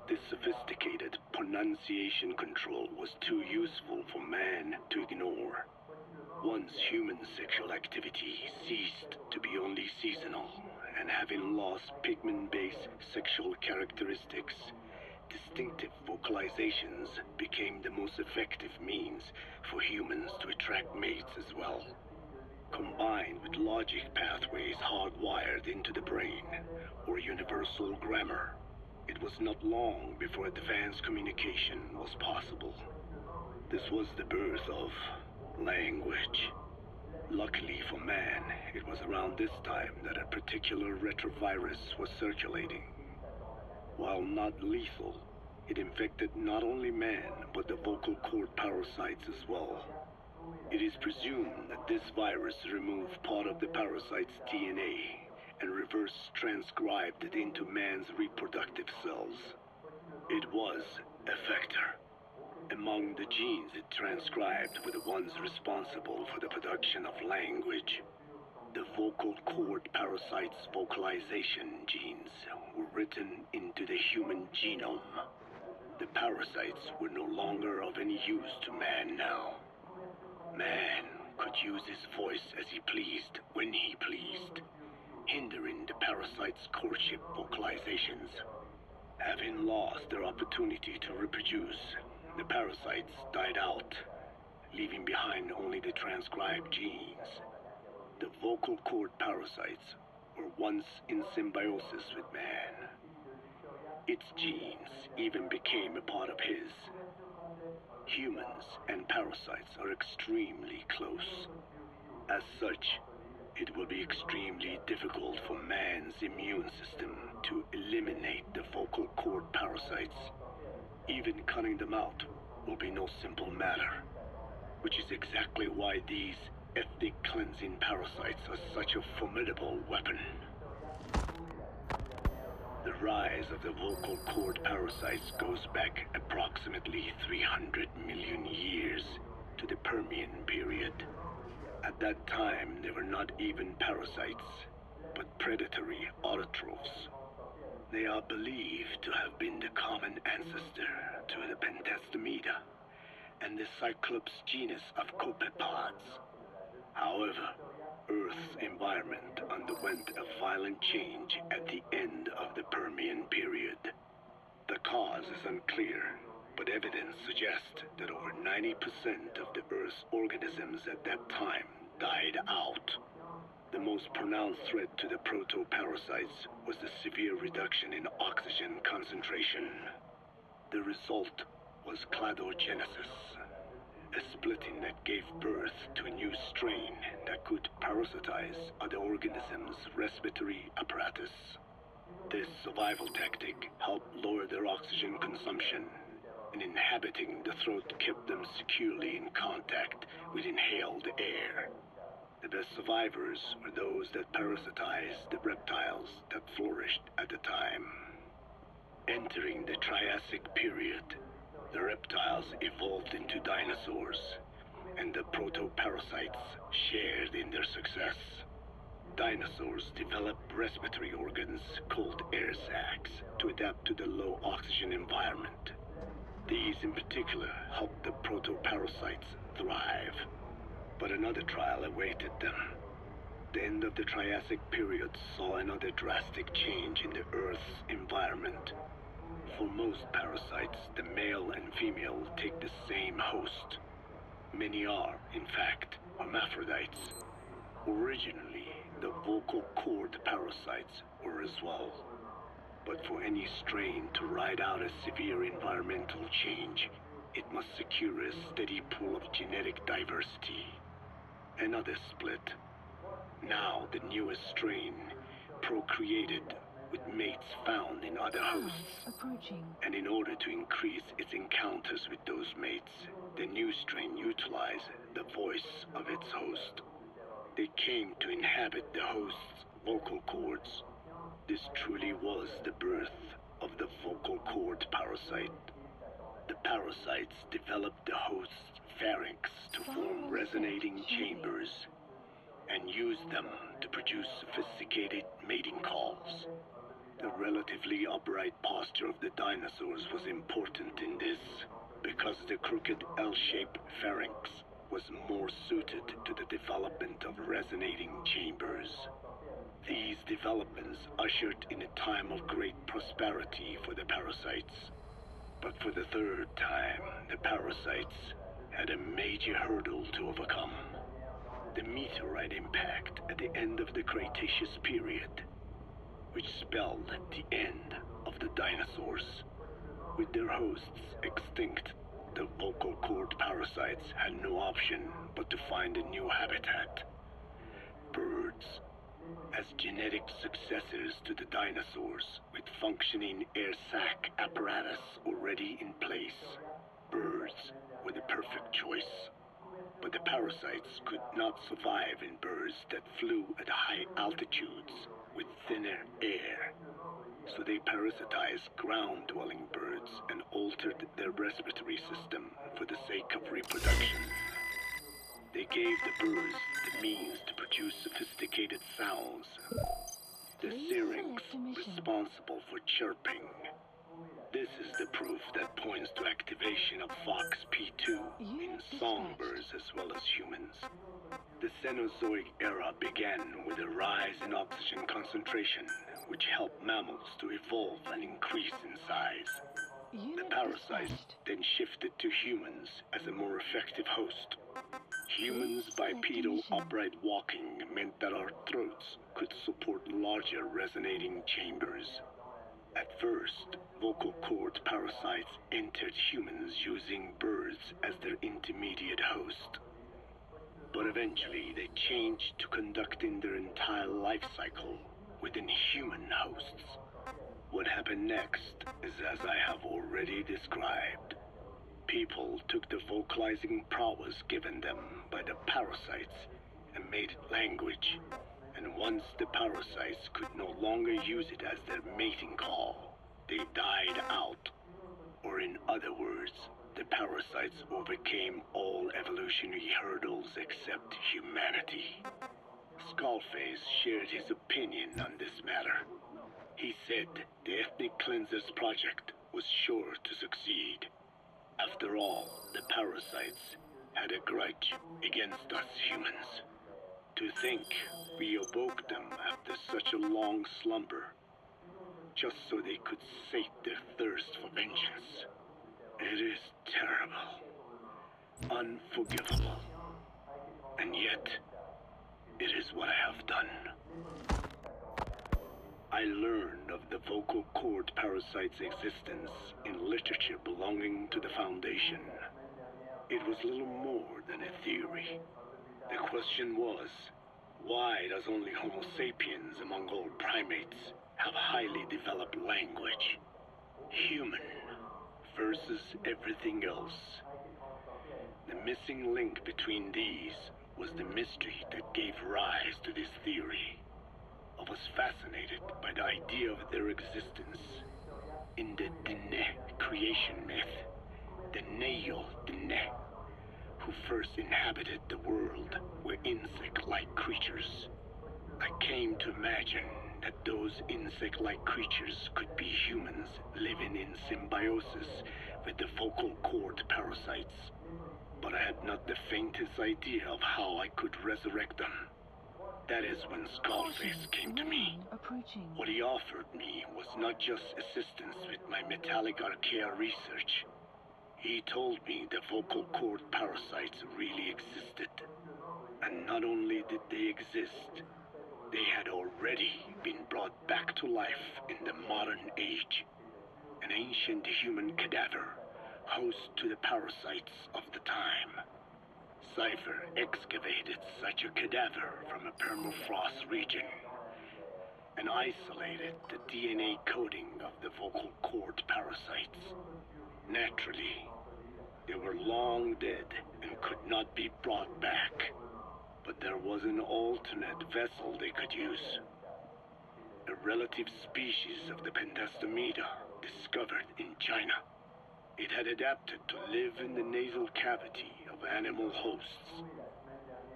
this sophisticated pronunciation control was too useful for man to ignore. Once human sexual activity ceased to be only seasonal, and having lost pigment-based sexual characteristics, distinctive vocalizations became the most effective means for humans to attract mates as well. Combined with logic pathways hardwired into the brain, or universal grammar, it was not long before advanced communication was possible. This was the birth of language. Luckily for man, it was around this time that a particular retrovirus was circulating. While not lethal, it infected not only man, but the vocal cord parasites as well. It is presumed that this virus removed part of the parasite's DNA and reverse transcribed it into man's reproductive cells. It was a vector. Among the genes it transcribed were the ones responsible for the production of language. The vocal cord parasite's vocalization genes were written into the human genome. The parasites were no longer of any use to man now. Man could use his voice as he pleased, when he pleased, hindering the parasite's courtship vocalizations. Having lost their opportunity to reproduce, the parasites died out, leaving behind only the transcribed genes. The vocal cord parasites were once in symbiosis with man. Its genes even became a part of his. Humans and parasites are extremely close. As such, it will be extremely difficult for man's immune system to eliminate the vocal cord parasites. Even cutting them out will be no simple matter, which is exactly why these ethnic cleansing parasites are such a formidable weapon. The rise of the vocal cord parasites goes back approximately 300 million years to the Permian period. At that time, they were not even parasites, but predatory autotrophs. They are believed to have been the common ancestor to the Pentastomida and the Cyclops genus of copepods. However, Earth's environment underwent a violent change at the end of the Permian period. The cause is unclear, but evidence suggests that over 90% of the Earth's organisms at that time died out. The most pronounced threat to the proto-parasites was the severe reduction in oxygen concentration. The result was cladogenesis, a splitting that gave birth to a new strain that could parasitize other organisms' respiratory apparatus. This survival tactic helped lower their oxygen consumption, and inhabiting the throat kept them securely in contact with inhaled air. The best survivors were those that parasitized the reptiles that flourished at the time. Entering the Triassic period, the reptiles evolved into dinosaurs, and the proto-parasites shared in their success. Dinosaurs developed respiratory organs called air sacs to adapt to the low oxygen environment. These in particular helped the proto-parasites thrive. But another trial awaited them. The end of the Triassic period saw another drastic change in the Earth's environment. For most parasites, the male and female take the same host. Many are, in fact, hermaphrodites. Originally, the vocal cord parasites were as well. But for any strain to ride out a severe environmental change, it must secure a steady pool of genetic diversity. Another split. Now the newest strain procreated with mates found in other hosts. And in order to increase its encounters with those mates, the new strain utilized the voice of its host. They came to inhabit the host's vocal cords. This truly was the birth of the vocal cord parasite. The parasites developed the host's pharynx to form resonating chambers and used them to produce sophisticated mating calls. The relatively upright posture of the dinosaurs was important in this, because the crooked L-shaped pharynx was more suited to the development of resonating chambers. These developments ushered in a time of great prosperity for the parasites. But for the third time, the parasites had a major hurdle to overcome. The meteorite impact at the end of the Cretaceous period, which spelled the end of the dinosaurs. With their hosts extinct, the vocal cord parasites had no option but to find a new habitat. Birds. As genetic successors to the dinosaurs, with functioning air sac apparatus already in place, birds were the perfect choice. But the parasites could not survive in birds that flew at high altitudes with thinner air. So they parasitized ground-dwelling birds and altered their respiratory system for the sake of reproduction. They gave the birds the means to produce sophisticated sounds. The syrinx responsible for chirping. This is the proof that points to activation of FOXP2 in songbirds as well as humans. The Cenozoic era began with a rise in oxygen concentration, which helped mammals to evolve and increase in size. The parasites then shifted to humans as a more effective host. Humans' bipedal upright walking meant that our throats could support larger resonating chambers. At first, vocal cord parasites entered humans using birds as their intermediate host. But eventually they changed to conducting their entire life cycle within human hosts. What happened next is as I have already described. People took the vocalizing prowess given them by the parasites and made it language. And once the parasites could no longer use it as their mating call, they died out. Or in other words, the parasites overcame all evolutionary hurdles except humanity. Skullface shared his opinion on this matter. He said the Ethnic Cleansers Project was sure to succeed. After all, the parasites had a grudge against us humans. To think we awoke them after such a long slumber. just so they could sate their thirst for vengeance. It is terrible, unforgivable, and yet, it is what I have done. I learned of the vocal cord parasite's existence in literature belonging to the Foundation. It was little more than a theory. The question was, why does only Homo sapiens among all primates have highly developed language? Human versus everything else. The missing link between these was the mystery that gave rise to this theory. I was fascinated by the idea of their existence. In the Dene creation myth, the Neyo Dene, who first inhabited the world, were insect-like creatures. I came to imagine that those insect-like creatures could be humans living in symbiosis with the vocal cord parasites. But I had not the faintest idea of how I could resurrect them. That is when Skullface came to me. What he offered me was not just assistance with my metallic archaea research. He told me the vocal cord parasites really existed. And not only did they exist, they had already been brought back to life in the modern age. An ancient human cadaver, host to the parasites of the time. Cypher excavated such a cadaver from a permafrost region and isolated the DNA coding of the vocal cord parasites. Naturally, they were long dead and could not be brought back, but there was an alternate vessel they could use. A relative species of the Pentastomida discovered in China. It had adapted to live in the nasal cavity of animal hosts,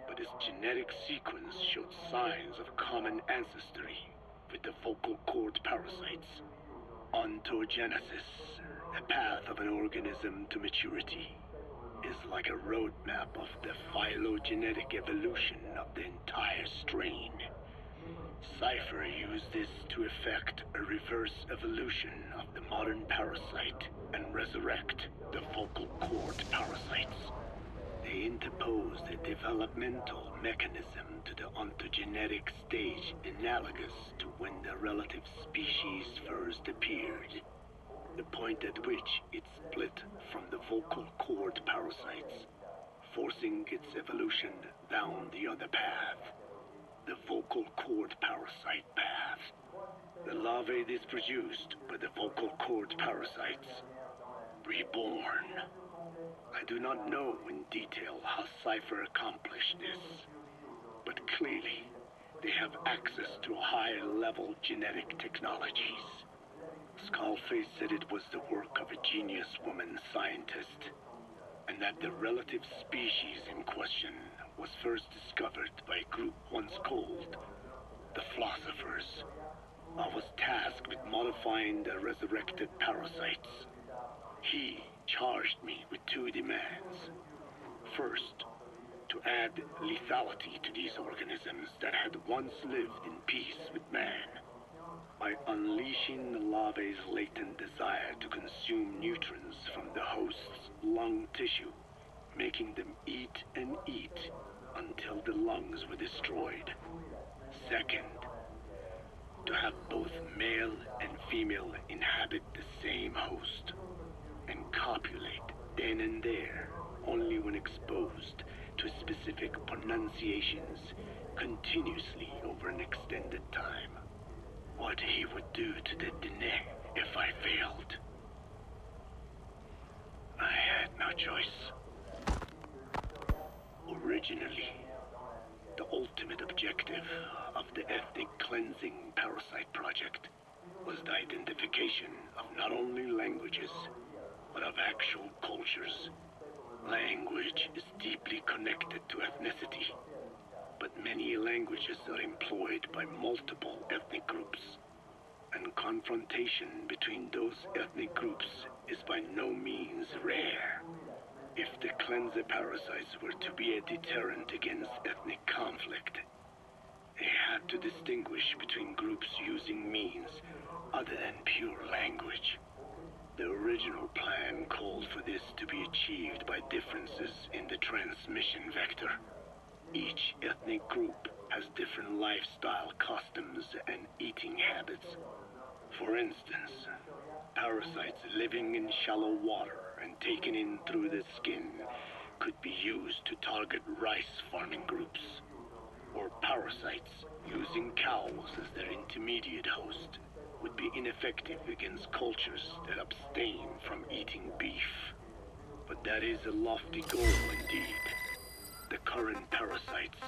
but its genetic sequence showed signs of common ancestry with the vocal cord parasites. Ontogenesis, the path of an organism to maturity, is like a roadmap of the phylogenetic evolution of the entire strain. Cypher used this to effect a reverse evolution of the modern parasite and resurrect the vocal cord parasites. They interposed a developmental mechanism to the ontogenetic stage analogous to when the relative species first appeared, the point at which it split from the vocal cord parasites, forcing its evolution down the other path. The vocal cord parasite path. The larvae is produced by the vocal cord parasites. Reborn. I do not know in detail how Cypher accomplished this, but clearly they have access to high-level genetic technologies. Skullface said it was the work of a genius woman scientist, and that the relative species in question was first discovered by a group once called the Philosophers. I was tasked with modifying the resurrected parasites. He charged me with two demands. First, to add lethality to these organisms that had once lived in peace with man, by unleashing the larvae's latent desire to consume nutrients from the host's lung tissue, making them eat and eat until the lungs were destroyed. Second, to have both male and female inhabit the same host and copulate then and there only when exposed to specific pronunciations continuously over an extended time. What he would do to the Dene if I failed. I had no choice. Originally, the ultimate objective of the ethnic cleansing parasite project was the identification of not only languages, but of actual cultures. Language is deeply connected to ethnicity, but many languages are employed by multiple ethnic groups, and confrontation between those ethnic groups is by no means rare. If the cleanser parasites were to be a deterrent against ethnic conflict, they had to distinguish between groups using means other than pure language. The original plan called for this to be achieved by differences in the transmission vector. Each ethnic group has different lifestyle customs and eating habits. For instance, parasites living in shallow water and taken in through the skin could be used to target rice farming groups. Or parasites using cows as their intermediate host would be ineffective against cultures that abstain from eating beef. But that is a lofty goal indeed. The current parasites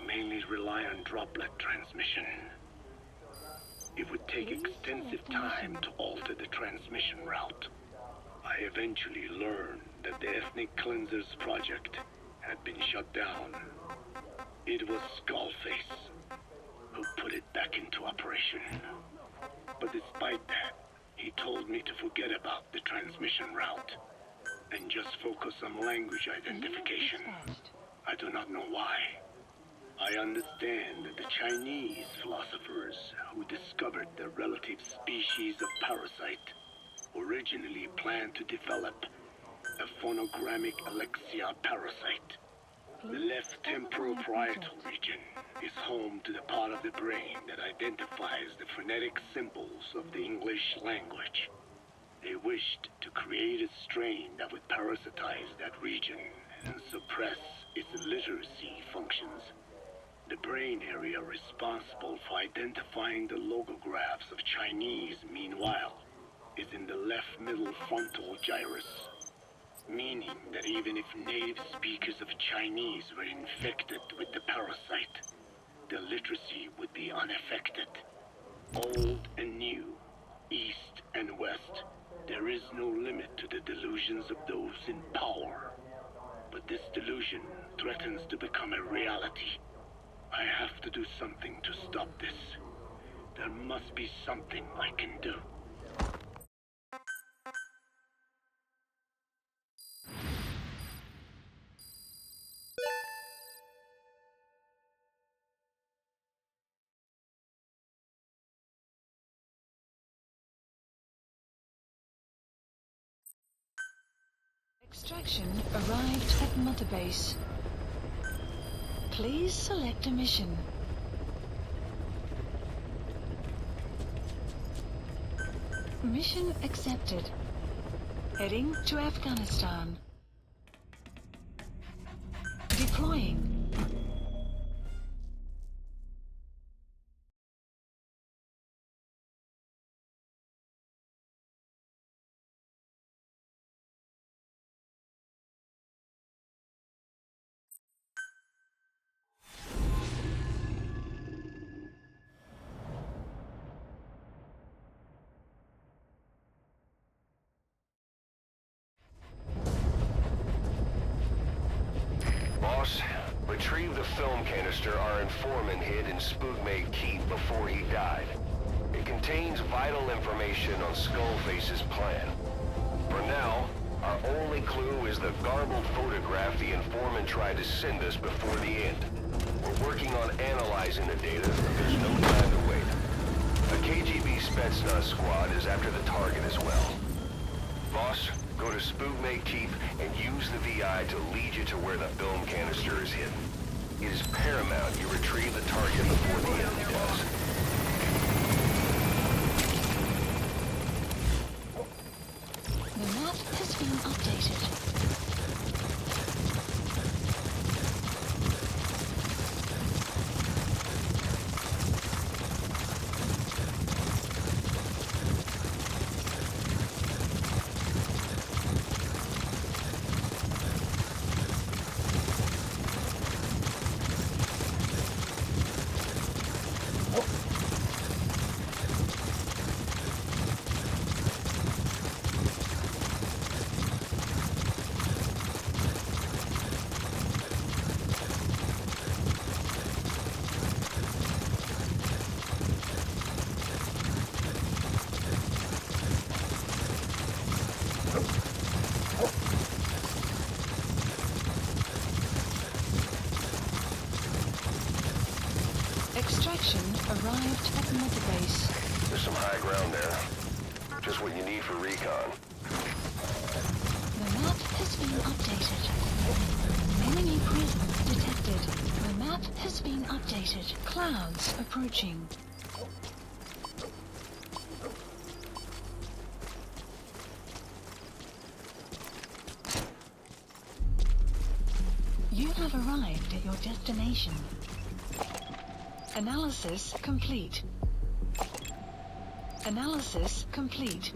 mainly rely on droplet transmission. It would take extensive time to alter the transmission route. I eventually learned that the Ethnic Cleansers project had been shut down. It was Skullface who put it back into operation. But despite that, he told me to forget about the transmission route and just focus on language identification. I do not know why. I understand that the Chinese philosophers who discovered the relative species of parasite originally planned to develop a phonogrammic Alexia parasite. The left temporal parietal region is home to the part of the brain that identifies the phonetic symbols of the English language. They wished to create a strain that would parasitize that region and suppress its literacy functions. The brain area responsible for identifying the logographs of Chinese, meanwhile, is in the left middle frontal gyrus, meaning that even if native speakers of Chinese were infected with the parasite, the literacy would be unaffected. Old and new, east and west, there is no limit to the delusions of those in power. But this delusion threatens to become a reality. I have to do something to stop this. There must be something I can do.
Extraction arrived at Mother Base. Please select a mission. Mission accepted. Heading to Afghanistan. Deploying.
Boss, retrieve the film canister our informant hid in Spoogmate Keep before he died. It contains vital information on Skullface's plan. For now, our only clue is the garbled photograph the informant tried to send us before the end. We're working on analyzing the data, but there's no time to wait. A KGB Spetsnaz squad is after the target as well. Boss, go to Spoogmate Keep and use the VI to lead you to where the film canister is hidden. It is paramount you retrieve the target before the enemy does.
The map has been updated. Extraction arrived at Mother Base.
There's some high ground there. Just what you need for recon.
The map has been updated. Enemy presence detected. The map has been updated. Clouds approaching. You have arrived at your destination. Analysis complete. Analysis complete.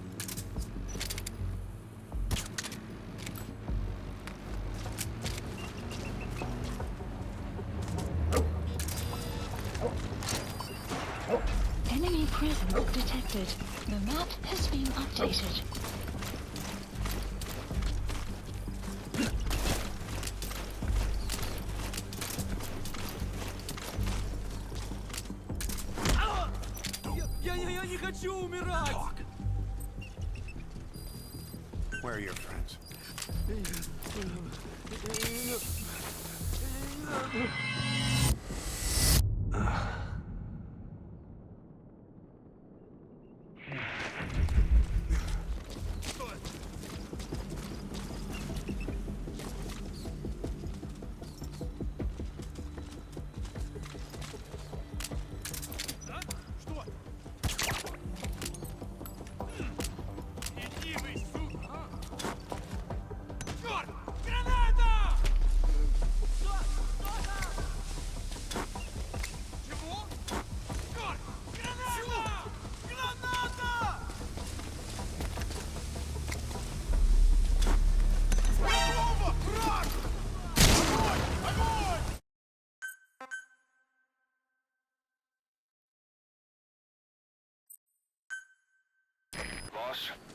Enemy presence detected. The map has been updated.
Я не хочу умирать!
Talk. Where are your friends?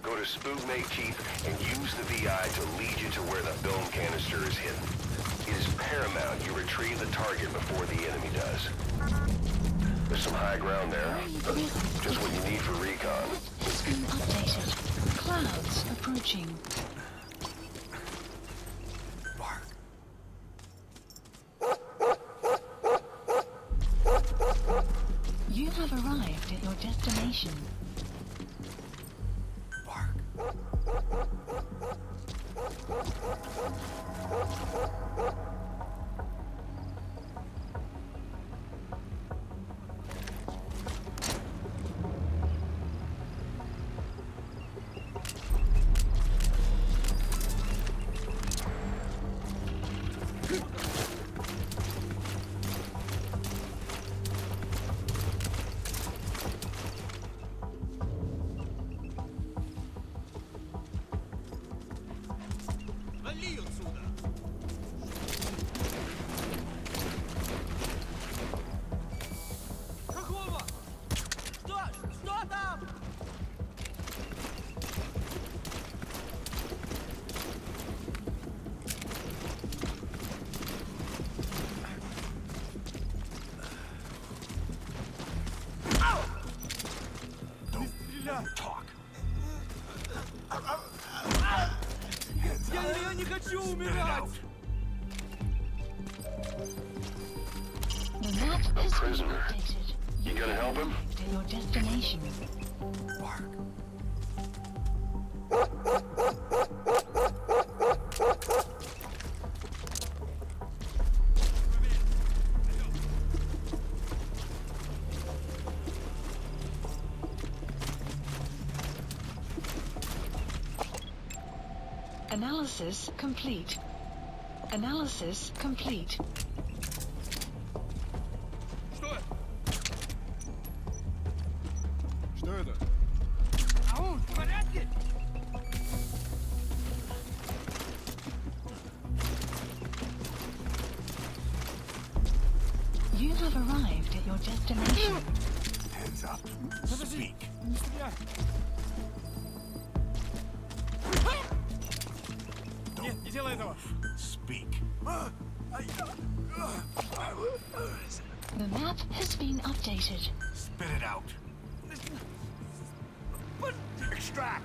Go to Spookmate Keep and use the VI to lead you to where the film canister is hidden. It is paramount you retrieve the target before the enemy does. There's some high ground there. Just what you need for recon.
Has been updated. Clouds approaching.
Bark.
You have arrived at your destination.
Вали отсюда! Какого? Что там?
Talk.
Я не хочу умирать!
The map has been
prisoner.
updated.
You gonna help him?
To your destination.
Bark.
Analysis complete. Analysis complete.
Что это? Ау, в порядке?
You have arrived at your destination.
Hands up.
Подожди,
Speak.
не стреляй. Нет, не делай этого.
Speak.
The map has been updated.
Spit it out. Extract.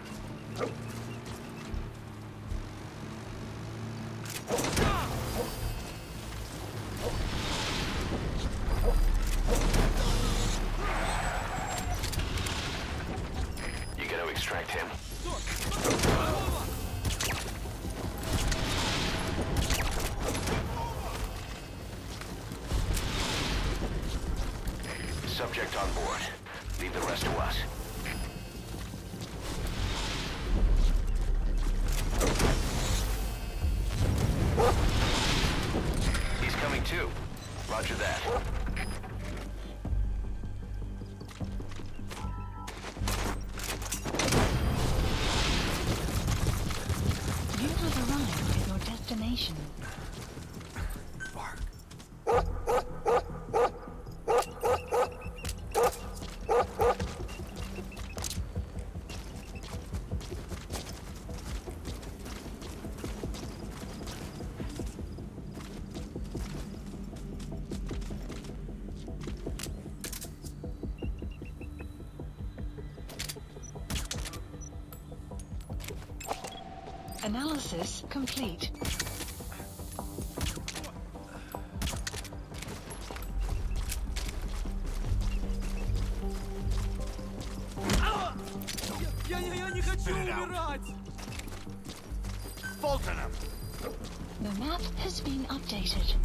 Subject on board. Leave the rest to us. He's coming too. Roger that.
You have arrived at your destination. Analysis complete.
Я не хочу умирать! Fulton!
The map has been updated.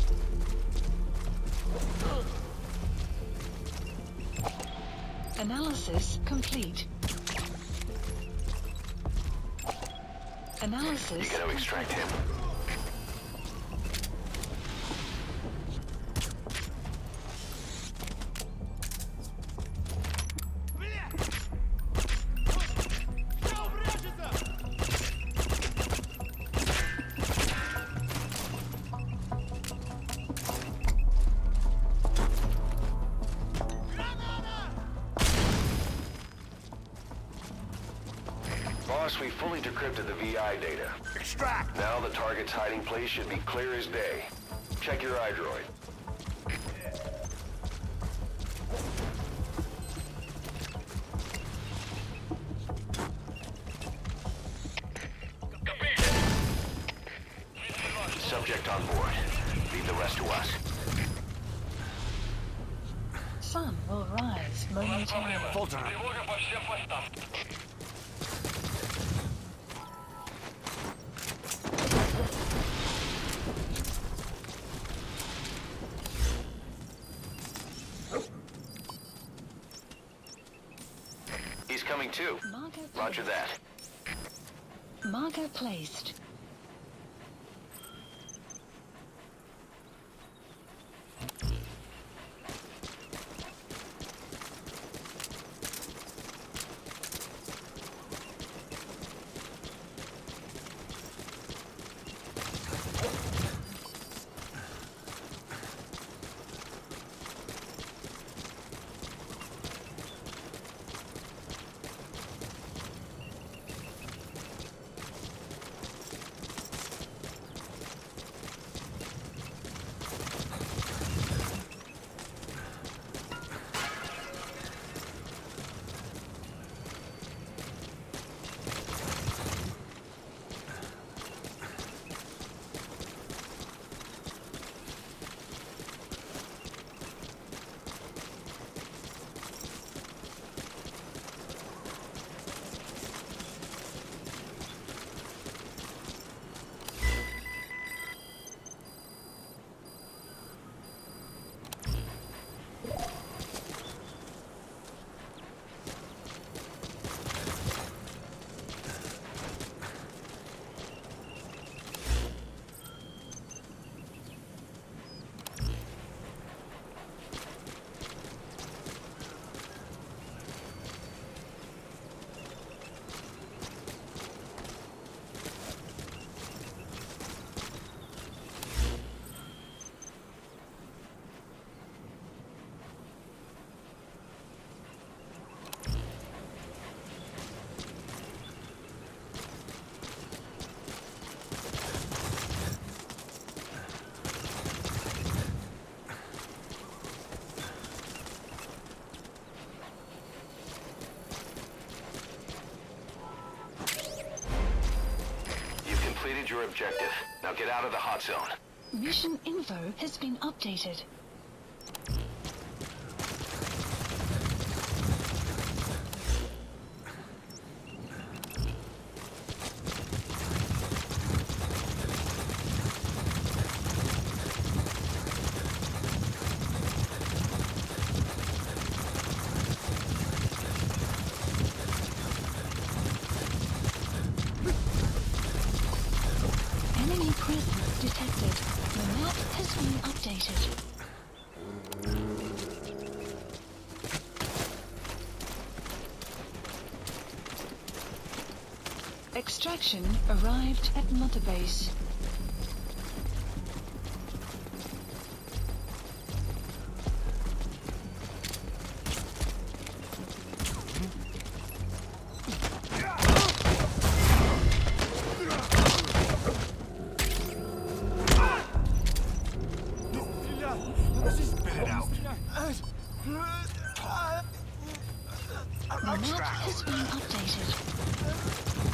Analysis complete. Analysis.
You gotta extract him. Boss, we fully decrypted the VI data.
Extract!
Now the target's hiding place should be clear as day. Check your iDroid. Subject on board. Leave the rest to us.
Sun will rise momentarily.
Fulton!
Тревога по всем постам.
He's coming too. Roger that.
Marker placed.
Completed your objective. Now get out of the hot zone.
Mission info has been updated. been updated. Extraction arrived at Mother Base. The map has been updated.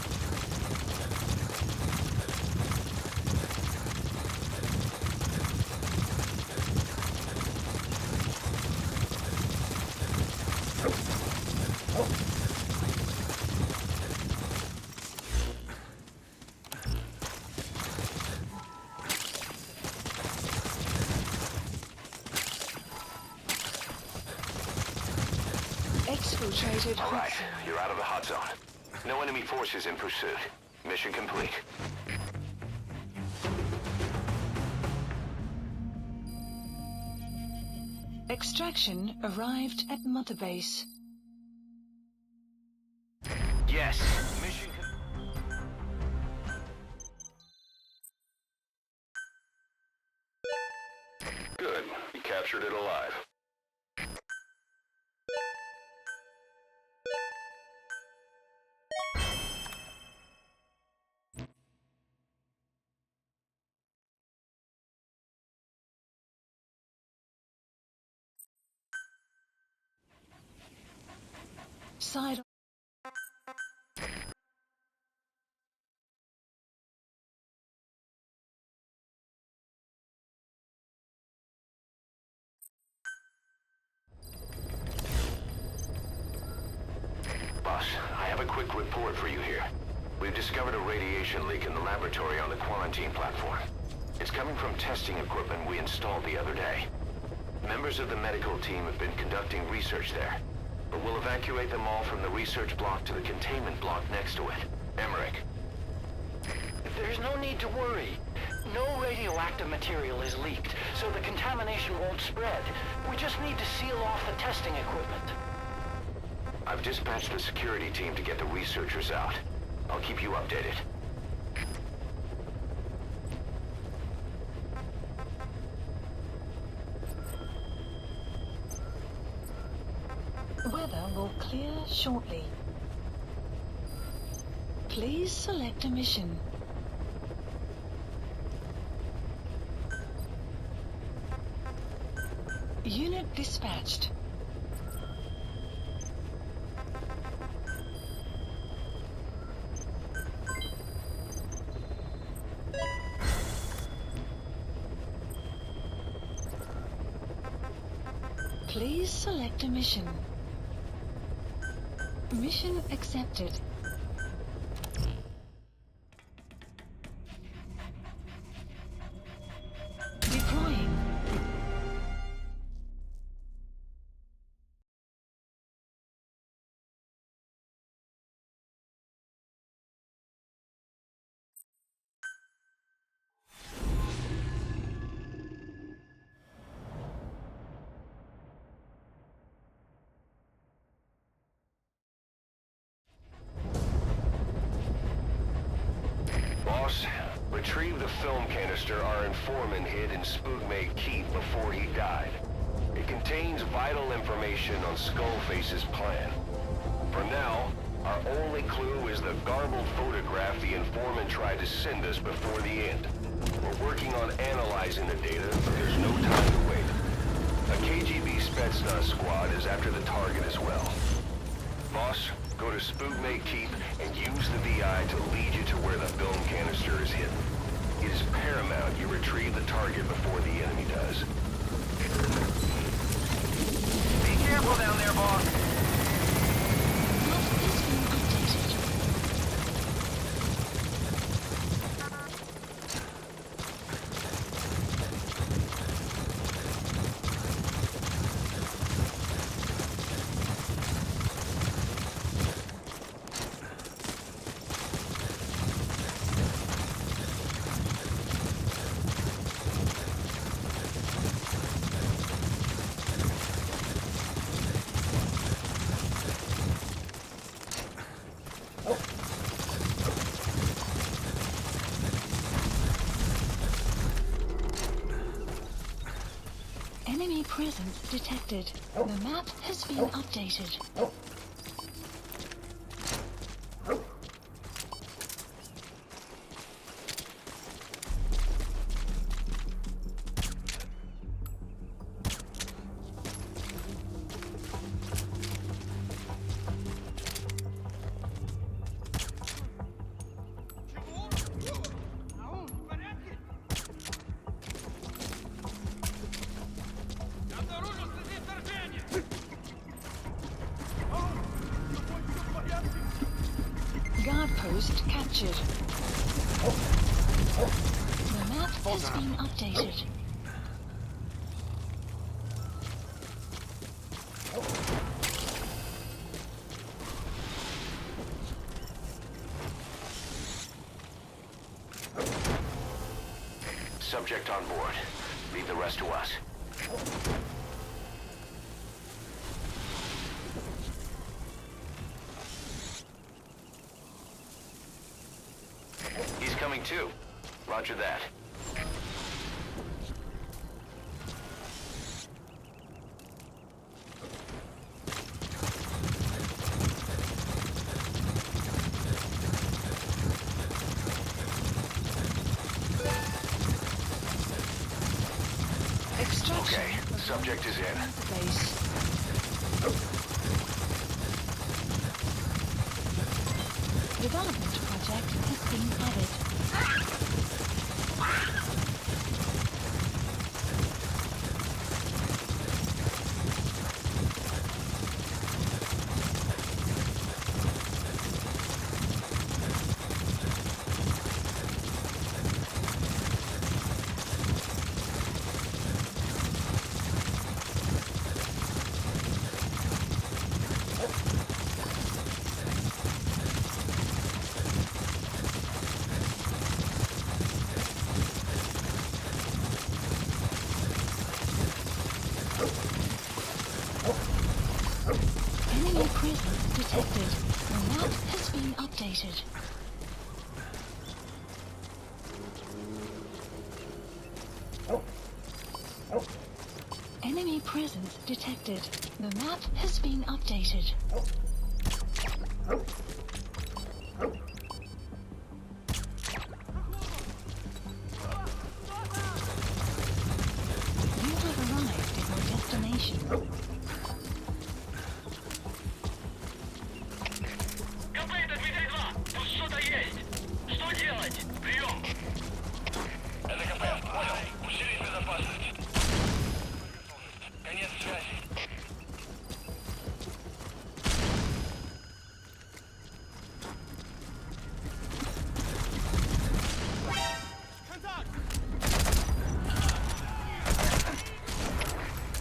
Exfiltrated.
All right, you're out of the hot zone. No enemy forces in pursuit. Mission complete.
Extraction arrived at Mother Base.
Yes, mission Good. You captured it alive.
Side.
Boss, I have a quick report for you here. We've discovered a radiation leak in the laboratory on the quarantine platform. It's coming from testing equipment we installed the other day. Members of the medical team have been conducting research there, but we'll evacuate them all from the research block to the containment block next to it. Emmerich.
There's no need to worry. No radioactive material is leaked, so the contamination won't spread. We just need to seal off the testing equipment.
I've dispatched the security team to get the researchers out. I'll keep you updated.
Weather will clear shortly. Please select a mission. Unit dispatched. Please select a mission. Mission accepted. Deploying.
Boss, retrieve the film canister our informant hid in Spookmate Keep before he died. It contains vital information on Skullface's plan. For now, our only clue is the garbled photograph the informant tried to send us before the end. We're working on analyzing the data, but there's no time to wait. A KGB Spetsnaz squad is after the target as well. Boss, go to Spookmate Keep and use the VI to lead you to where the film canister is hidden. It is paramount you retrieve the target before the enemy does.
Be careful down there, boss.
Map has been updated. Enemy presence detected. The map has been updated. Guard post captured. The map has been updated.
Subject on board. Leave the rest to us. He's coming too. Roger that.
Extraction.
Okay, subject is in.
Base. Development project has been added. Enemy presence detected. The map has been updated. Enemy presence detected. The map has been updated. You have arrived at your destination.
Комплект от Дмитрия 2. Тут что-то есть. Что делать? Прием. Это КП. Понял. Усилить безопасность. Конец связи.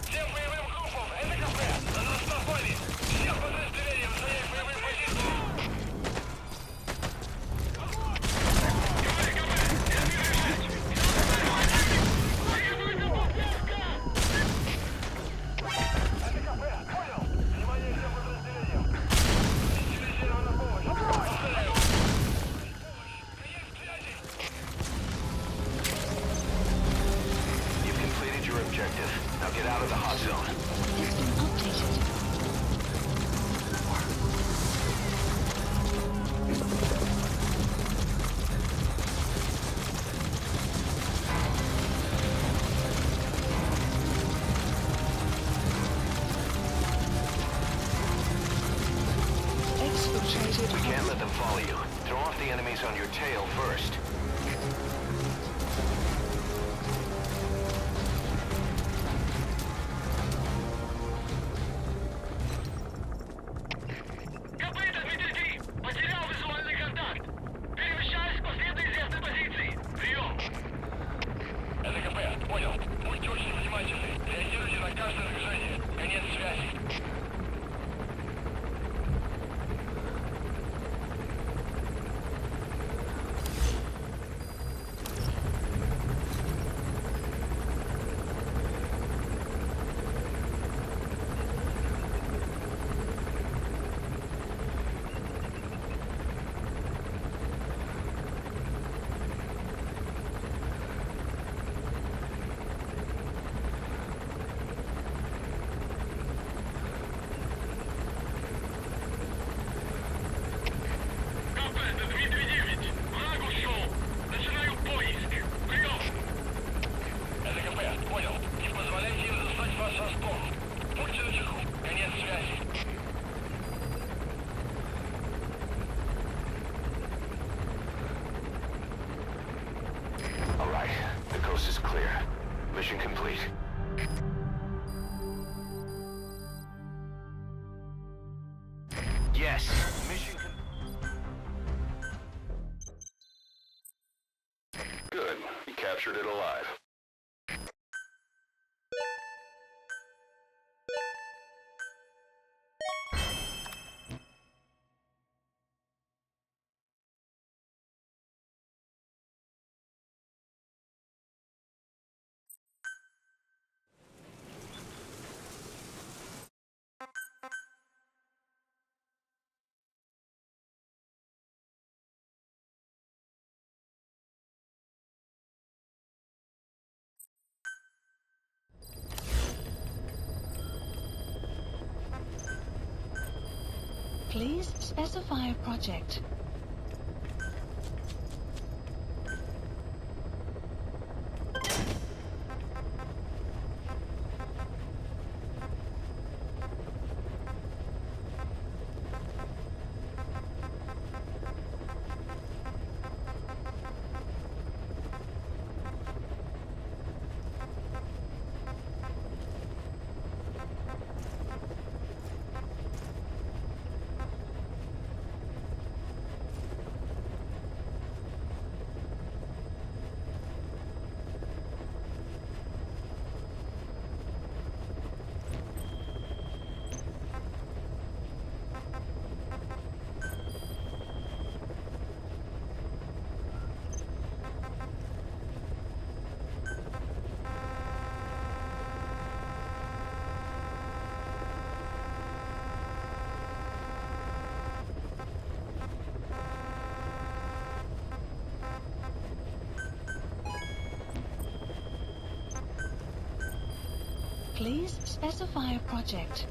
Всем боевым группам. Это КП. На нас напали. Всех подразделениям занять боевые позиции.
You've completed your objective. Now get out of the hot zone.
Has been updated. Exfiltrated.
We can't let them follow you. Throw off the enemies on your tail first.
Комплект от Дмитрия 3. Потерял визуальный контакт. Перемещаюсь к последней известной позиции. Прием. Это КП. Понял. Будьте очень внимательны. Реагируйте на каждое движение. Конец связи.
complete. Yes. Mission Good. You captured it alive.
Please specify a project. Please specify a project.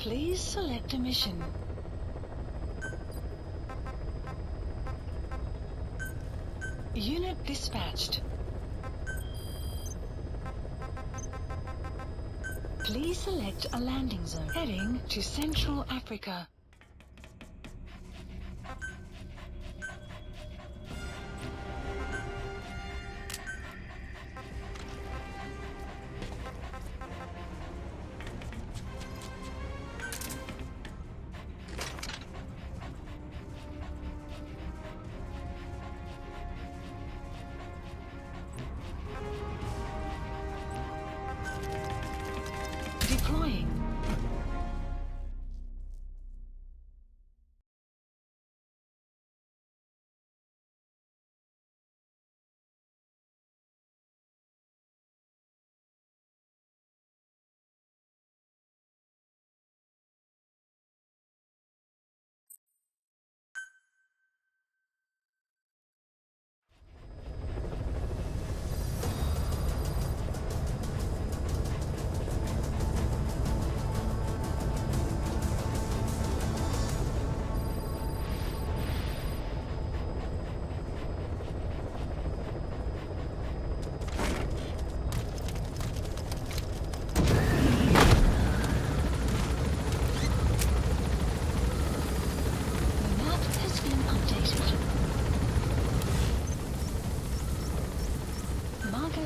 Please select a mission. Unit dispatched. Please select a landing zone. Heading to Central Africa. Deploying.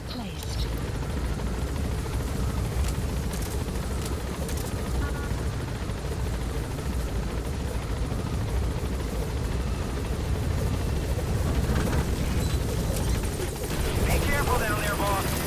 Placed.
Be careful down there, boss.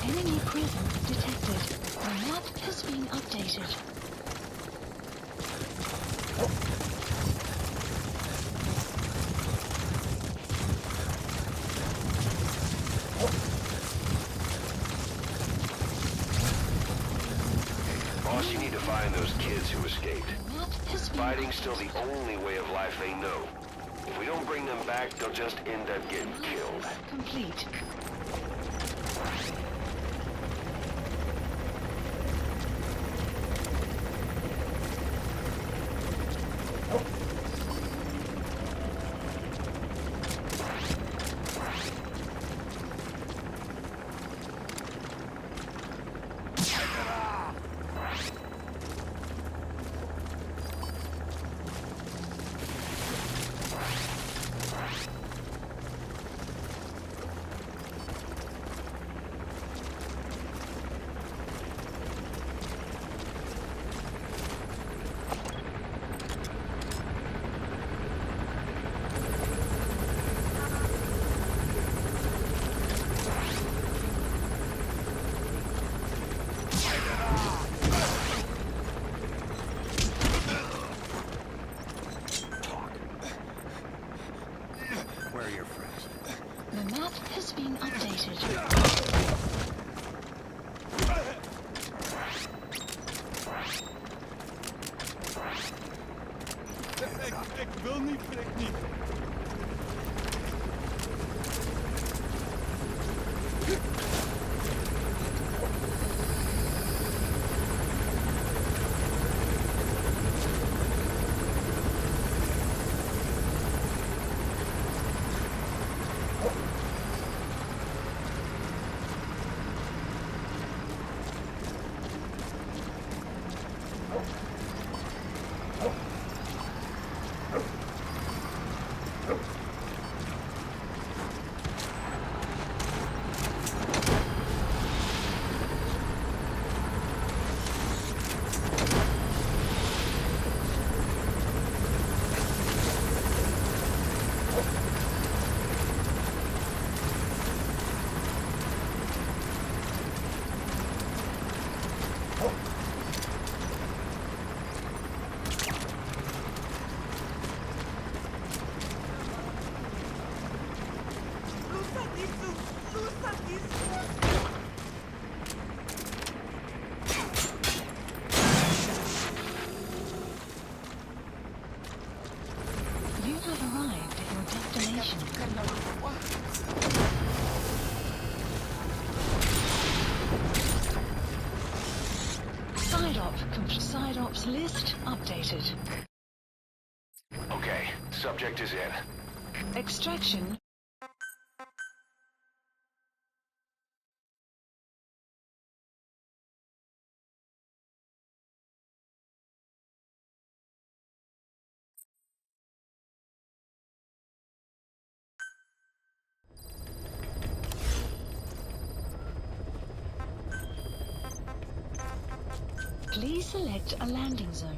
Enemy presence detected. The map has been updated.
Boss, you need to find those kids who escaped.
The map has been
Fighting's still the only way of life they know. If we don't bring them back, they'll just end up getting killed.
complete.
Where are your friends?
The map has been updated.
Ik wil niet, ik niet.
Side ops list updated.
Okay, subject is in.
Extraction. Please select a landing zone.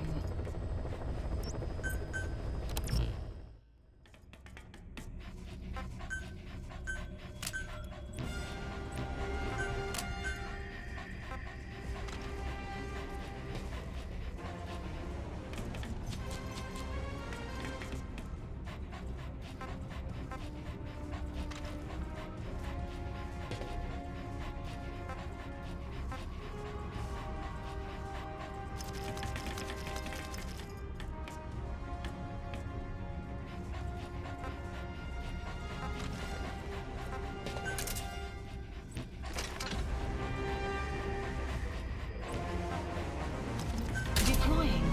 Deploying.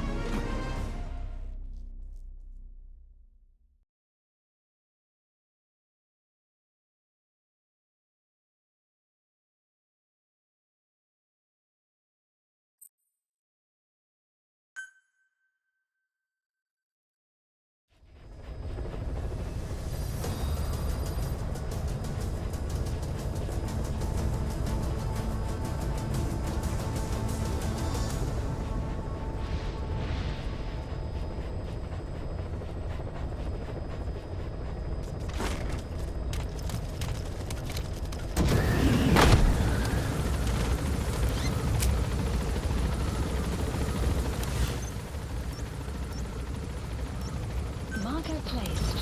Marker placed.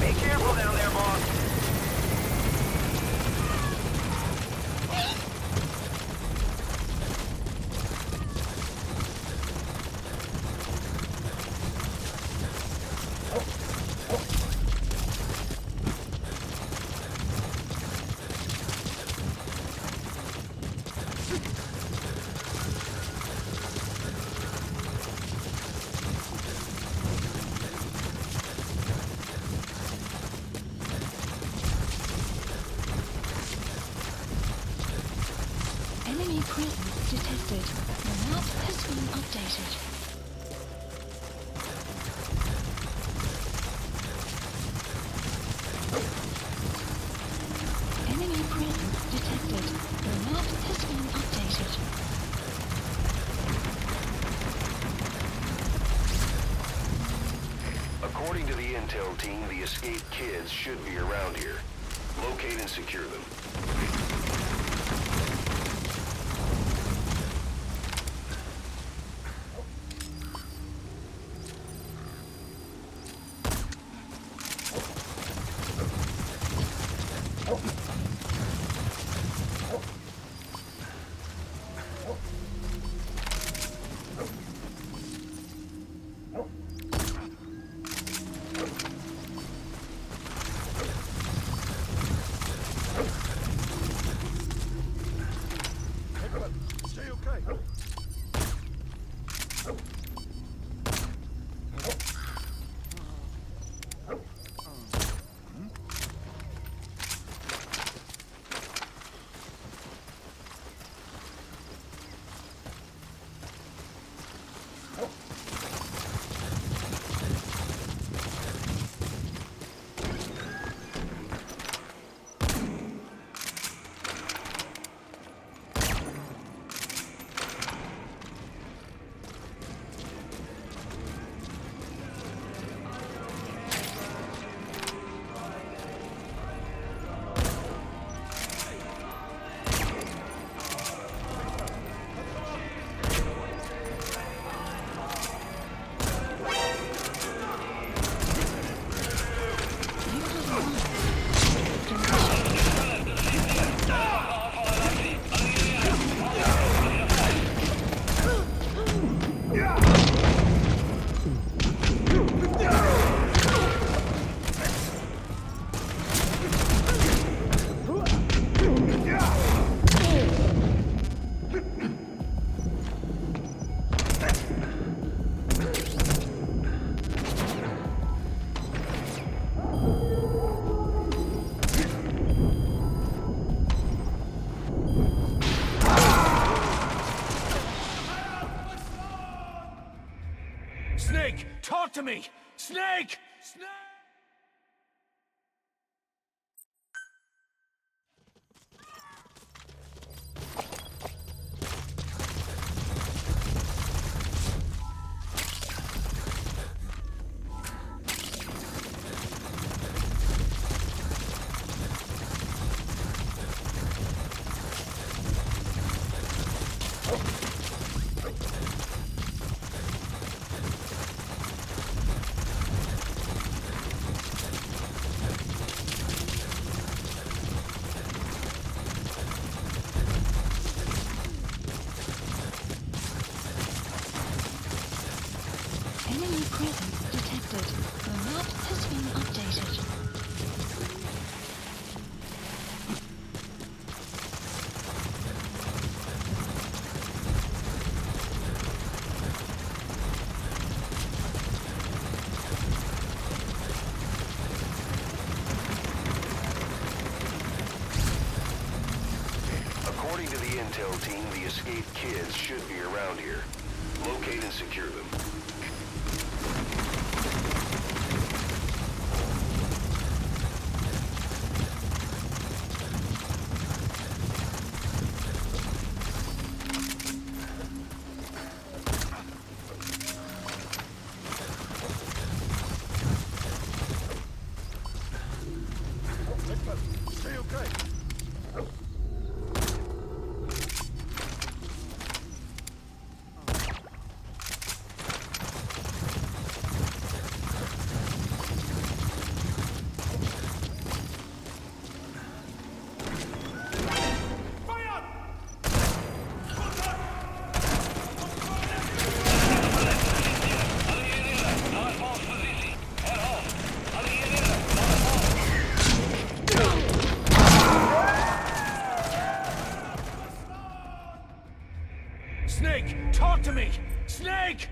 Be careful down there, boss.
Enemy presence detected. The map has been updated. Enemy presence detected. The map has been updated.
According to the intel team, the escaped kids should be around here. Locate and secure them.
to me! Snake! Snake!
Enemy presence detected. The map has been updated.
According to the intel team, the escaped kids should be around here. Locate and secure them.
Stay okay.
Snake! Talk to me! Snake!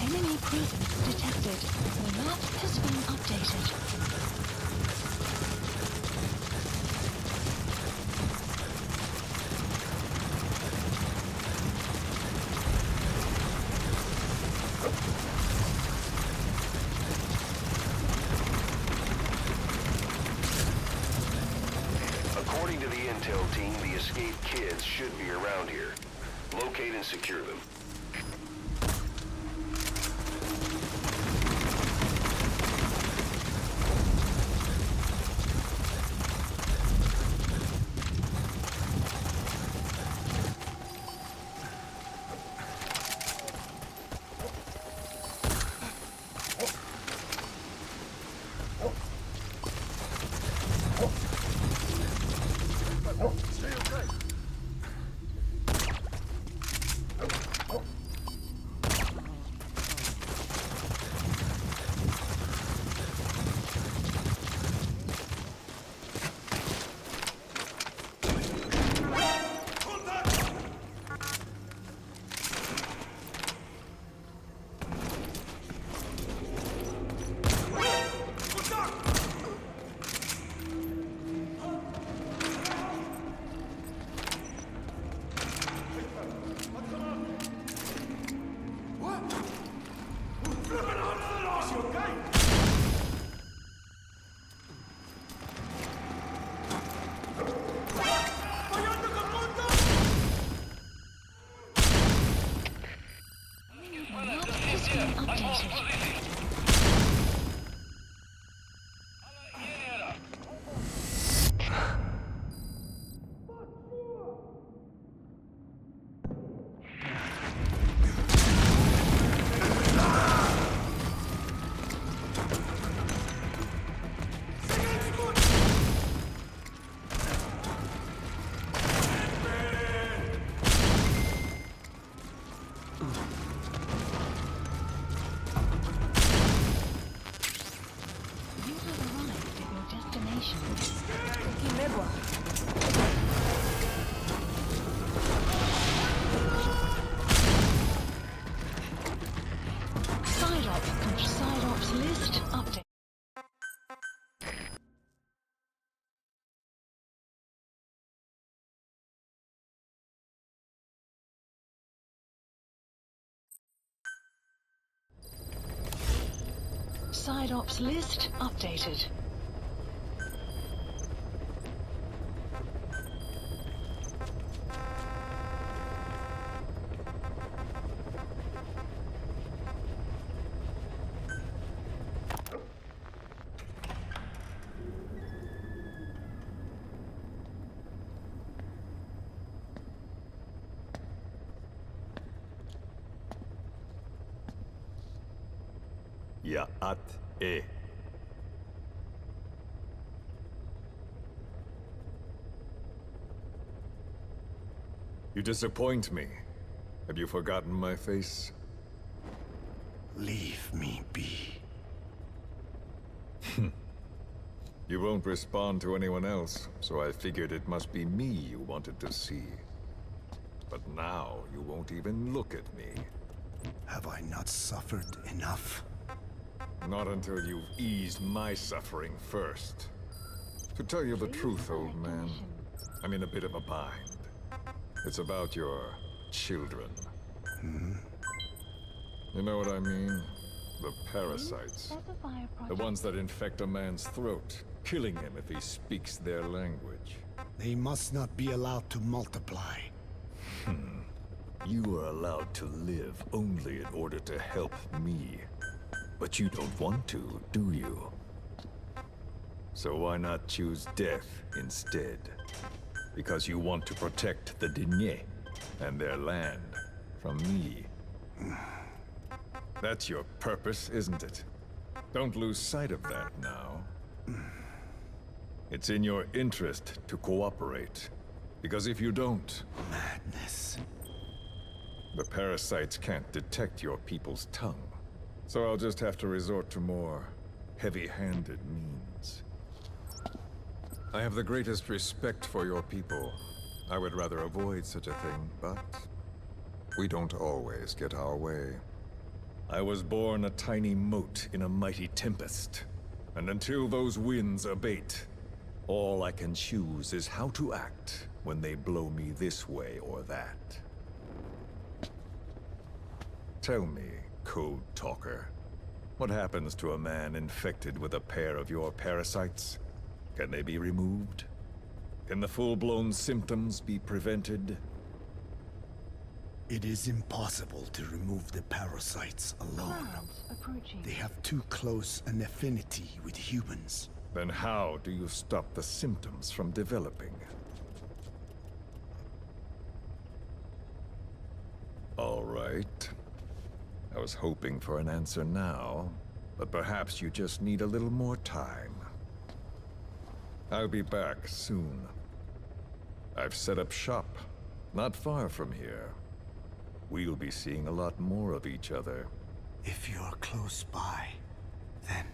Enemy presence detected. The map has been updated.
According to the intel team, the escaped kids should be around here. Locate and secure them.
Stay okay.
Side ops list updated.
Ya'at e. You disappoint me. Have you forgotten my face?
Leave me be.
You won't respond to anyone else, so I figured it must be me you wanted to see. But now you won't even look at me.
Have I not suffered enough?
Not until you've eased my suffering first. To tell you the truth, old man, I'm in a bit of a bind. It's about your children. You know what I mean? The parasites. The ones that infect a man's throat, killing him if he speaks their language.
They must not be allowed to multiply.
You are allowed to live only in order to help me. But you don't want to, do you? So why not choose death instead? Because you want to protect the Diné and their land from me. That's your purpose, isn't it? Don't lose sight of that now. It's in your interest to cooperate. Because if you don't...
Madness.
The parasites can't detect your people's tongue. So I'll just have to resort to more heavy-handed means. I have the greatest respect for your people. I would rather avoid such a thing, but we don't always get our way. I was born a tiny mote in a mighty tempest, and until those winds abate, all I can choose is how to act when they blow me this way or that. Tell me, Code Talker, what happens to a man infected with a pair of your parasites? Can they be removed? Can the full-blown symptoms be prevented?
It is impossible to remove the parasites alone. They have too close an affinity with humans.
Then how do you stop the symptoms from developing? All right. I was hoping for an answer now, but perhaps you just need a little more time. I'll be back soon. I've set up shop, not far from here. We'll be seeing a lot more of each other.
If you're close by, then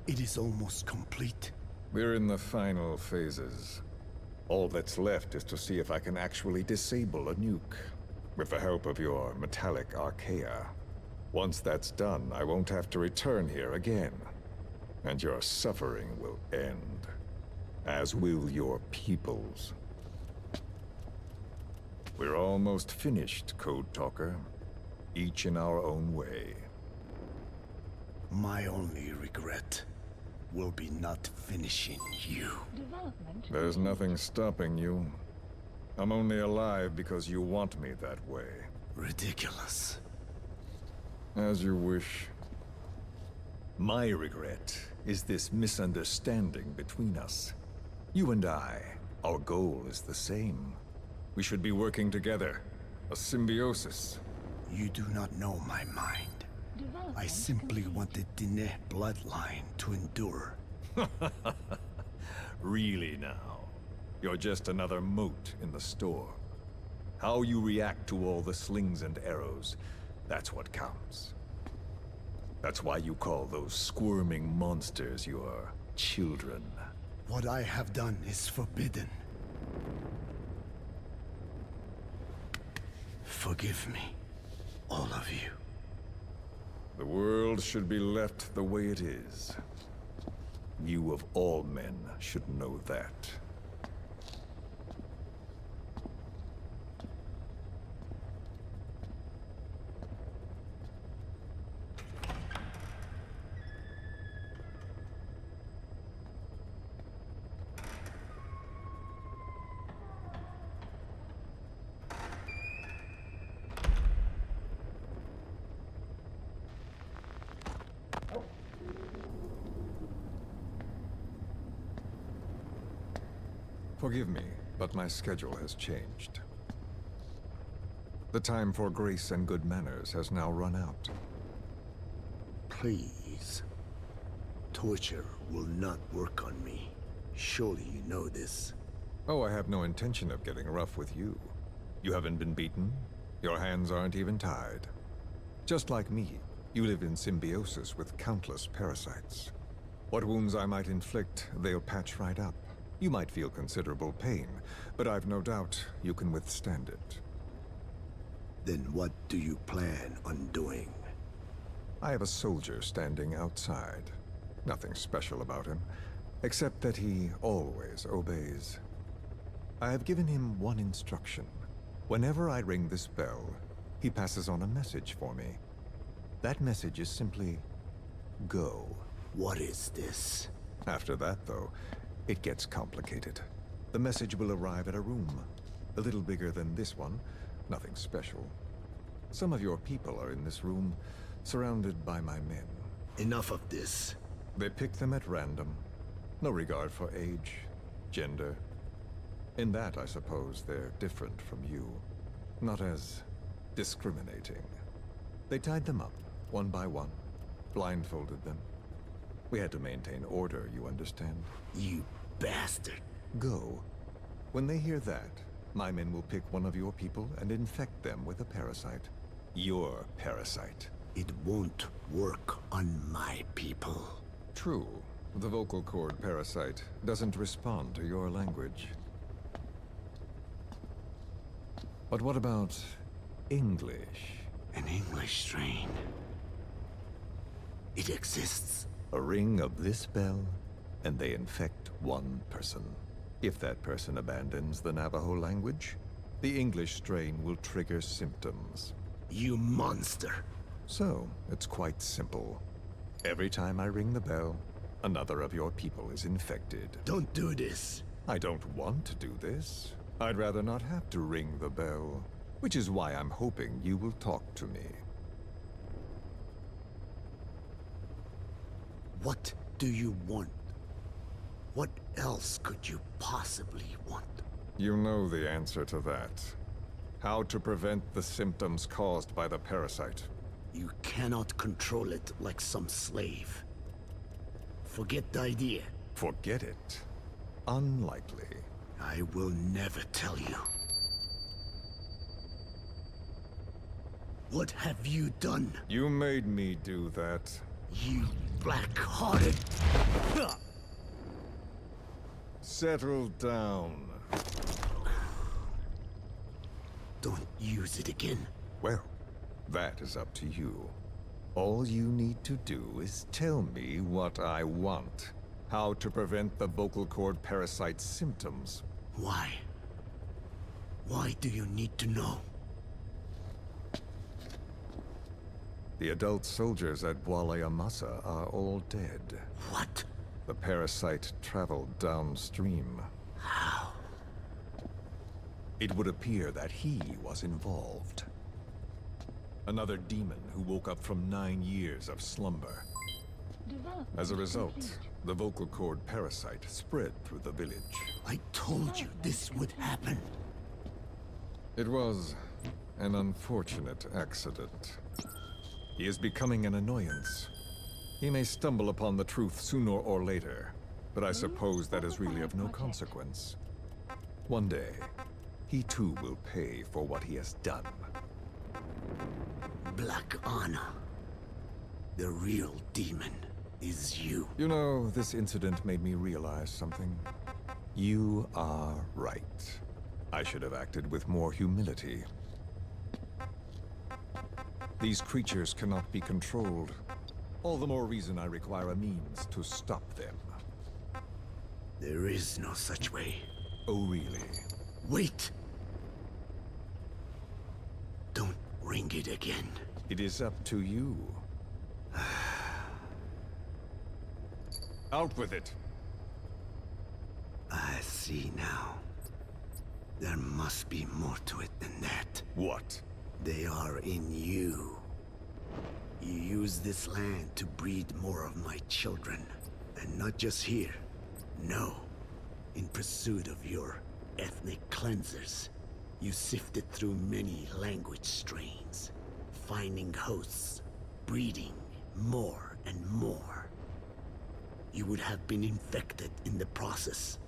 it is almost complete.
We're in the final phases. All that's left is to see if I can actually disable a nuke, with the help of your metallic archaea. Once that's done, I won't have to return here again. And your suffering will end. As will your people's. We're almost finished, Code Talker. Each in our own way.
My only regret will be not finishing you.
There's nothing stopping you. I'm only alive because you want me that way.
Ridiculous.
As you wish. My regret is this misunderstanding between us. You and I, our goal is the same. We should be working together. A symbiosis.
You do not know my mind. I simply want the Diné bloodline to endure.
Really now? You're just another mote in the store. How you react to all the slings and arrows, that's what counts. That's why you call those squirming monsters your children.
What I have done is forbidden. Forgive me, all of you.
The world should be left the way it is. You of all men should know that. Forgive me, but my schedule has changed. The time for grace and good manners has now run out.
Please. Torture will not work on me. Surely you know this.
Oh, I have no intention of getting rough with you. You haven't been beaten. Your hands aren't even tied. Just like me, you live in symbiosis with countless parasites. What wounds I might inflict, they'll patch right up. You might feel considerable pain, but I've no doubt you can withstand it.
Then what do you plan on doing?
I have a soldier standing outside. Nothing special about him, except that he always obeys. I have given him one instruction. Whenever I ring this bell, he passes on a message for me. That message is simply, go.
What is this?
After that, though, it gets complicated. The message will arrive at a room, a little bigger than this one, nothing special. Some of your people are in this room, surrounded by my men.
Enough of this.
They pick them at random. No regard for age, gender. In that, I suppose, they're different from you. Not as discriminating. They tied them up, one by one, blindfolded them. We had to maintain order, you understand?
You bastard.
Go. When they hear that, my men will pick one of your people and infect them with a parasite. Your parasite.
It won't work on my people.
True. The vocal cord parasite doesn't respond to your language. But what about English?
An English strain. It exists.
A ring of this bell, and they infect one person. If that person abandons the Navajo language, the English strain will trigger symptoms.
You monster!
So, it's quite simple. Every time I ring the bell, another of your people is infected.
Don't do this.
I don't want to do this. I'd rather not have to ring the bell, which is why I'm hoping you will talk to me.
What do you want? What else could you possibly want?
You know the answer to that. How to prevent the symptoms caused by the parasite.
You cannot control it like some slave. Forget the idea.
Forget it? Unlikely.
I will never tell you. What have you done?
You made me do that.
You black-hearted...
Settle down.
Don't use it again.
Well, that is up to you. All you need to do is tell me what I want. How to prevent the vocal cord parasite's symptoms.
Why? Why do you need to know?
The adult soldiers at Amasa are all dead.
What?
The parasite traveled downstream.
How?
It would appear that he was involved. Another demon who woke up from 9 years of slumber. As a result, the vocal cord parasite spread through the village.
I told you this would happen.
It was an unfortunate accident. He is becoming an annoyance. He may stumble upon the truth sooner or later, but I suppose that is really of no consequence. One day, he too will pay for what he has done.
Black Anna. The real demon is you.
You know, this incident made me realize something. You are right. I should have acted with more humility. These creatures cannot be controlled. All the more reason I require a means to stop them.
There is no such way.
Oh, really?
Wait! Don't ring it again.
It is up to you. Out with it!
I see now. There must be more to it than that.
What?
They are in you. You use this land to breed more of my children. And not just here. No.
In pursuit of your ethnic cleansers, you sifted through many language strains, finding hosts, breeding more and more. You would have been infected in the process,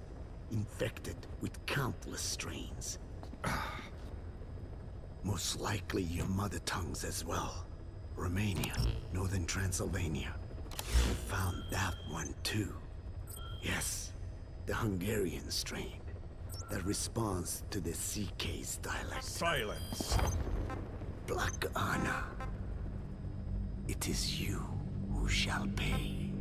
infected with countless strains. Most likely your mother tongues as well. Romania, Northern Transylvania. You found that one too. Yes, the Hungarian strain that responds to the CK's dialect.
Silence!
Black Anna. It is you who shall pay.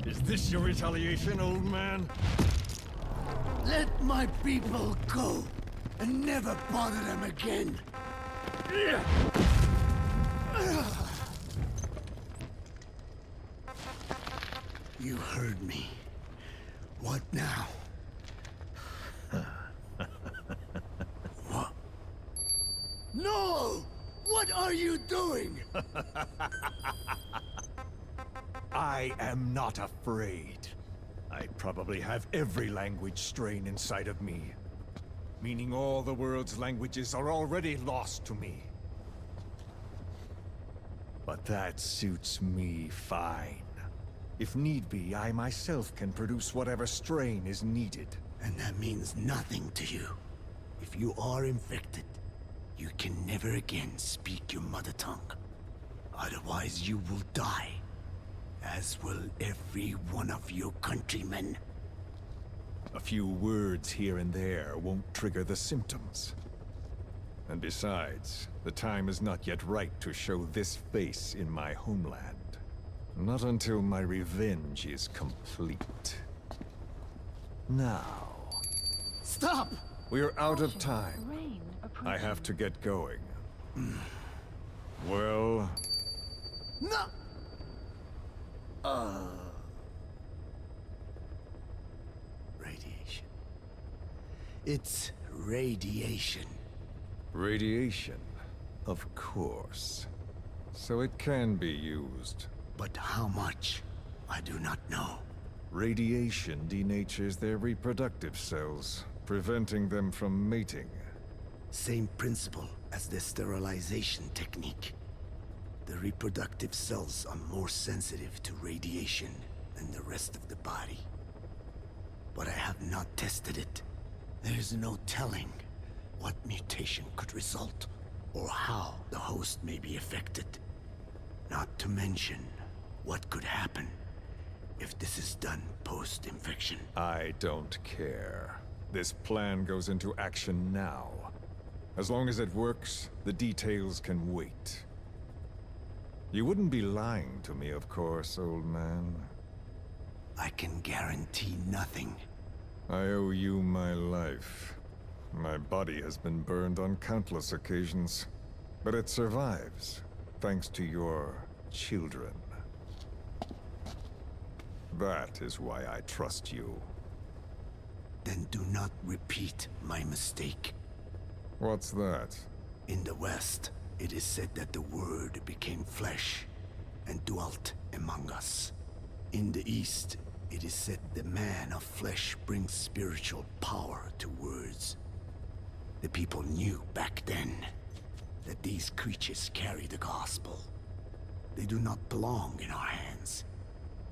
Is this your retaliation, old man?
Let my people go and never bother them again. You heard me. What now? What? No! What are you doing?
I am not afraid. I probably have every language strain inside of me. Meaning all the world's languages are already lost to me. But that suits me fine. If need be, I myself can produce whatever strain is needed.
And that means nothing to you. If you are infected, you can never again speak your mother tongue. Otherwise you will die. As will every one of your countrymen.
A few words here and there won't trigger the symptoms. And besides, the time is not yet right to show this face in my homeland. Not until my revenge is complete. Now...
Stop!
We're out of time. I have to get going. Well...
No! Radiation. It's radiation.
Radiation, of course. So it can be used.
But how much? I do not know.
Radiation denatures their reproductive cells, preventing them from mating.
Same principle as the sterilization technique. The reproductive cells are more sensitive to radiation than the rest of the body. But I have not tested it. There is no telling what mutation could result, or how the host may be affected. Not to mention what could happen if this is done post-infection.
I don't care. This plan goes into action now. As long as it works, the details can wait. You wouldn't be lying to me, of course, old man.
I can guarantee nothing.
I owe you my life. My body has been burned on countless occasions, but it survives, thanks to your children. That is why I trust you.
Then do not repeat my mistake.
What's that?
In the West, it is said that the Word became flesh and dwelt among us. In the East, it is said the man of flesh brings spiritual power to words. The people knew back then that these creatures carry the gospel. They do not belong in our hands.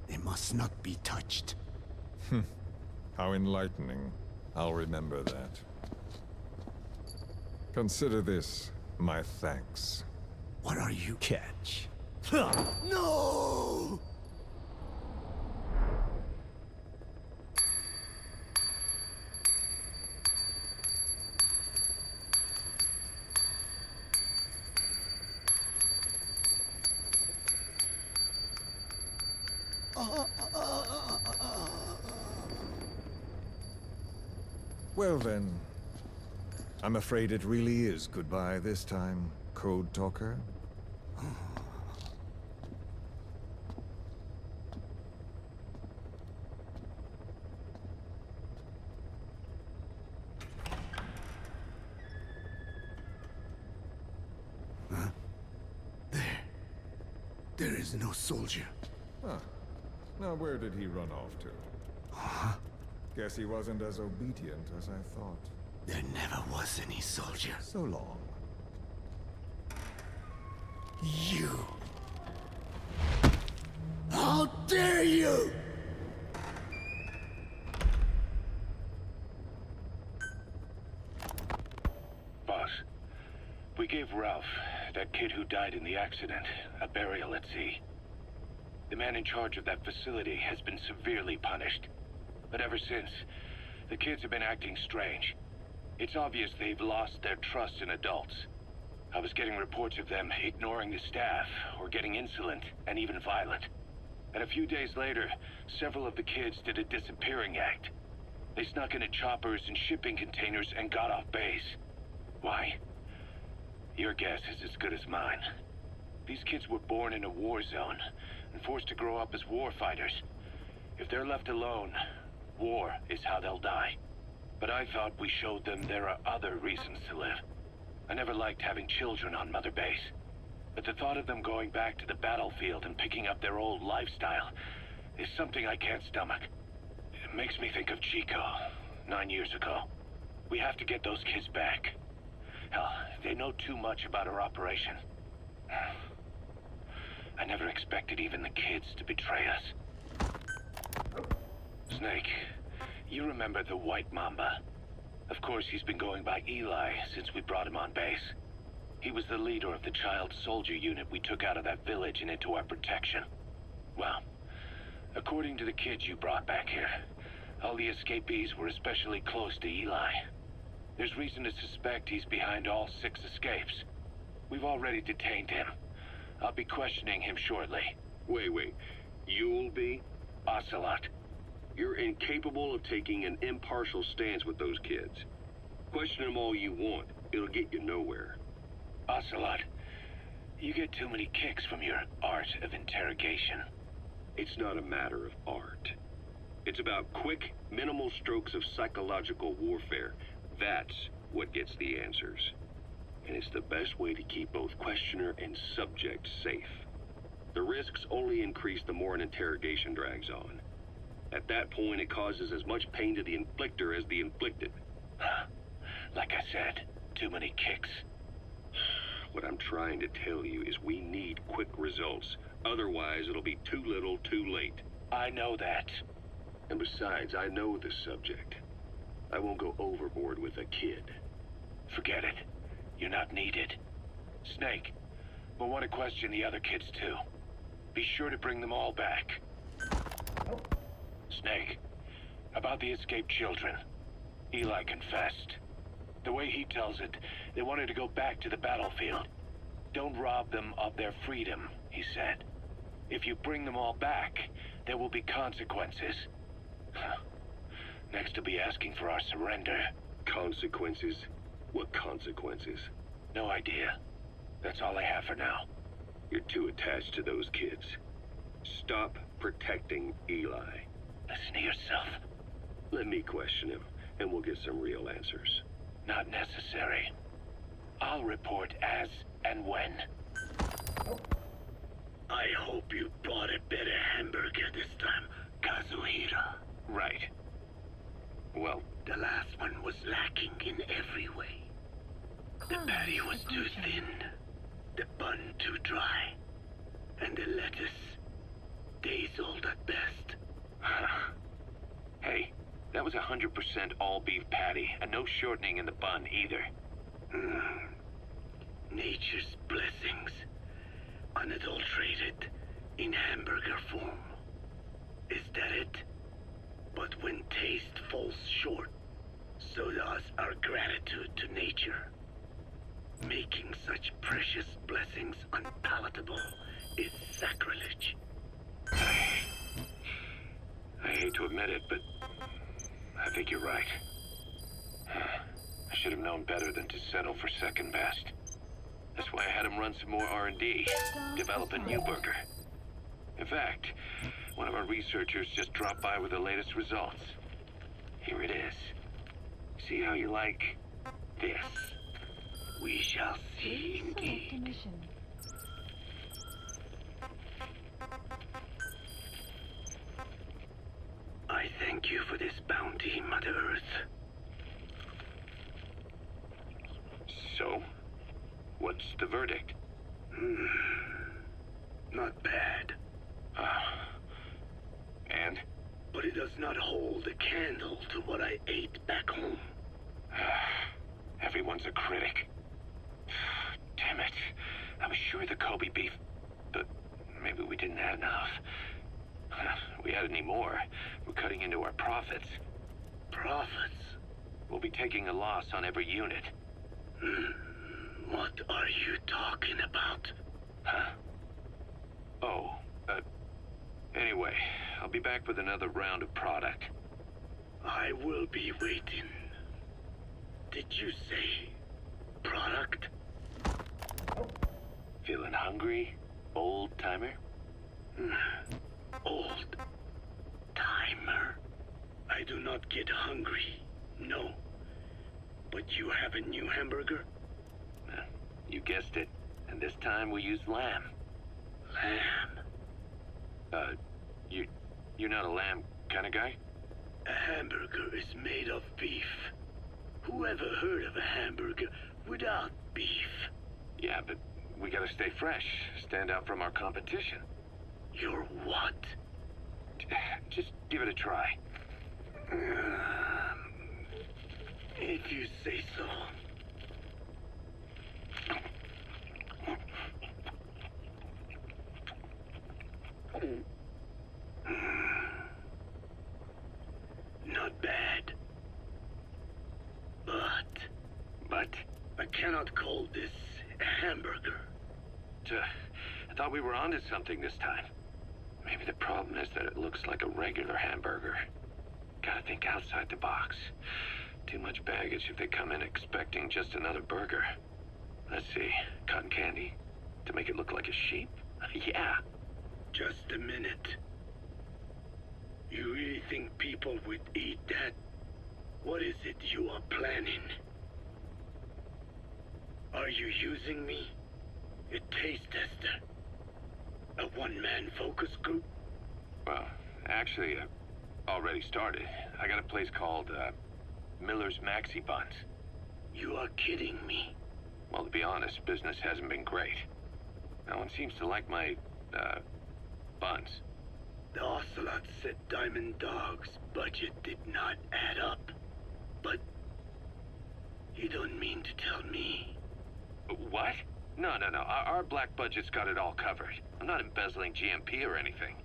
They must not be touched.
How enlightening. I'll remember that. Consider this my thanks.
What are you?
Catch.
No!
Well then, I'm afraid it really is goodbye this time, Code Talker.
Huh?
There is no soldier.
Huh. Now where did he run off to?
Huh?
Guess he wasn't as obedient as I thought.
There never was any soldier.
So long.
You! How dare you!
Boss, we gave Ralph, that kid who died in the accident, a burial at sea. The man in charge of that facility has been severely punished. But ever since, the kids have been acting strange. It's obvious they've lost their trust in adults. I was getting reports of them ignoring the staff, or getting insolent, and even violent. And a few days later, several of the kids did a disappearing act. They snuck into choppers and shipping containers and got off base. Why? Your guess is as good as mine. These kids were born in a war zone, and forced to grow up as war fighters. If they're left alone, war is how they'll die. But I thought we showed them there are other reasons to live. I never liked having children on Mother Base. But the thought of them going back to the battlefield and picking up their old lifestyle is something I can't stomach. It makes me think of Chico, 9 years ago. We have to get those kids back. Hell, they know too much about our operation. I never expected even the kids to betray us. Snake, you remember the White Mamba? Of course, he's been going by Eli since we brought him on base. He was the leader of the child soldier unit we took out of that village and into our protection. Well, according to the kids you brought back here, all the escapees were especially close to Eli. There's reason to suspect he's behind all 6 escapes. We've already detained him. I'll be questioning him shortly.
Wait. You'll be?
Ocelot.
You're incapable of taking an impartial stance with those kids. Question them all you want. It'll get you nowhere.
Ocelot, you get too many kicks from your art of interrogation.
It's not a matter of art. It's about quick, minimal strokes of psychological warfare. That's what gets the answers. And it's the best way to keep both questioner and subject safe. The risks only increase the more an interrogation drags on. At that point, it causes as much pain to the inflictor as the inflicted.
Like I said, too many kicks.
What I'm trying to tell you is we need quick results. Otherwise, it'll be too little, too late.
I know that.
And besides, I know the subject. I won't go overboard with a kid.
Forget it. You're not needed. Snake, we'll want to question the other kids too. Be sure to bring them all back. Snake, about the escaped children. Eli confessed. The way he tells it, they wanted to go back to the battlefield. Don't rob them of their freedom, he said. If you bring them all back, there will be consequences. Next to be asking for our surrender.
Consequences? What consequences?
No idea. That's all I have for now.
You're too attached to those kids. Stop protecting Eli.
Listen to yourself.
Let me question him, and we'll get some real answers.
Not necessary. I'll report as and when.
I hope you bought a better hamburger this time, Kazuhira.
Right. Well,
the last one was lacking in every way. The patty was too thin, the bun too dry, and the lettuce days old at best.
Hey, that was 100% all beef patty, and no shortening in the bun either.
Nature's blessings, unadulterated, in hamburger form. Is that it? But when taste falls short, so does our gratitude to nature. Making such precious blessings unpalatable is sacrilege.
I hate to admit it, but I think you're right. I should have known better than to settle for second best. That's why I had him run some more R&D, develop a new burger. In fact, one of our researchers just dropped by with the latest results. Here it is. See how you like this?
We shall see indeed. thank you for this bounty, Mother Earth.
So? What's the verdict?
Not bad.
And?
But it does not hold a candle to what I ate back home.
Everyone's a critic. Damn it. I was sure the Kobe beef... But maybe we didn't have enough. If we had any more, we're cutting into our profits.
Profits?
We'll be taking a loss on every unit.
What are you talking about?
Huh? Oh, anyway, I'll be back with another round of product.
I will be waiting. Did you say product?
Feeling hungry, old-timer?
Old-timer? I do not get hungry, no. But you have a new hamburger?
You guessed it. And this time we used lamb.
Lamb?
You're not a lamb kind of guy?
A hamburger is made of beef. Who ever heard of a hamburger without beef?
Yeah, but we gotta stay fresh, stand out from our competition.
You're what?
Just give it a try.
If you say so. Not bad. But I cannot call this a hamburger.
I thought we were onto something this time. Maybe the problem is that it looks like a regular hamburger. Gotta think outside the box. Too much baggage if they come in expecting just another burger. Let's see, cotton candy? To make it look like a sheep? Yeah.
Just a minute. You really think people would eat that? What is it you are planning? Are you using me? A taste tester? A one-man focus group?
Well, actually, already started. I got a place called, Miller's Maxi Buns.
You are kidding me.
Well, to be honest, business hasn't been great. No one seems to like my, buns.
The Ocelot said Diamond Dog's budget did not add up. But you don't mean to tell me...
What? No. Our black budget's got it all covered. I'm not embezzling GMP or anything.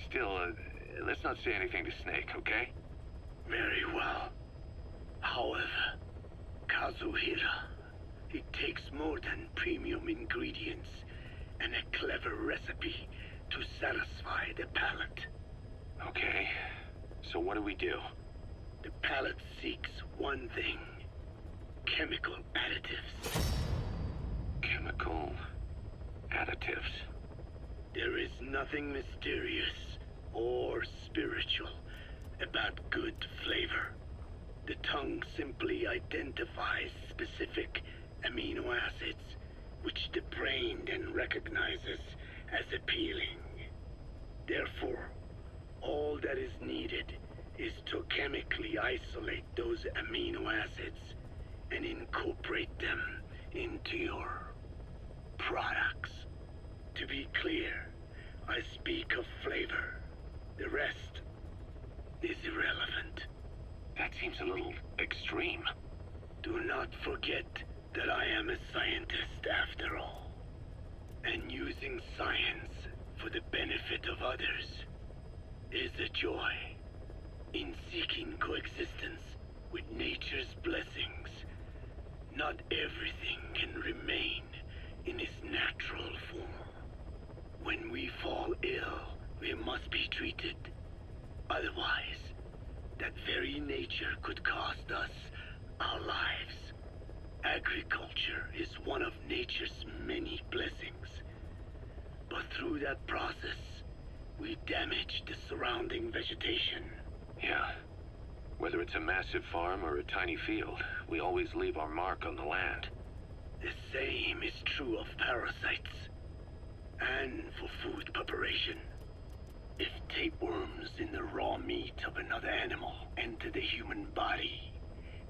Still, let's not say anything to Snake, okay?
Very well. However, Kazuhira, it takes more than premium ingredients and a clever recipe to satisfy the palate.
Okay, so what do we do?
The palate seeks one thing. Chemical additives.
Chemical additives.
There is nothing mysterious or spiritual about good flavor. The tongue simply identifies specific amino acids, which the brain then recognizes as appealing. Therefore, all that is needed is to chemically isolate those amino acids and incorporate them into your products. To be clear, I speak of flavor. The rest is irrelevant.
That seems a little extreme.
Do not forget that I am a scientist after all. And using science for the benefit of others is a joy. In seeking coexistence with nature's blessings, not everything can remain in its natural form. When we fall ill, we must be treated. Otherwise, that very nature could cost us our lives. Agriculture is one of nature's many blessings. But through that process, we damage the surrounding vegetation.
Yeah. Whether it's a massive farm or a tiny field, we always leave our mark on the land.
The same is true of parasites. And for food preparation. If tapeworms in the raw meat meat of another animal enter the human body,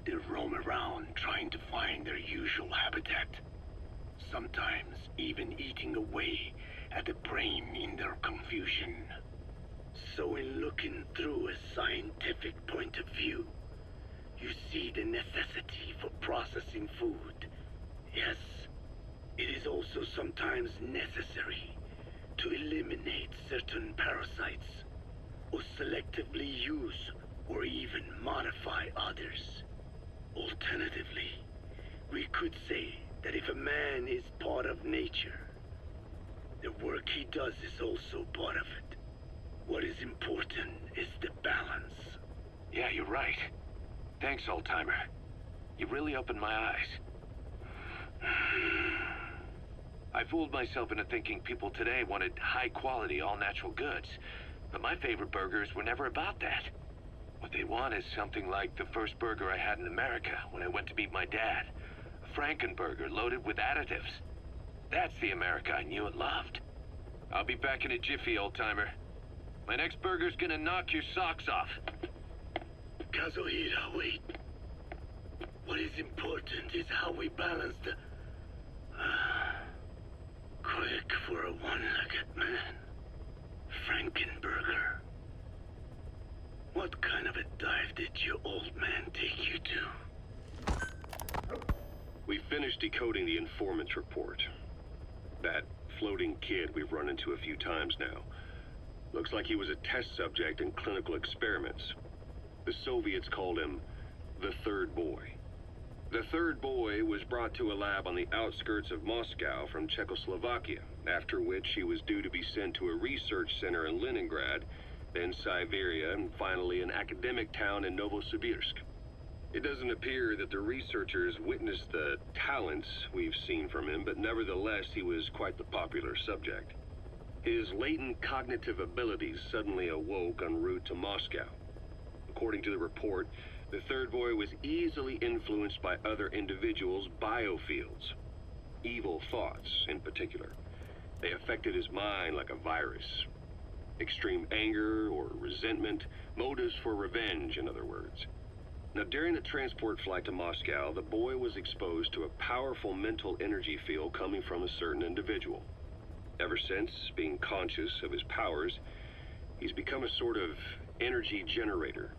they roam around trying to find their usual habitat. Sometimes even eating away at the brain in their confusion. So in looking through a scientific point of view, you see the necessity for processing food. Yes, it is also sometimes necessary to eliminate certain parasites, or selectively use or even modify others. Alternatively, we could say that if a man is part of nature, the work he does is also part of it. What is important is the balance.
Yeah, you're right. Thanks, old-timer. You really opened my eyes. I fooled myself into thinking people today wanted high-quality, all-natural goods. But my favorite burgers were never about that. What they want is something like the first burger I had in America when I went to meet my dad. A Frankenburger loaded with additives. That's the America I knew and loved. I'll be back in a jiffy, old-timer. My next burger's gonna knock your socks off.
Kazuhira, wait. What is important is how we balance the... quick for a one-legged man. Frankenburger. What kind of a dive did your old man take you to?
We finished decoding the informant's report. That floating kid we've run into a few times now. Looks like he was a test subject in clinical experiments. The Soviets called him the Third Boy. The Third Boy was brought to a lab on the outskirts of Moscow from Czechoslovakia, after which he was due to be sent to a research center in Leningrad, then Siberia, and finally an academic town in Novosibirsk. It doesn't appear that the researchers witnessed the talents we've seen from him, but nevertheless he was quite the popular subject. His latent cognitive abilities suddenly awoke en route to Moscow. According to the report, the Third Boy was easily influenced by other individuals' biofields. Evil thoughts, in particular. They affected his mind like a virus. Extreme anger or resentment, motives for revenge, in other words. Now, during the transport flight to Moscow, the boy was exposed to a powerful mental energy field coming from a certain individual. Ever since, being conscious of his powers, he's become a sort of energy generator.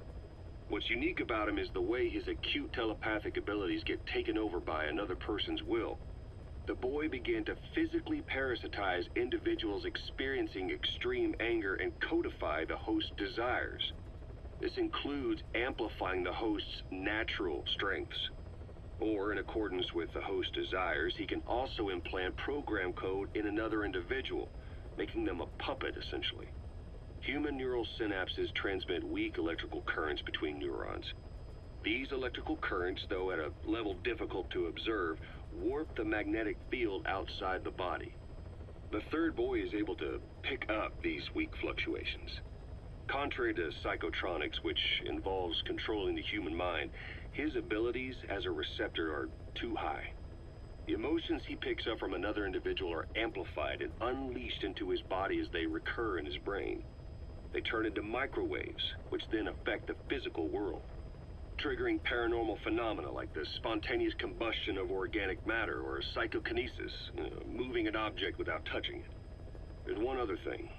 What's unique about him is the way his acute telepathic abilities get taken over by another person's will. The boy began to physically parasitize individuals experiencing extreme anger and codify the host's desires. This includes amplifying the host's natural strengths. Or, in accordance with the host's desires, he can also implant program code in another individual, making them a puppet, essentially. Human neural synapses transmit weak electrical currents between neurons. These electrical currents, though at a level difficult to observe, warp the magnetic field outside the body. The Third Boy is able to pick up these weak fluctuations. Contrary to psychotronics, which involves controlling the human mind, his abilities as a receptor are too high. The emotions he picks up from another individual are amplified and unleashed into his body as they recur in his brain. They turn into microwaves, which then affect the physical world, triggering paranormal phenomena like the spontaneous combustion of organic matter or psychokinesis, moving an object without touching it. There's one other thing.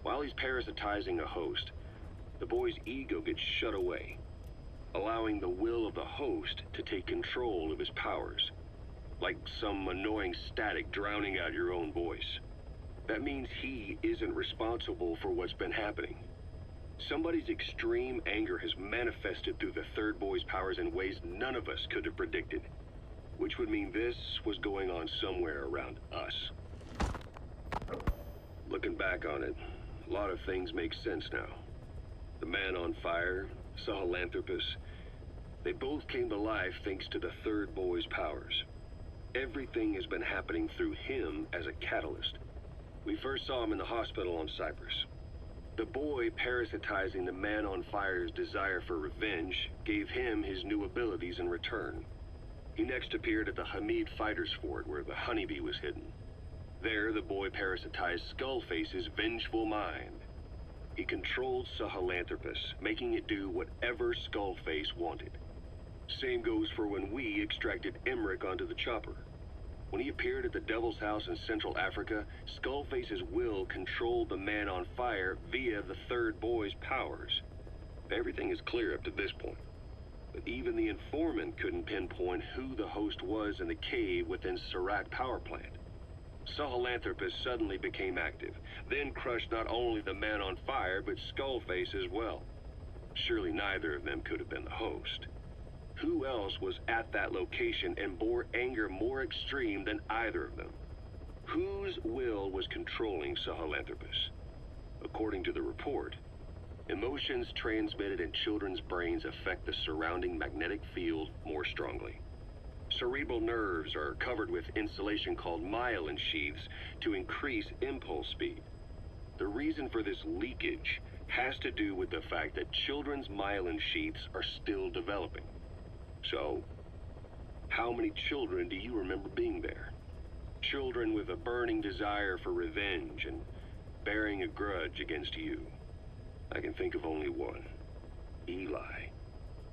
While he's parasitizing a host, the boy's ego gets shut away, allowing the will of the host to take control of his powers, like some annoying static drowning out your own voice. That means he isn't responsible for what's been happening. Somebody's extreme anger has manifested through the Third Boy's powers in ways none of us could have predicted, which would mean this was going on somewhere around us. Looking back on it, a lot of things make sense now. The man on fire, Sahelanthropus, they both came to life thanks to the Third Boy's powers. Everything has been happening through him as a catalyst. We first saw him in the hospital on Cyprus. The boy parasitizing the man on fire's desire for revenge gave him his new abilities in return. He next appeared at the Hamid Fighters Fort where the honeybee was hidden. There, the boy parasitized Skullface's vengeful mind. He controlled Sahelanthropus, making it do whatever Skullface wanted. Same goes for when we extracted Emmerich onto the chopper. When he appeared at the Devil's House in Central Africa, Skullface's will controlled the Man on Fire via the third boy's powers. Everything is clear up to this point. But even the informant couldn't pinpoint who the host was in the cave within Serac power plant. Sahelanthropus suddenly became active, then crushed not only the Man on Fire, but Skullface as well. Surely neither of them could have been the host. Who else was at that location and bore anger more extreme than either of them? Whose will was controlling Sahelanthropus? According to the report, emotions transmitted in children's brains affect the surrounding magnetic field more strongly. Cerebral nerves are covered with insulation called myelin sheaths to increase impulse speed. The reason for this leakage has to do with the fact that children's myelin sheaths are still developing. So, how many children do you remember being there? Children with a burning desire for revenge and bearing a grudge against you. I can think of only one. Eli.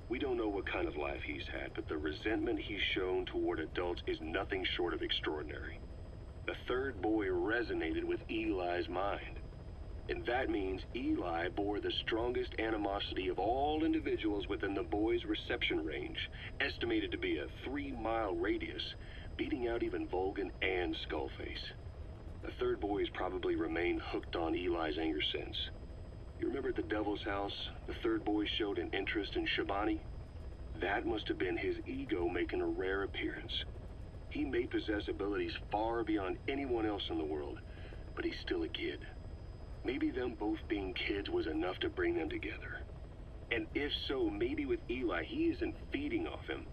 We don't know what kind of life he's had, but the resentment he's shown toward adults is nothing short of extraordinary. The third boy resonated with Eli's mind. And that means Eli bore the strongest animosity of all individuals within the boy's reception range, estimated to be a 3-mile radius, beating out even Volgan and Skullface. The third boy has probably remained hooked on Eli's anger since. You remember at the Devil's House, the third boy showed an interest in Shabani? That must have been his ego making a rare appearance. He may possess abilities far beyond anyone else in the world, but he's still a kid. Maybe them both being kids was enough to bring them together. And if so, maybe with Eli, he isn't feeding off him,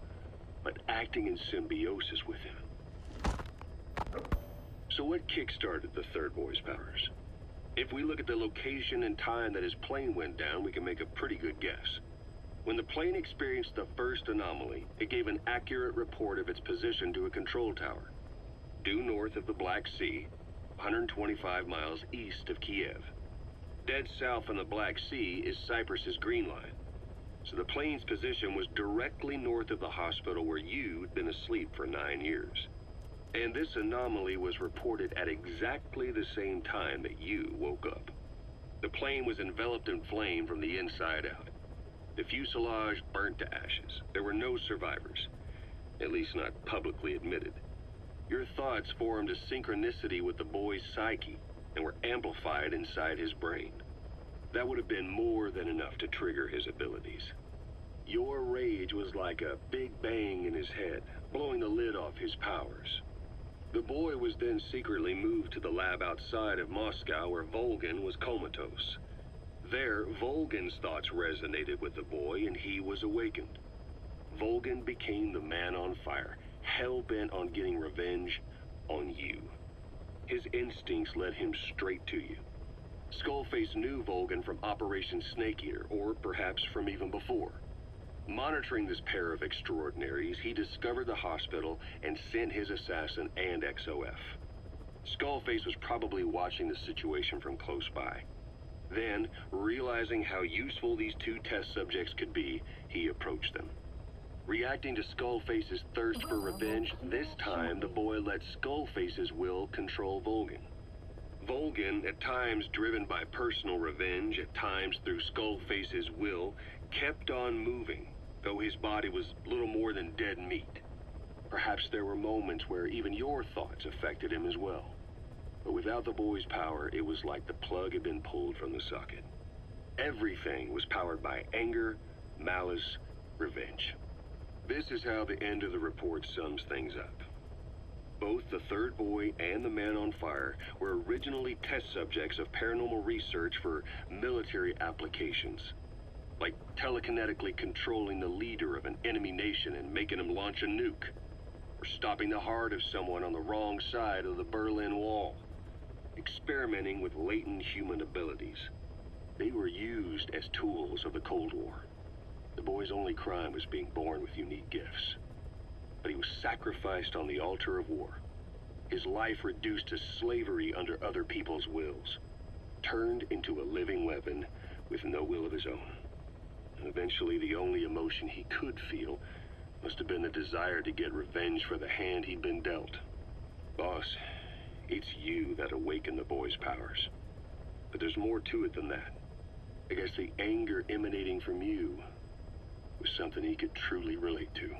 but acting in symbiosis with him. So what kickstarted the third boy's powers? If we look at the location and time that his plane went down, we can make a pretty good guess. When the plane experienced the first anomaly, it gave an accurate report of its position to a control tower, due north of the Black Sea, 125 miles east of Kiev. Dead south on the Black Sea is Cyprus's Green Line. So the plane's position was directly north of the hospital where you'd been asleep for 9 years. And this anomaly was reported at exactly the same time that you woke up. The plane was enveloped in flame from the inside out. The fuselage burnt to ashes. There were no survivors, at least not publicly admitted. Your thoughts formed a synchronicity with the boy's psyche and were amplified inside his brain. That would have been more than enough to trigger his abilities. Your rage was like a big bang in his head, blowing the lid off his powers. The boy was then secretly moved to the lab outside of Moscow where Volgan was comatose. There, Volgan's thoughts resonated with the boy and he was awakened. Volgan became the Man on Fire, hell-bent on getting revenge on you. His instincts led him straight to you. Skullface knew Volgan from Operation Snake Eater, or perhaps from even before. Monitoring this pair of extraordinaries, he discovered the hospital and sent his assassin and XOF. Skullface was probably watching the situation from close by. Then, realizing how useful these two test subjects could be, he approached them. Reacting to Skullface's thirst for revenge, this time the boy let Skullface's will control Volgan. Volgan, at times driven by personal revenge, at times through Skullface's will, kept on moving, though his body was little more than dead meat. Perhaps there were moments where even your thoughts affected him as well. But without the boy's power, it was like the plug had been pulled from the socket. Everything was powered by anger, malice, revenge. This is how the end of the report sums things up. Both the third boy and the Man on Fire were originally test subjects of paranormal research for military applications, like telekinetically controlling the leader of an enemy nation and making him launch a nuke, or stopping the heart of someone on the wrong side of the Berlin Wall, experimenting with latent human abilities. They were used as tools of the Cold War. The boy's only crime was being born with unique gifts. But he was sacrificed on the altar of war. His life reduced to slavery under other people's wills. turned into a living weapon with no will of his own. And eventually, the only emotion he could feel must have been the desire to get revenge for the hand he'd been dealt. Boss, it's you that awakened the boy's powers. But there's more to it than that. I guess the anger emanating from you was something he could truly relate to.